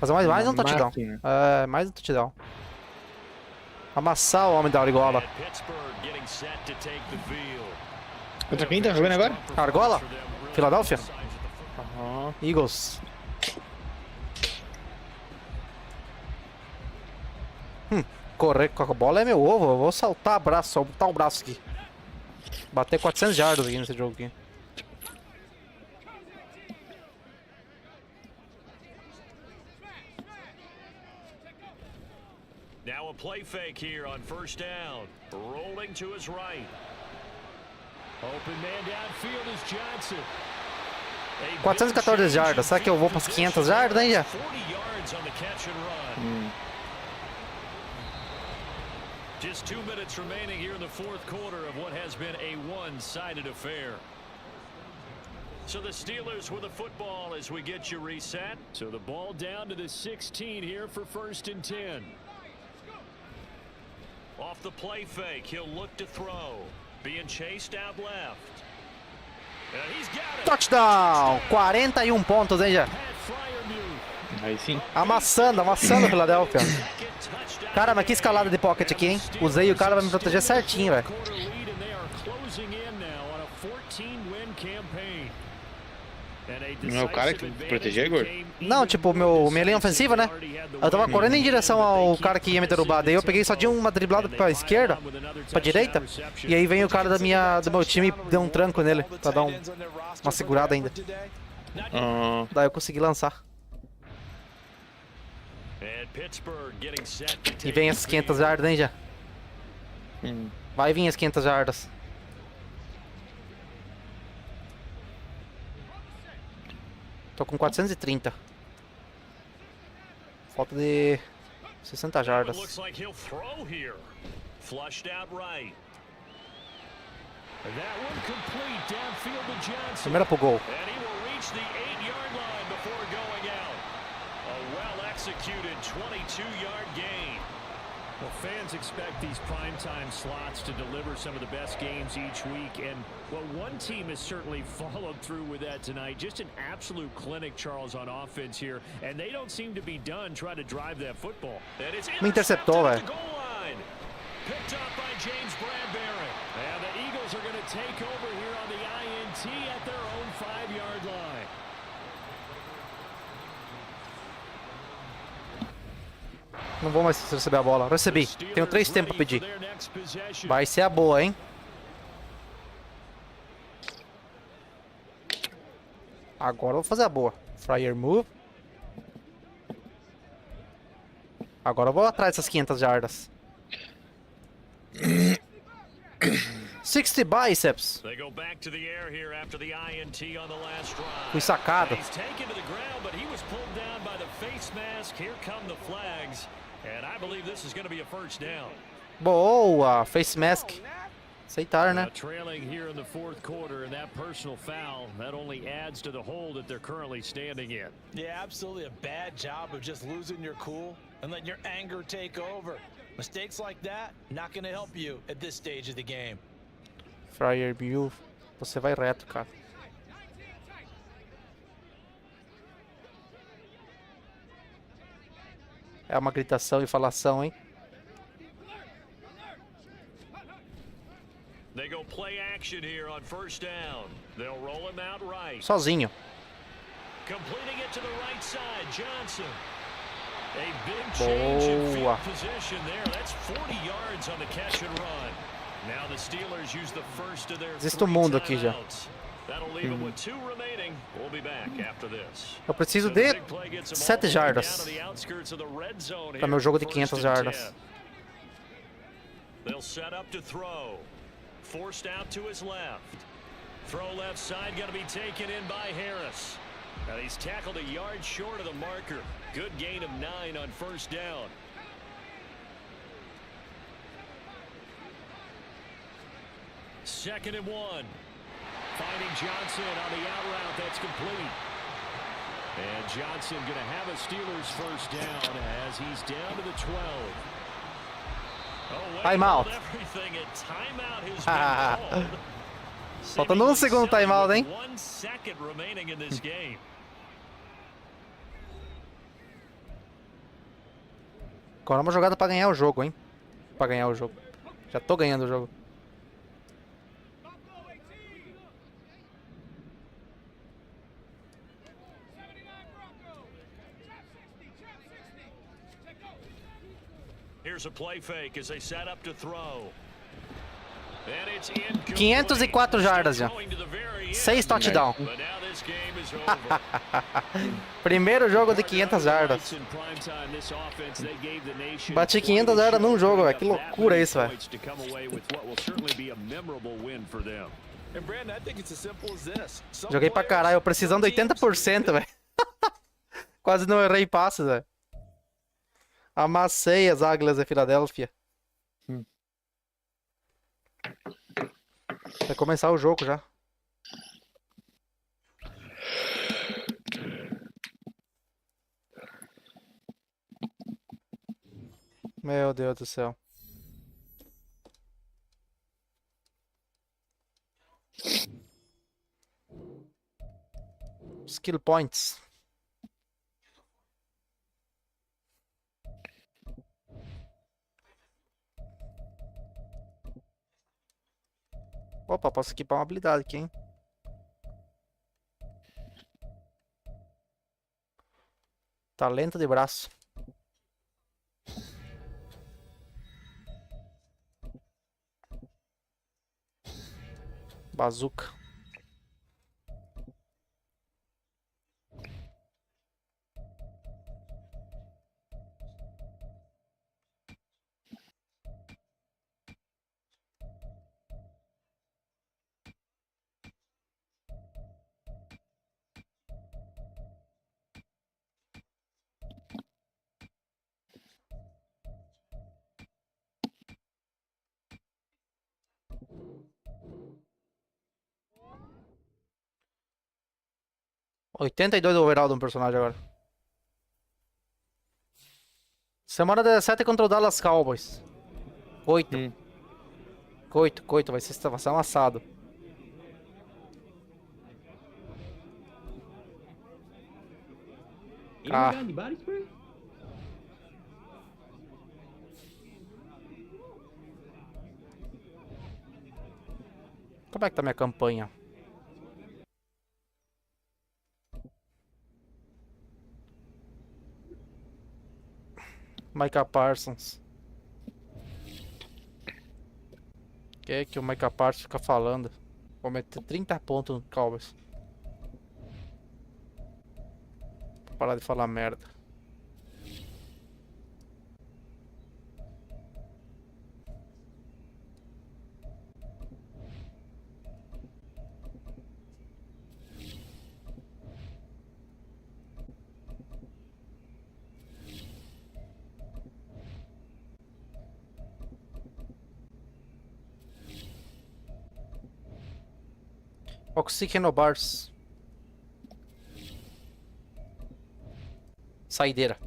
Fazer mais um touchdown. É, mais um touchdown. Amassar o homem da Argola. Contra quem tá jogando agora? Argola? Filadélfia? Eagles. Correr com a bola é meu ovo. Eu vou soltar o braço aqui. Bater 400 jardas aqui nesse jogo aqui. Now a play fake here on first down. Rolling to his right. Open man downfield is Johnson. 414 jardas. Será que eu vou para as 500 jardas, hein, já? 40 yards on the catch and run. Just 2 minutes remaining here in the fourth quarter of what has been a one-sided affair. So the Steelers with the football as we get you reset. So the ball down to the 16 here for 1st and 10. Off the play fake, he'll look to throw. Being chased out left. And he's got it. Touchdown! 41 pontos, hein, já? Aí sim. Amassando o Philadelphia. Cara, mas que escalada de pocket aqui, hein? Usei o cara pra me proteger certinho, velho. Não é o cara que protegeu, Igor? Não, tipo, minha linha ofensiva, né? Eu tava correndo em direção ao cara que ia me derrubar. Daí eu peguei só de uma driblada pra esquerda, pra direita. E aí vem o cara do meu time e deu um tranco nele, pra dar uma segurada ainda. Daí eu consegui lançar. E vem as 500 jardas, hein, já? Vai vir as 500 jardas. Tô com 430. Falta de 60 jardas. Primeira pro gol. Executed 22-yard gain. Well, fans expect these primetime slots to deliver some of the best games each week, and well, one team has certainly followed through with that tonight. Just an absolute clinic, Charles, on offense here, and they don't seem to be done trying to drive that football. That is interceptou, velho. Picked up by James Bradbury, and the Eagles are going to take over here on the INT at their own 5-yard line. Não vou mais receber a bola. Recebi. Tenho 3 tempos pra pedir. Vai ser a boa, hein? Agora eu vou fazer a boa. Flyer move. Agora eu vou atrás dessas 500 jardas. 60 biceps. Fui sacado. Boa, face mask. Aceitar, né? Trailing here in the fourth quarter, and that personal foul that only adds to the hole that they're currently standing in. Yeah, absolutely a bad job of just losing your cool and letting your anger take over. Mistakes like that not going to help you at this stage of the game. Flyer view. Você vai reto, cara. É uma gritação e falação, hein? They go play action here on first down. They'll roll him out right. Sozinho. Completing it to the right side, Johnson. A big change in field position there. That's 40 yards on the catch and run. Now the Steelers use the first of their Existe mundo aqui já. That'll leave them with 2 remaining. We'll be back after this. Eu preciso de 7 jardas para meu jogo de 500 jardas. They'll set up to throw. Forced out to his left. Throw left side, going to be taken in by Harris. Now he's tackled a yard short of the marker. Good gain of 9 on first down. Second and 1. Finding Johnson on the out route. That's complete. And Johnson going to have a Steelers first down as he's down to the 12. Oh, Timeout. Everything at timeout has been called. Faltando segundo timeout, hein? 1 second remaining in this game. Agora uma jogada pra ganhar o jogo, hein? Pra ganhar o jogo. Já tô ganhando o jogo. Here's a play fake as they set up to throw. And it's incomplete. 504 jardas já. 6 touchdowns. But now this game is over. Primeiro jogo de 500 jardas. Bati 500 jardas num jogo, velho. Que loucura isso, velho. Joguei pra caralho, eu precisando de 80%, velho. Quase não errei passes, velho. Amassei as Águilas da Filadélfia. Vai começar o jogo já. Meu Deus do céu. Skill points. Opa, posso equipar uma habilidade aqui, hein? Talento de braço. Bazuca. $82 overall de um personagem agora. Semana 17 contra o Dallas Cowboys. 8. Coito, vai ser amassado. Ah. Como é que tá minha campanha? Micah Parsons. O que é que o Micah Parsons fica falando? Vou meter 30 pontos no Cowboys. Vou parar de falar merda. Oxygenobars. Saideira.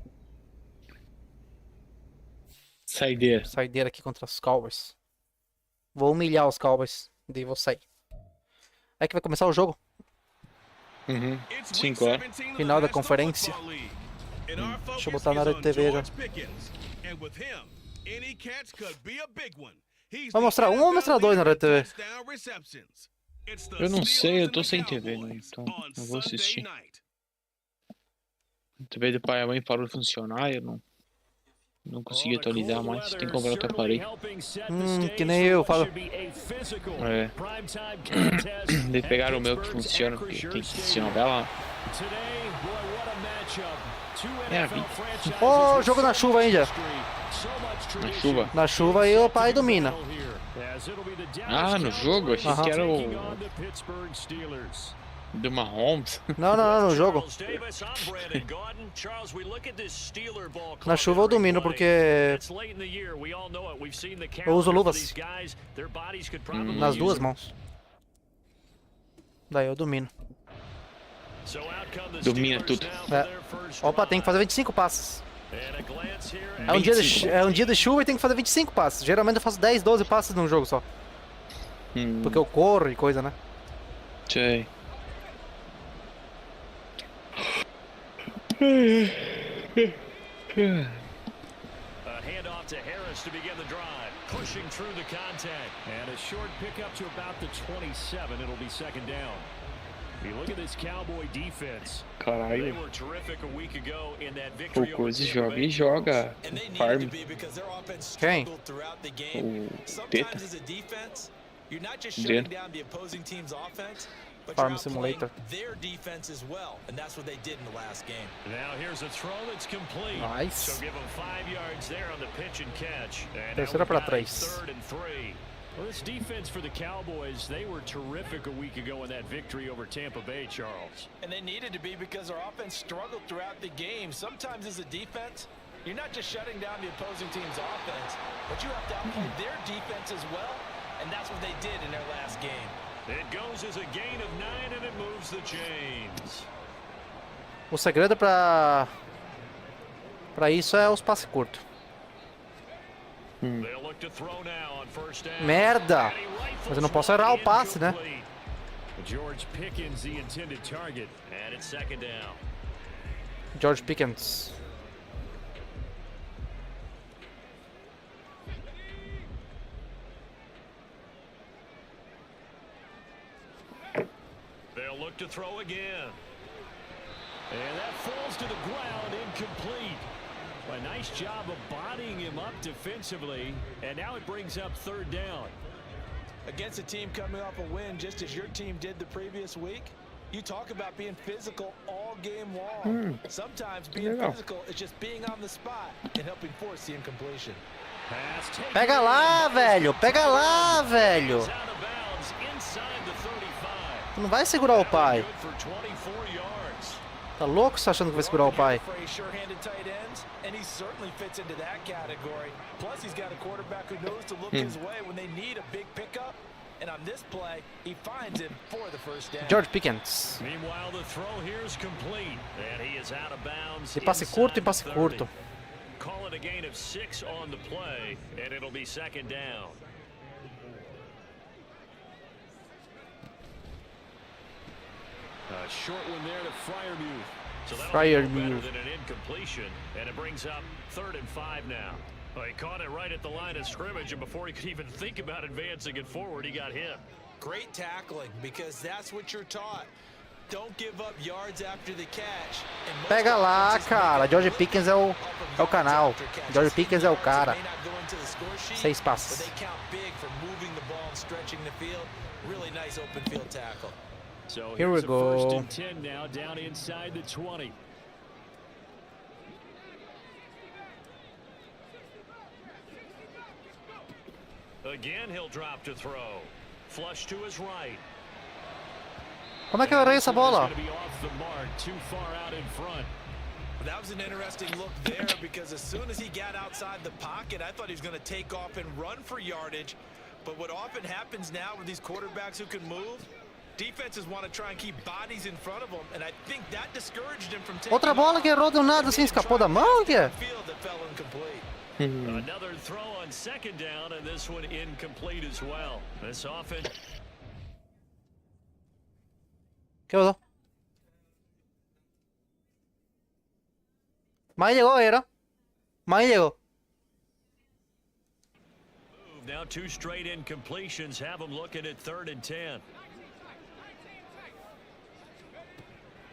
Saideira aqui contra os Cowboys. Vou humilhar os Cowboys. Daí vou sair. É que vai começar o jogo. 5 horas. Final da conferência. Deixa eu botar na área de TV já. Vai mostrar um ou mostrar dois na área de TV? Eu não sei, eu tô sem TV, né? Então não vou assistir. A TV do pai e a mãe parou de funcionar e eu não consegui atualizar mais. Tem que comprar outro aparelho. Que nem eu falo. De pegar o meu que funciona, porque tem que funcionar dela. É a vida. Ô, jogo na chuva ainda. Na chuva? Na chuva aí o pai domina. Ah, no jogo? Achei que era o... Do Mahomes? Não, no jogo. Na chuva eu domino porque eu uso luvas nas duas mãos. Daí eu domino. Domina tudo. Opa, tem que fazer 25 passes. É um dia de chuva e tem que fazer 25 passes. Geralmente eu faço 10, 12 passes num jogo só. Porque eu corro e coisa, né? Sei. Handoff to Harris to begin the drive, pushing through the contact, and a short pickup to about the 27. It'll be second down. You look at this Cowboy defense. Caralho. They were terrific a week ago in that victory. O Coisa joga e joga. Farm. Quem? O Teta. You're not just shutting down the opposing team's offense, but you're Farm Simulator. their defense as well, and that's what they did in the last game. Now here's a throw that's complete. Nice. So give them 5 yards there on the pitch and catch. And Terceira para 3. Third and 3. Well, this defense for the Cowboys, they were terrific a week ago in that victory over Tampa Bay, Charles. And they needed to be because our offense struggled throughout the game. Sometimes as a defense, you're not just shutting down the opposing team's offense, but you have to outplay their defense as well. And that's what they did in their last game. It goes as a gain of 9 and it moves the chains. O segredo pra isso é os passes curtos. They'll look to throw now on first down. Merda! Mas eu não posso errar o passe, né? George Pickens the intended target, and it's second down. George Pickens. They'll look to throw again. And that falls to the ground, incomplete. A nice job of bodying him up defensively, and now it brings up third down. Against a team coming off a win, just as your team did the previous week, you talk about being physical all game long. Sometimes being physical is just being on the spot and helping force the incompletion. Pega lá, velho! Pega lá, velho! Tu não vai segurar o pai. Tá louco você achando que vai segurar o pai? And he certainly fits into that category. Plus, he's got a quarterback who knows to look his way when they need a big pickup. And on this play, he finds him for the first down. George Pickens. Meanwhile, the throw here is complete, and he is out of bounds. E passe curto, e passe curto. Call it a gain of 6 on the play, and it'll be second down. A short one there to Freiermuth. So that'll be better than an incompletion, and it brings up 3rd and 5 now. Well, he caught it right at the line of scrimmage, and before he could even think about advancing it forward, he got hit. Great tackling, because that's what you're taught. Don't give up yards after the catch. Pega lá, cara. George Pickens é o canal. George Pickens é o cara. 6 passes. So here we go. First and 10 now, down inside the 20. Again, he'll drop to throw. Flush to his right. Como é que eu errei essa bola? That was an interesting look there because as soon as he got outside the pocket, I thought he was going to take off and run for yardage. But what often happens now with these quarterbacks who can move, defenses want to try and keep bodies in front of them, and I think that discouraged him from taking Outra bola que errou do nada assim, escapou da mão, que? Another throw on second down, and this one incomplete as well. This offense. ¿Qué pasó? Más llegó, era. Más llegó. Now 2 straight incompletions have him looking at 3rd and 10.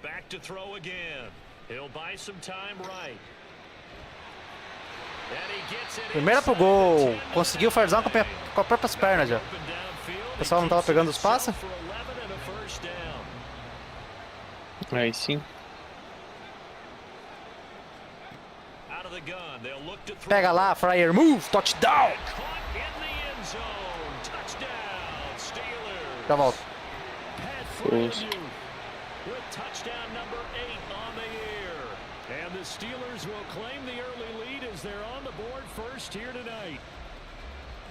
Back to throw again. He'll buy some time right. Primeira pro gol. Conseguiu farzão com as próprias pernas já. O pessoal não tava pegando os passes? Aí sim. Pega lá, Freiermuth, touchdown! Já volto. touchdown number 8 on the year. And the Steelers will claim the early lead as they're on the board first here tonight.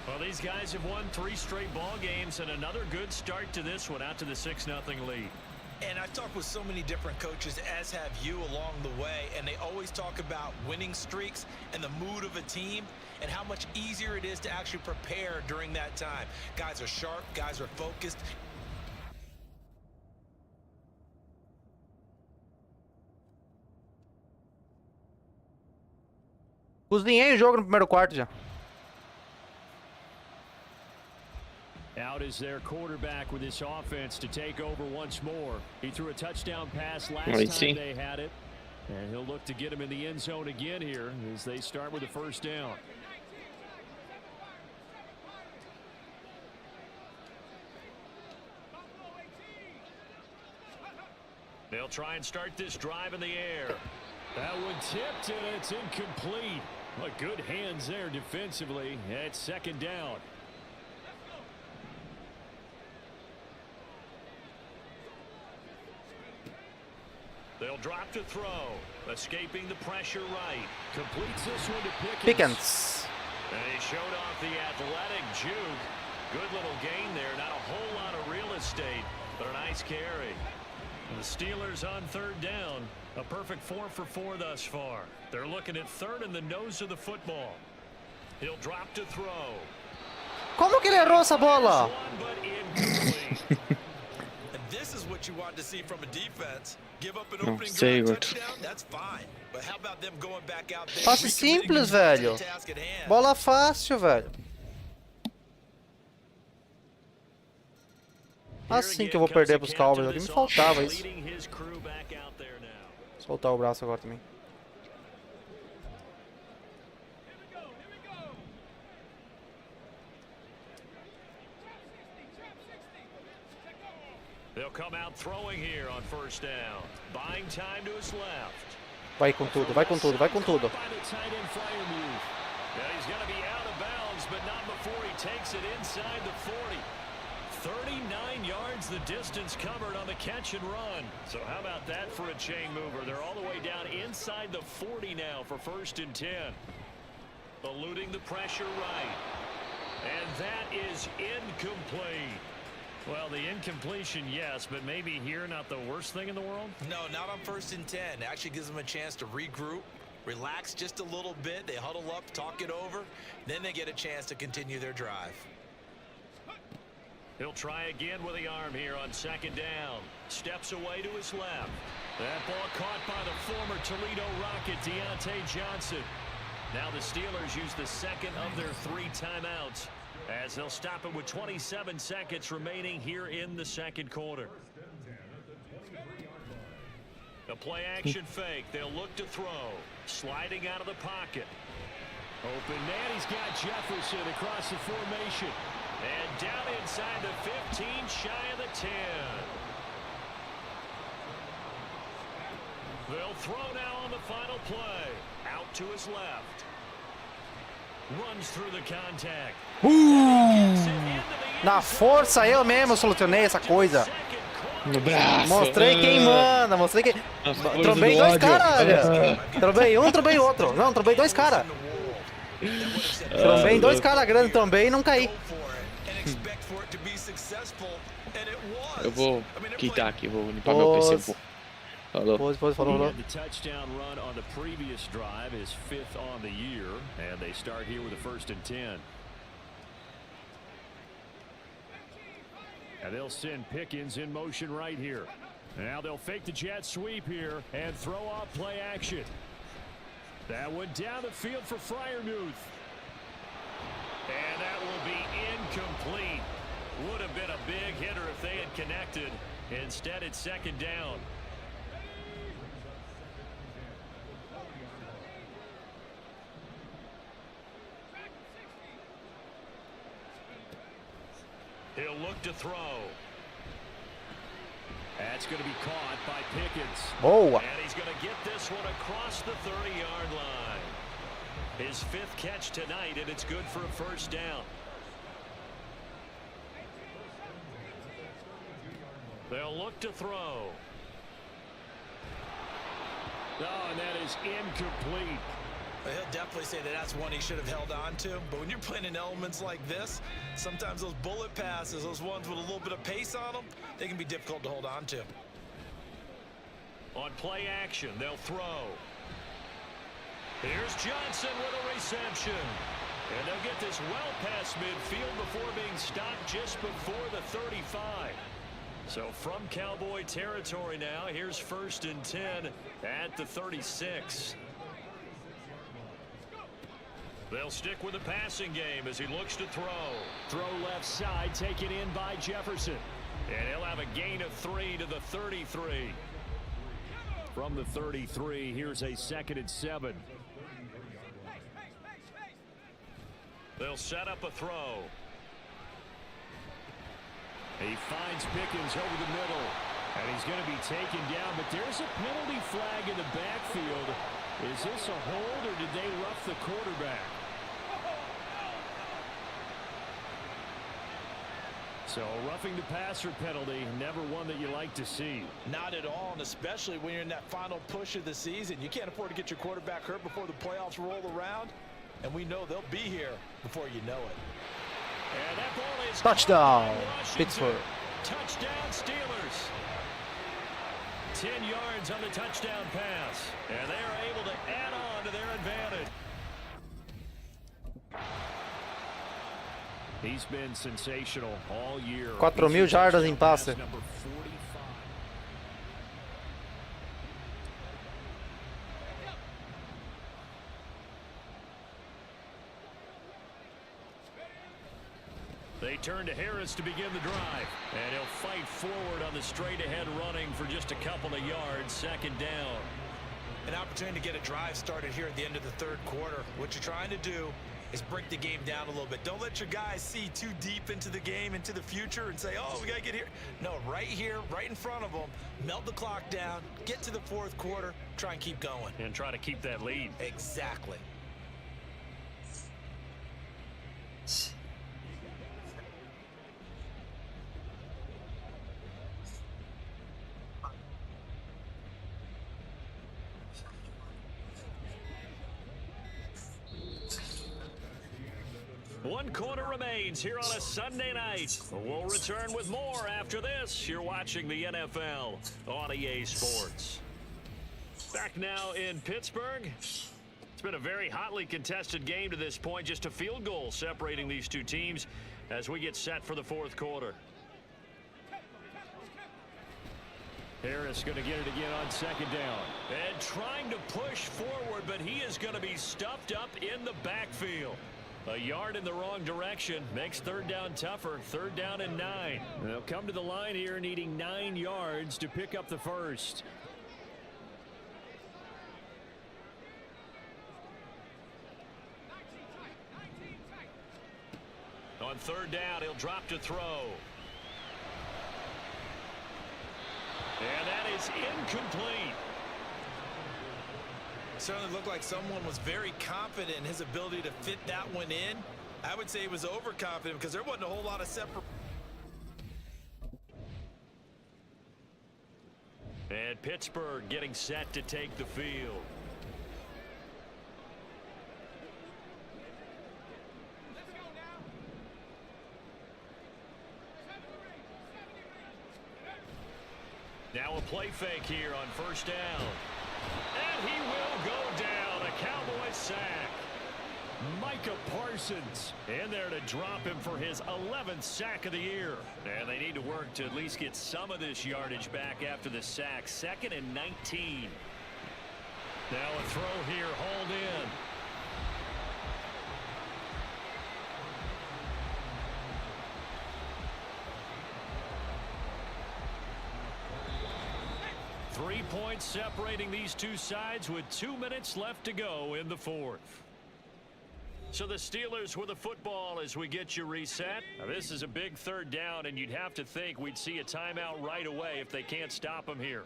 Well, these guys have won 3 straight ball games and another good start to this one out to the 6-0 lead. And I've talked with so many different coaches, as have you, along the way, and they always talk about winning streaks and the mood of a team and how much easier it is to actually prepare during that time. Guys are sharp, guys are focused. Cozinhei o jogo no primeiro quarto já. Out is their quarterback with this offense to take over once more. He threw a touchdown pass last time they had it. And he'll look to get him in the end zone again here as they start with a first down. They'll try and start this drive in the air. That one tipped and it's incomplete. But good hands there defensively at second down. They'll drop to throw. Escaping the pressure right. Completes this one to Pickens. And he showed off the athletic juke. Good little gain there. Not a whole lot of real estate, but a nice carry. And the Steelers on third down. A perfect 4 for 4 thus far. They're looking at third in the nose of the football. He'll drop to throw. Como que ele errou essa bola? This is what you want to see from a defense. Give up an opening drive touchdown, that's fine. But how about them going back out there? Passe simples, velho. Bola fácil, velho. Assim que eu vou perder pros Cowboys aqui, me faltava isso. Soltar o braço agora também. They'll come out throwing here on first down. Buying time to his left. Vai com tudo, vai com tudo, vai com tudo. Yeah, he's going to be out of bounds, but not before he takes it inside the 40. 39 yards the distance covered on the catch and run. So how about that for a chain mover? They're all the way down inside the 40 now for first and 10. Eluding the pressure right. And that is incomplete. Well, the incompletion, yes, but maybe here not the worst thing in the world? No, not on first and 10. It actually gives them a chance to regroup, relax just a little bit. They huddle up, talk it over. Then they get a chance to continue their drive. He'll try again with the arm here on second down. Steps away to his left. That ball caught by the former Toledo Rocket, Deontay Johnson. Now the Steelers use the second of their 3 timeouts, as they'll stop it with 27 seconds remaining here in the second quarter. A play action fake. They'll look to throw. Sliding out of the pocket. Open man. He's got Jefferson across the formation. And down inside the 15, shy of the 10. They'll throw now on the final play. Out to his left. Runs through the contact. Na força eu mesmo solucionei essa coisa. No braço. Mostrei quem manda, mostrei quem... Trombei 2 caras, velho. Trombei um, trombei outro. Não, trombei 2 caras. Trombei 2 caras grandes, trombei e não caí. Eu vou quitar aqui, vou limpar meu PC. Falou. Falou. The touchdown run on the previous drive is 5th on the year, and they start here with a first and 10. And they'll send Pickens in motion right here. Now they'll fake the jet sweep here and throw off play action. That went down the field for Freiermuth. And that will be incomplete. Would have been a big hitter if they had connected. Instead, it's second down. He'll look to throw. That's going to be caught by Pickens. Oh. And he's going to get this one across the 30-yard line. His 5th catch tonight, and it's good for a first down. They'll look to throw. Oh, and that is incomplete. He'll definitely say that that's one he should have held on to. But when you're playing in elements like this, sometimes those bullet passes, those ones with a little bit of pace on them, they can be difficult to hold on to. On play action, they'll throw. Here's Johnson with a reception. And they'll get this well past midfield before being stopped just before the 35. So from Cowboy territory now, here's 1st and 10 at the 36. They'll stick with the passing game as he looks to throw. Throw left side, taken in by Jefferson. And he'll have a gain of 3 to the 33. From the 33, here's a 2nd and 7. They'll set up a throw. He finds Pickens over the middle. And he's going to be taken down, but there's a penalty flag in the backfield. Is this a hold or did they rough the quarterback? So roughing the passer penalty, never one that you like to see. Not at all, and especially when you're in that final push of the season. You can't afford to get your quarterback hurt before the playoffs roll around, and we know they'll be here before you know it. And that ball is Touchdown, Pittsburgh. Touchdown, Steelers. 10 yards on the touchdown pass, and they are able to add on to their advantage. He's been sensational all year. 4.000 jardas em passe. They turn to Harris to begin the drive, and he'll fight forward on the straight-ahead running for just a couple of yards. 2nd down. An opportunity to get a drive started here at the end of the 3rd quarter. What you're trying to do is break the game down a little bit. Don't let your guys see too deep into the game, into the future, and say, oh, we got to get here. No, right here, right in front of them, melt the clock down, get to the 4th quarter, try and keep going. And try to keep that lead. Exactly. One quarter remains here on a Sunday night. We'll return with more after this. You're watching the NFL on EA Sports. Back now in Pittsburgh. It's been a very hotly contested game to this point. Just a field goal separating these two teams as we get set for the 4th quarter. Harris going to get it again on 2nd down. And trying to push forward, but he is going to be stuffed up in the backfield. A yard in the wrong direction makes 3rd down tougher. 3rd down and 9. They'll come to the line here needing 9 yards to pick up the first. On 3rd down, he'll drop to throw. And that is incomplete. Certainly looked like someone was very confident in his ability to fit that one in. I would say he was overconfident because there wasn't a whole lot of separate. And Pittsburgh getting set to take the field. Now a play fake here on 1st down. And he will go down. A Cowboy sack. Micah Parsons in there to drop him for his 11th sack of the year. And they need to work to at least get some of this yardage back after the sack. 2nd and 19. Now a throw here, hauled in. Three points separating these two sides with 2 minutes left to go in the 4th. So the Steelers with the football as we get you reset. Now this is a big 3rd down, and you'd have to think we'd see a timeout right away if they can't stop them here.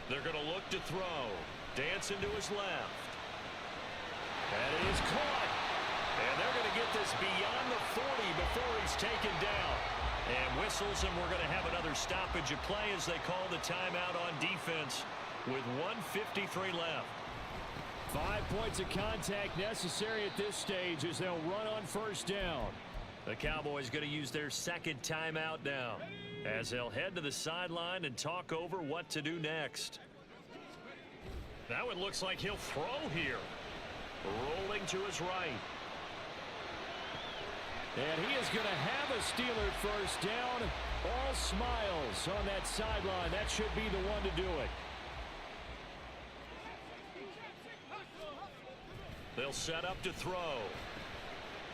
They're going to look to throw. Dancing to his left. And it is caught. And they're going to get this beyond the 40 before he's taken down. And whistles, and we're going to have another stoppage of play as they call the timeout on defense with 1:53 left. 5 points of contact necessary at this stage as they'll run on first down. The Cowboys going to use their second timeout now as they'll head to the sideline and talk over what to do next. Now it looks like he'll throw here. Rolling to his right. And he is going to have a Steeler first down. All smiles on that sideline. That should be the one to do it. They'll set up to throw.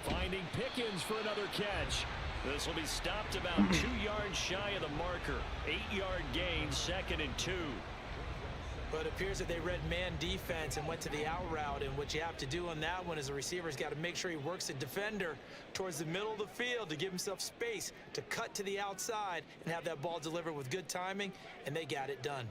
Finding Pickens for another catch. This will be stopped about 2 yards shy of the marker. 8-yard gain, 2nd and 2. But it appears that they read man defense and went to the out route, and what you have to do on that one is the receiver's got to make sure he works the defender towards the middle of the field to give himself space to cut to the outside and have that ball delivered with good timing, and they got it done.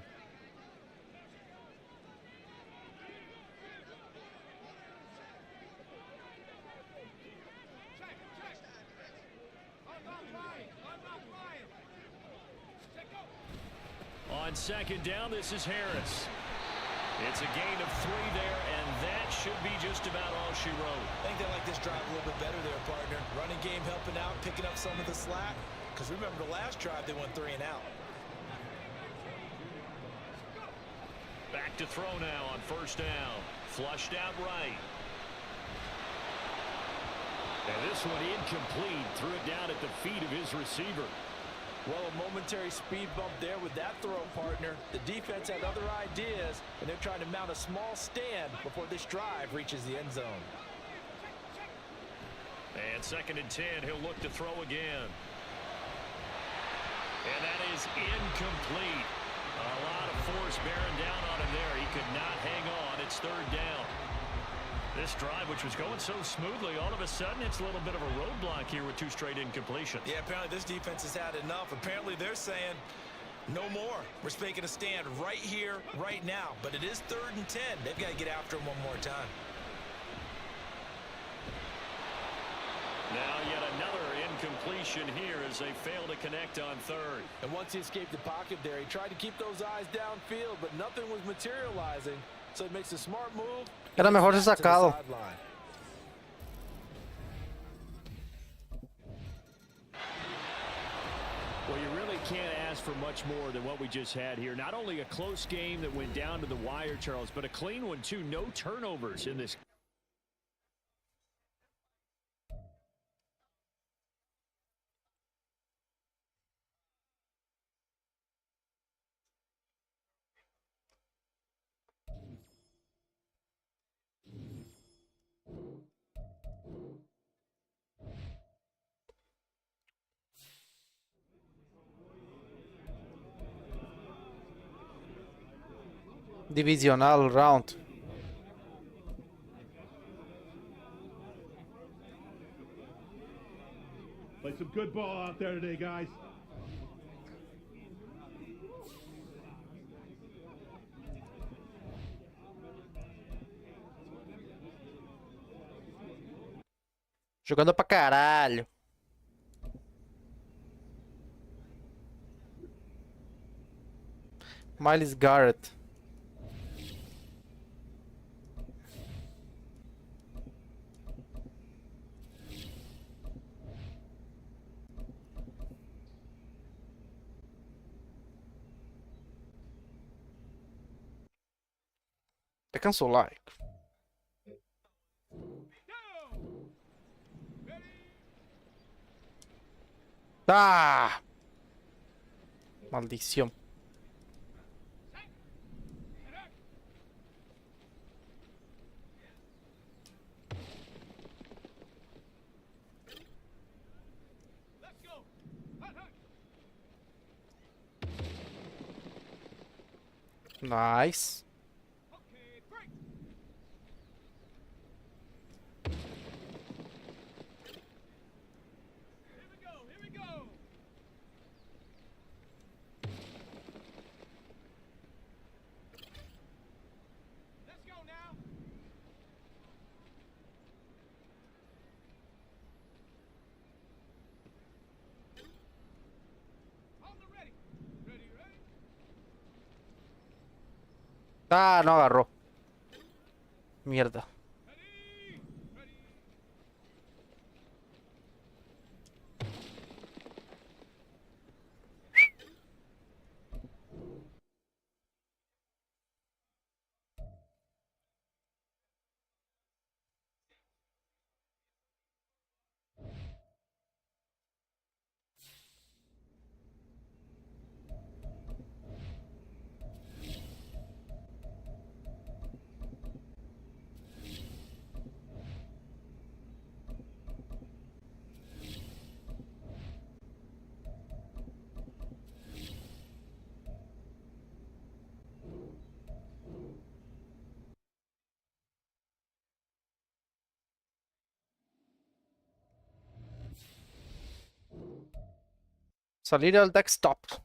On second down, this is Harris. It's a gain of 3 there, and that should be just about all she wrote. I think they like this drive a little bit better there, partner. Running game helping out, picking up some of the slack. Because remember, the last drive, they went 3 and out. Back to throw now on first down. Flushed out right. And this one incomplete. Threw it down at the feet of his receiver. Well, a momentary speed bump there with that throw, partner. The defense had other ideas, and they're trying to mount a small stand before this drive reaches the end zone. And 2nd and 10, he'll look to throw again. And that is incomplete. A lot of force bearing down on him there. He could not hang on. It's 3rd down. This drive, which was going so smoothly, all of a sudden it's a little bit of a roadblock here with 2 straight incompletions. Yeah, apparently this defense has had enough. Apparently they're saying, no more. We're making a stand right here, right now. But it is 3rd and 10. They've got to get after him one more time. Now yet another incompletion here as they fail to connect on 3rd. And once he escaped the pocket there, he tried to keep those eyes downfield, but nothing was materializing. So it makes a smart move. Era mejor ter sacado. Well, you really can't ask for much more than what we just had here. Not only a close game that went down to the wire, Charles, but a clean one, too. No turnovers in this. Divisional round. Play some good ball out there today, guys. Jogando pra caralho. Myles Garrett. Até cansou o like. Ah! Maldición. Nice. Ah, no agarró. Mierda. Salir al desktop.